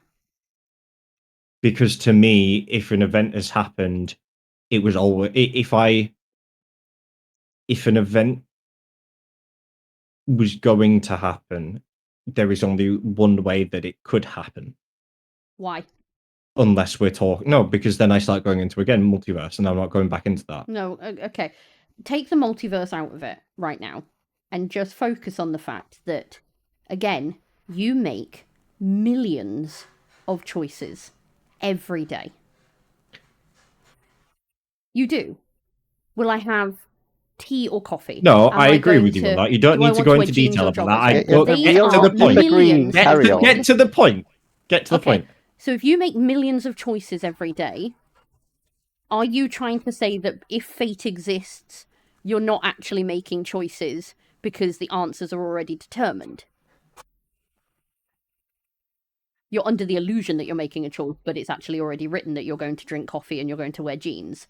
B: because to me, if an event has happened, it was always if an event was going to happen, there is only one way that it could happen.
A: Why?
B: Unless we're talking because then I start going into again multiverse, and I'm not going back into that.
A: No, okay. Take the multiverse out of it right now and just focus on the fact that, again, you make millions of choices every day. You do. Will I have tea or coffee?
B: No,
A: Am
B: I agree
A: going
B: with you on
A: to-
B: that. You don't
A: do I
B: need to
A: want
B: go
A: wear
B: into
A: jeans
B: detail
A: or
B: about
A: joggers?
B: that.
C: Yeah,
B: Go,
A: They
C: we
B: get
C: are
B: to the point.
C: disagreeing.
A: millions.
C: Carry on.
B: Get to the point. Get to the
A: Okay.
B: point.
A: So if you make millions of choices every day, are you trying to say that if fate exists, you're not actually making choices because the answers are already determined? You're under the illusion that you're making a choice, but it's actually already written that you're going to drink coffee and you're going to wear jeans.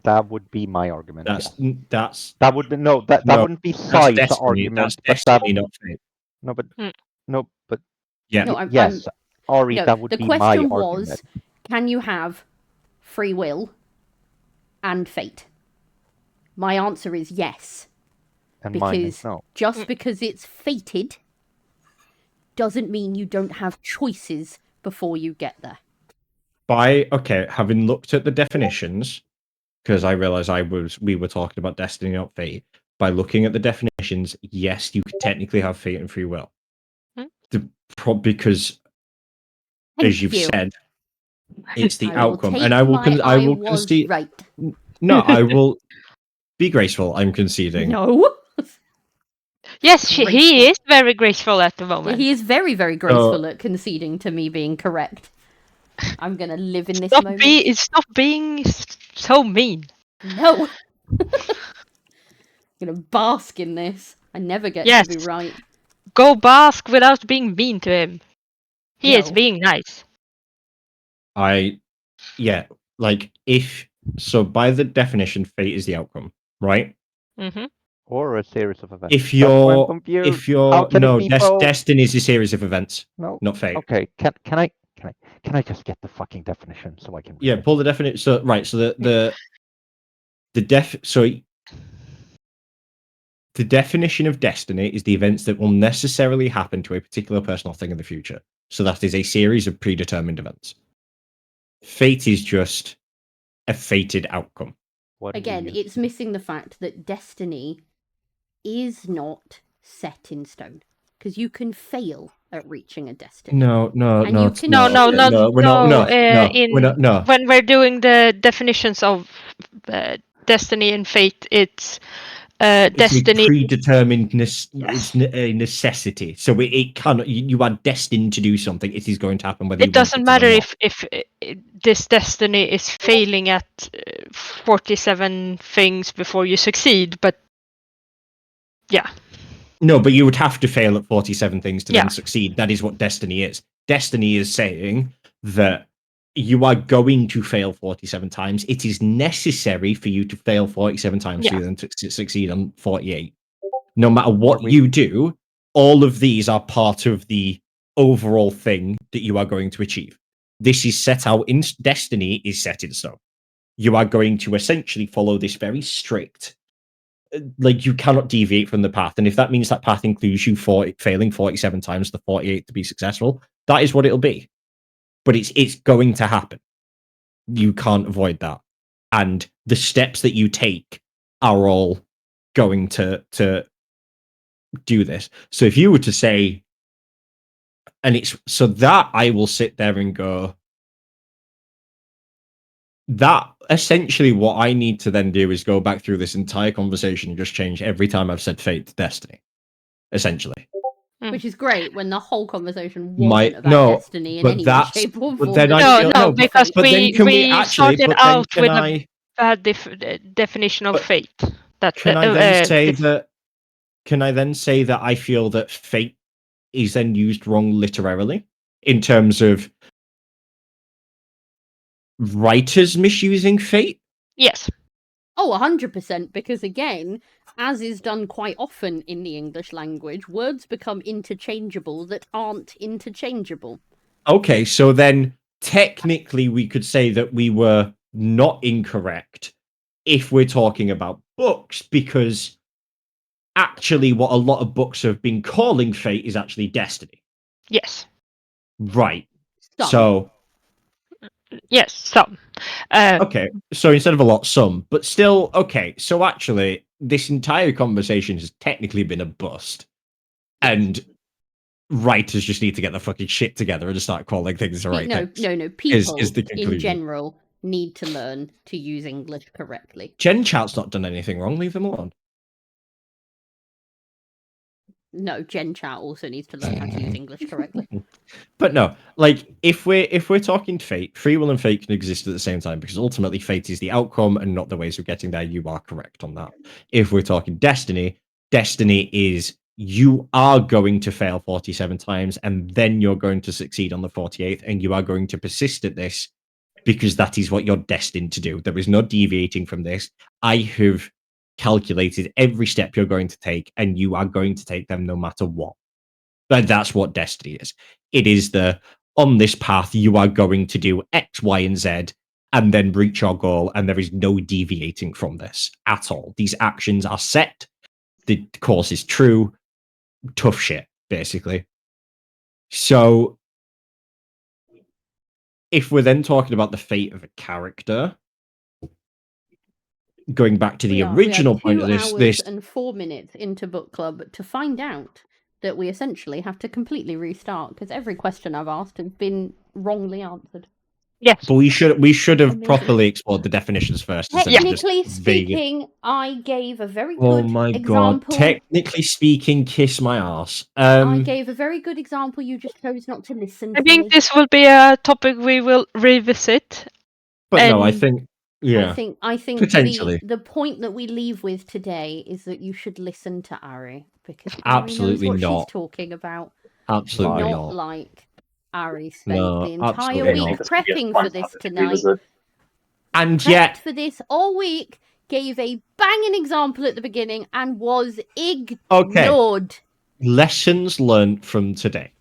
C: That would be my argument.
B: That's
C: yes.
B: that's
C: That would be that
B: No,
C: wouldn't be
B: that's
C: size
B: destiny.
C: argument.
B: That's
C: but that,
B: destiny, not fate.
C: no, but
D: Mm.
C: no, but
B: Yeah.
A: No,
C: yes, Ari,
A: No,
C: that would
A: the
C: be my
A: question
C: argument.
A: was, can you have free will and fate? My answer is yes.
C: And mine is
A: Because
C: no.
A: just because it's fated doesn't mean you don't have choices before you get there.
B: Having looked at the definitions, because I realized we were talking about destiny, not fate. By looking at the definitions, yes, you could technically have fate and free will. Because,
A: Thank
B: as you've
A: you.
B: said, it's the
A: I will
B: outcome,
A: take
B: and I will
A: my was
B: concede.
A: right.
B: No, I will be graceful. I'm conceding.
A: No.
D: Yes, he is very graceful at the moment.
A: He is very, very graceful at conceding to me being correct. I'm going to live in this moment.
D: Stop being so mean.
A: No. I'm going to bask in this. I never get to be right.
D: Go bask without being mean to him. He is
A: No.
D: being nice.
B: By the definition, fate is the outcome, right?
D: Mm-hmm.
C: Or a series of events.
B: If you're
C: people...
B: destiny is a series of events,
C: no,
B: not fate.
C: Okay, can I just get the fucking definition so I can read
B: Yeah,
C: it?
B: pull the definition. So the definition of destiny is the events that will necessarily happen to a particular person or thing in the future. So that is a series of predetermined events. Fate is just a fated outcome.
A: Again, it's missing the fact that destiny is not set in stone. Because you can fail at reaching a destiny.
B: No.
D: When we're doing the definitions of destiny and fate, it's destiny.
B: A predetermined. It's a necessity. So it cannot. You are destined to do something. It is going to happen. Whether
D: it doesn't matter if this destiny is failing at 47 things before you succeed, but yeah.
B: No, but you would have to fail at 47 things to then succeed. That is what destiny is. Destiny is saying that you are going to fail 47 times. It is necessary for you to fail 47 times for you then to succeed on 48. No matter what you do, all of these are part of the overall thing that you are going to achieve. This is set out in destiny is set in stone. You are going to essentially follow this very strict, you cannot deviate from the path. And if that means that path includes you failing 47 times to 48 to be successful, that is what it'll be. But it's going to happen. You can't avoid that. And the steps that you take are all going to do this. So if you were to say, I will sit there and go, that essentially what I need to then do is go back through this entire conversation and just change every time I've said fate to destiny, essentially.
A: Which is great when the whole conversation wasn't about destiny in any way, shape, or form.
D: Because we started out with a bad definition of fate.
B: Can I then say that I feel that fate is then used wrong literally in terms of writers misusing fate?
D: Yes.
A: Oh, 100%, because again, as is done quite often in the English language, words become interchangeable that aren't interchangeable.
B: Okay, so then technically we could say that we were not incorrect if we're talking about books, because actually what a lot of books have been calling fate is actually destiny.
D: Yes.
B: Right. So...
D: Yes, some.
B: Okay, so instead of a lot, some. But still, okay, so actually, this entire conversation has technically been a bust. And writers just need to get their fucking shit together and just start calling things the right things.
A: No. People in general need to learn to use English correctly.
B: Gen Chat's not done anything wrong, leave them alone.
A: No, Gen Chat also needs to learn how to use English correctly.
B: But no, if we're talking fate, free will and fate can exist at the same time, because ultimately fate is the outcome and not the ways of getting there. You are correct on that. If we're talking destiny is you are going to fail 47 times and then you're going to succeed on the 48th, and you are going to persist at this because that is what you're destined to do. There is no deviating from this. I have calculated every step you're going to take, and you are going to take them no matter what. But that's what destiny is. It is on this path, you are going to do X, Y, and Z, and then reach our goal, and there is no deviating from this at all. These actions are set. The course is true. Tough shit, basically. So, if we're then talking about the fate of a character, going back to the original point of
A: 2
B: this,
A: hours and 4 minutes into book club to find out that we essentially have to completely restart because every question I've asked has been wrongly answered.
D: Yes.
B: but we should have
A: Amazing.
B: properly explored the definitions first. instead of just
A: Technically
B: vague-
A: speaking, I gave a very
B: Oh
A: good
B: my
A: example.
B: god! Technically speaking, kiss my ass.
A: I gave a very good example. You just chose not to listen
D: I
A: to
D: think
A: me.
D: this will be a topic we will revisit.
B: but no, I
D: and-
B: think yeah.
A: I think
B: potentially.
A: the point that we leave with today is that you should listen to Ari because
B: Absolutely
A: Ari knows what
B: not.
A: she's talking about.
B: Absolutely
A: Not
B: not.
A: like Ari spent
B: No,
A: the entire
B: absolutely
A: week
B: not.
E: This would be a
A: prepping
E: fun
A: for this
E: topic to
A: tonight.
E: revisit.
B: And
A: Prepped
B: yet,
A: for this all week, gave a banging example at the beginning, and was ignored.
B: lessons learned from today.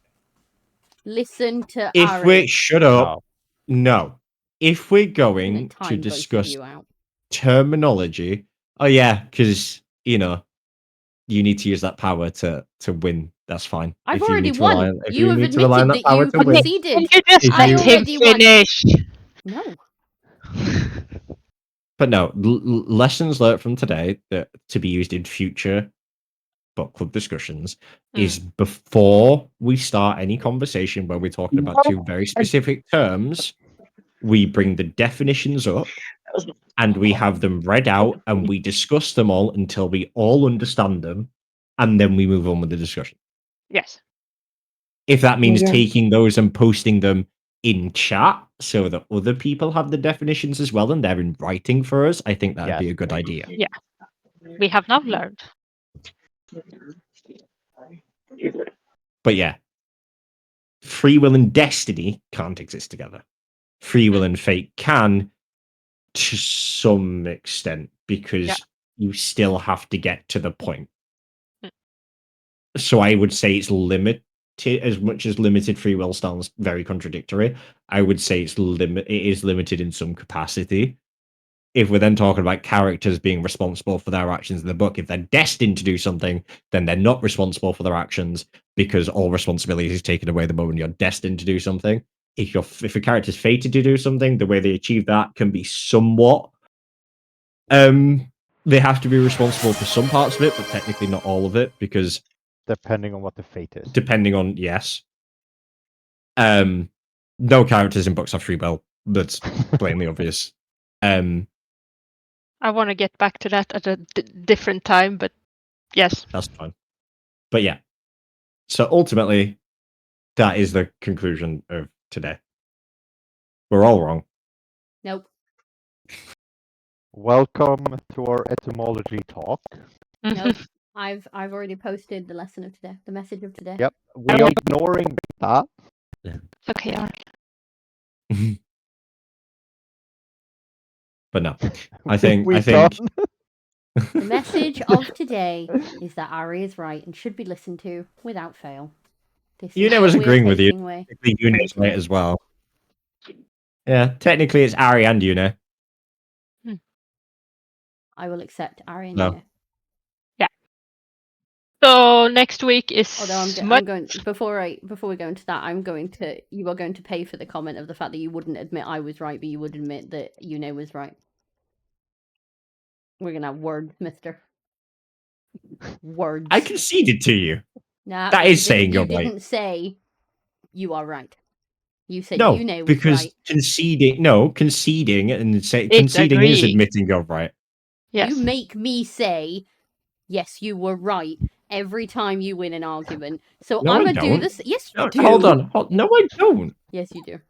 A: Listen to
B: If
A: Ari.
B: we shut up, no. If we're
A: And
B: going
A: then
B: to
A: time both of
B: discuss
A: you out.
B: terminology, oh yeah, because you need to use that power to win. That's fine.
A: I've
B: If you
A: already
B: need to rely
A: won.
B: on- if
A: You have
B: need to rely on
A: admitted
B: that
A: that
B: power
A: you
B: to win,
D: Can
A: conceded.
D: you just
B: If
D: let
B: you-
D: him
A: already won.
D: finish?
A: No.
B: but no, lessons learned from today that to be used in future book club discussions is before we start any conversation where we're talking about two very specific terms, we bring the definitions up and we have them read out and we discuss them all until we all understand them, and then we move on with the discussion.
D: Yes.
B: If that means
E: Yeah.
B: taking those and posting them in chat so that other people have the definitions as well and they're in writing for us, I think that'd be a good idea.
D: We have now learned.
B: But yeah, free will and destiny can't exist together. Free will and fate can to some extent because
D: Yeah.
B: you still have to get to the point. So I would say it's limited. As much as limited free will sounds very contradictory, I would say it is limited in some capacity. If we're then talking about characters being responsible for their actions in the book, if they're destined to do something, then they're not responsible for their actions because all responsibility is taken away the moment you're destined to do something. If a character's fated to do something, the way they achieve that can be somewhat. They have to be responsible for some parts of it, but technically not all of it because
C: Depending on what the fate is.
B: depending on yes. No characters in books have free will. That's plainly obvious.
D: I want to get back to that at a different time, but yes.
B: That's fine. But yeah. So ultimately, that is the conclusion of today. We're all wrong.
A: Nope.
C: Welcome to our etymology talk.
A: Nope. I've already posted the lesson of today, the message of today.
C: Yep, we are ignoring that.
D: Okay.
B: But no. I think
C: We've
B: I think
C: done.
A: The message of today is that Ari is right and should be listened to without fail. This is
B: Yuna was
A: what we are
B: agreeing with you.
A: taking away.
B: Yuna's right as well. Yeah, technically it's Ari and Yuna.
A: I will accept Ari and
B: No.
A: Yuna.
D: So next week is
A: Although I'm going before we go into that, you are going to pay for the comment of the fact that you wouldn't admit I was right, but you would admit that Yuna was right. We're gonna have words, mister. Words.
B: I conceded to you.
A: Nah,
B: that
A: you
B: is saying
A: didn't-
B: you're
A: You
B: right.
A: didn't say you are right. You said
B: No,
A: Yuna was
B: because
A: right.
B: conceding and conceding is
D: agreeing.
B: admitting you're right.
D: Yes.
A: You make me say, yes, you were right every time you win an argument. So
B: No,
A: I'm
B: I
A: gonna do
B: don't.
A: this. Yes, you
B: No,
A: do.
B: hold on. No, I don't.
A: Yes, you do.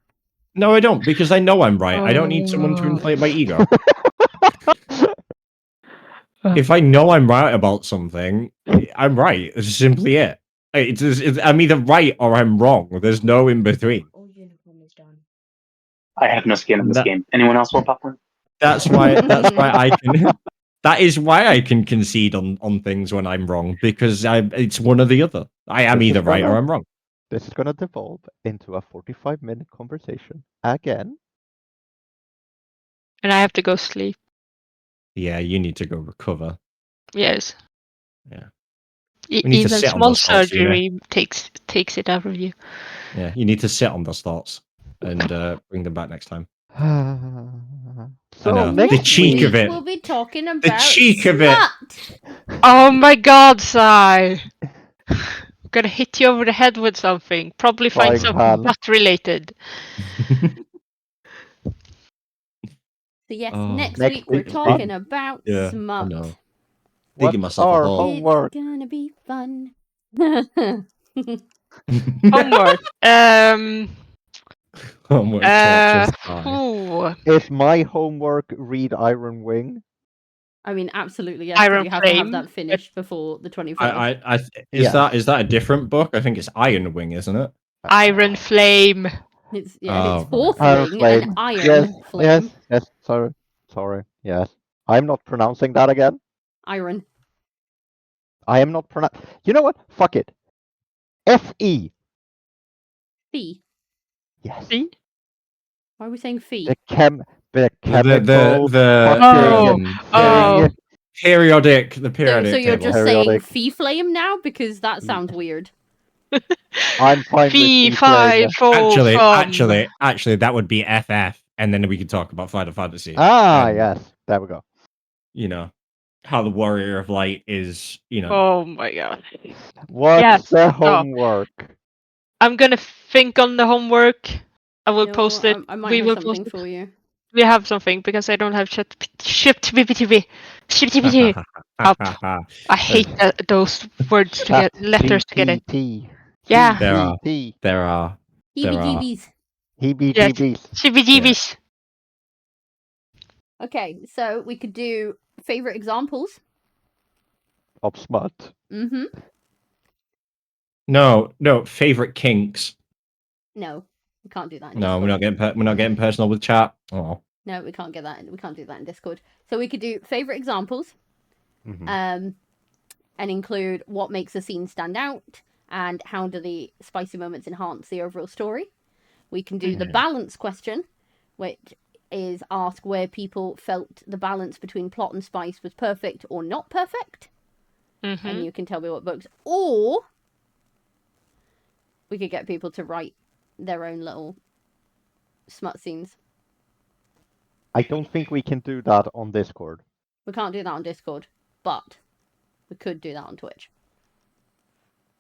B: No, I don't, because I know I'm right. I don't need someone to inflate my ego. If I know I'm right about something, I'm right. It's simply it. I'm either right or I'm wrong. There's no in between.
E: I have no skin in this
B: That-
E: game. Anyone else want popcorn?
B: That's why I can. That is why I can concede on things when I'm wrong, because it's one or the other. I am
C: This is
B: either right or
C: gonna-
B: I'm wrong.
C: This is going to devolve into a 45-minute conversation again.
D: and I have to go sleep.
B: Yeah, you need to go recover.
D: Yes.
B: Yeah. We need to
D: Even
B: sit on
D: small
B: those thoughts, you know?
D: surgery takes it out of you.
B: Yeah, you need to sit on those thoughts and bring them back next time.
C: So
B: know.
C: next
B: The cheek
C: week,
B: of it.
A: We'll be talking about
B: cheek of it.
A: smut.
D: Oh my God, Sai! I'm gonna hit you over the head with something. Probably find
C: Frying
D: something
C: pan.
D: butt related.
A: So yes,
B: Oh.
A: next
C: Next
A: week we're
C: week's
A: talking
C: fun.
A: about
B: Yeah, I
A: smut.
B: know.
C: What's
B: Digging myself a
C: our
B: hole.
C: homework?
A: It's gonna be fun.
D: Homework.
B: Homework torture.
D: Ooh,
C: Is my homework read Iron Wing?
A: I mean, absolutely yes. 'Cause
D: Iron
A: you have to have
D: Flame.
A: that finished before the 24th.
C: Yeah.
B: Is that a different book? I think it's Iron Wing, isn't it?
D: Iron Flame.
A: It's
B: Oh,
A: it's fourth
C: Iron
A: ring
C: Flame.
A: and iron
C: Yes,
A: flame.
C: yes. Sorry. Yes, I'm not pronouncing that again.
A: Iron.
C: I am not pronounce. You know what? Fuck it. Fe.
A: Fee.
C: Yes.
D: See?
A: Why are we saying fee?
C: The chemical.
B: The
C: fucking
D: Oh.
C: thing.
B: periodic
A: So
B: table.
A: you're just saying
C: Periodic.
A: fee flame now because that sounds weird.
C: I'm fine
D: Fee,
C: with
D: fi, fo,
B: Actually, that would be FF, and then we could talk about Final Fantasy.
C: Yes. There we go.
B: You know how the Warrior of Light is. You know.
D: Oh my God.
C: What's
D: Yes,
C: the
D: stop.
C: homework?
D: I'm gonna think on the homework. I will
A: No,
D: post it.
A: I might
D: We
A: have
D: will
A: something
D: post it.
A: for you.
D: We have something because I don't have shipped BBTV. I hate those words to get letters together.
C: GPT.
D: Yeah.
B: There are.
C: GPT.
B: There are.
A: Heebie-jeebies.
C: Heebie-jeebies.
D: CBGBs.
A: Okay, so we could do favorite examples.
C: Of smut.
A: Mm-hmm.
B: No, favorite kinks.
A: No, we can't do that. In
B: No,
A: Discord.
B: we're not getting personal with chat. Oh.
A: No, we can't get that. We can't do that in Discord. So we could do favorite examples.
C: Mhm.
A: And include what makes a scene stand out and how do the spicy moments enhance the overall story. We can do the balance question, which is ask where people felt the balance between plot and spice was perfect or not perfect.
D: Mm-hmm.
A: And you can tell me what books. Or we could get people to write their own little smut scenes.
C: I don't think we can do that on Discord.
A: We can't do that on Discord, but we could do that on Twitch.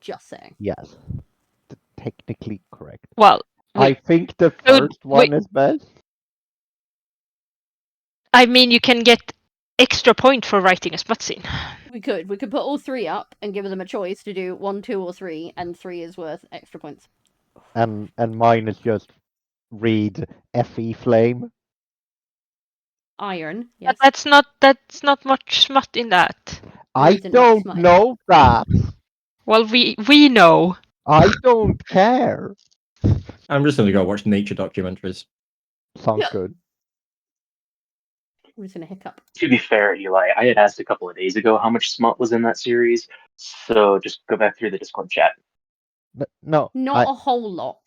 A: Just saying.
C: Yes. Technically correct.
D: Well,
C: I think the first one is best.
D: I mean, you can get extra point for writing a smut scene.
A: We could put all three up and give them a choice to do 1, 2, or 3, and 3 is worth extra points.
C: And mine is just read Fe Flame.
A: Iron, yes.
D: But that's not much smut in that.
C: I
A: isn't much
C: don't
A: smut in
C: know that.
D: Well, we know.
C: I don't care.
B: I'm just gonna go watch nature documentaries.
C: Sounds
A: Yeah.
C: good.
A: I'm just gonna hiccup.
E: To be fair, Eli, I had asked a couple of days ago how much smut was in that series, so just go back through the Discord chat.
C: No.
A: Not a whole lot.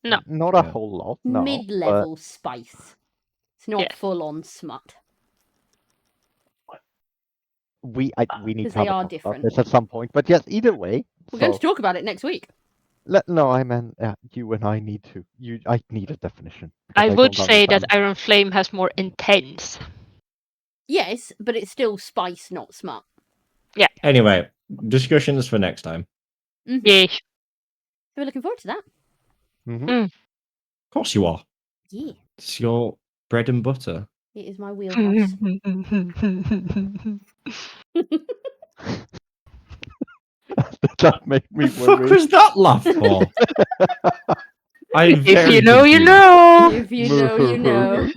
D: No.
C: Not a whole lot. No.
A: Mid-level spice. It's not
D: Yeah.
A: full-on smut.
C: We need
A: 'Cause
C: to have
A: they
C: a
A: are
C: talk about
A: different.
C: this at some point. But yes, either way.
A: We're going to talk about it next week.
C: No, I meant you and I need to. I need a definition. because
D: I would
C: don't
D: say that
C: understand.
D: Iron Flame has more intense.
A: Yes, but it's still spice, not smut.
B: Anyway, discussions for next time.
A: Mm-hmm.
D: Yeah.
A: So we're looking forward to that.
C: Mhm.
B: Of course you are.
A: Yeah.
B: It's your bread and butter.
A: It is my wheelhouse.
C: That made me
B: What the fuck
C: worry.
B: was that laugh for?
D: If you know, you know.
A: If you know, you know.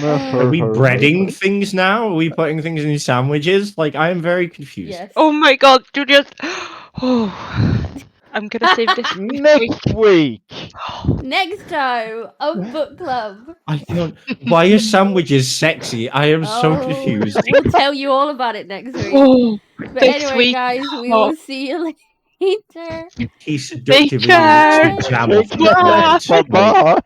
B: Are we breading things now? Are we putting things in sandwiches? Like, I am very confused.
A: Yes.
D: Oh my God, you just. Oh, I'm gonna save this
C: Next week.
A: Next time of book club.
B: I don't. Why are sandwiches sexy? I am so confused.
A: We'll tell you all about it next week.
D: Oh,
A: But
D: next
A: anyway,
D: week.
A: guys, we
D: Oh.
A: will see you later.
B: He seductively
D: care.
B: eats the jam off
C: Take
B: the
C: care.
B: bread.
C: Bye-bye.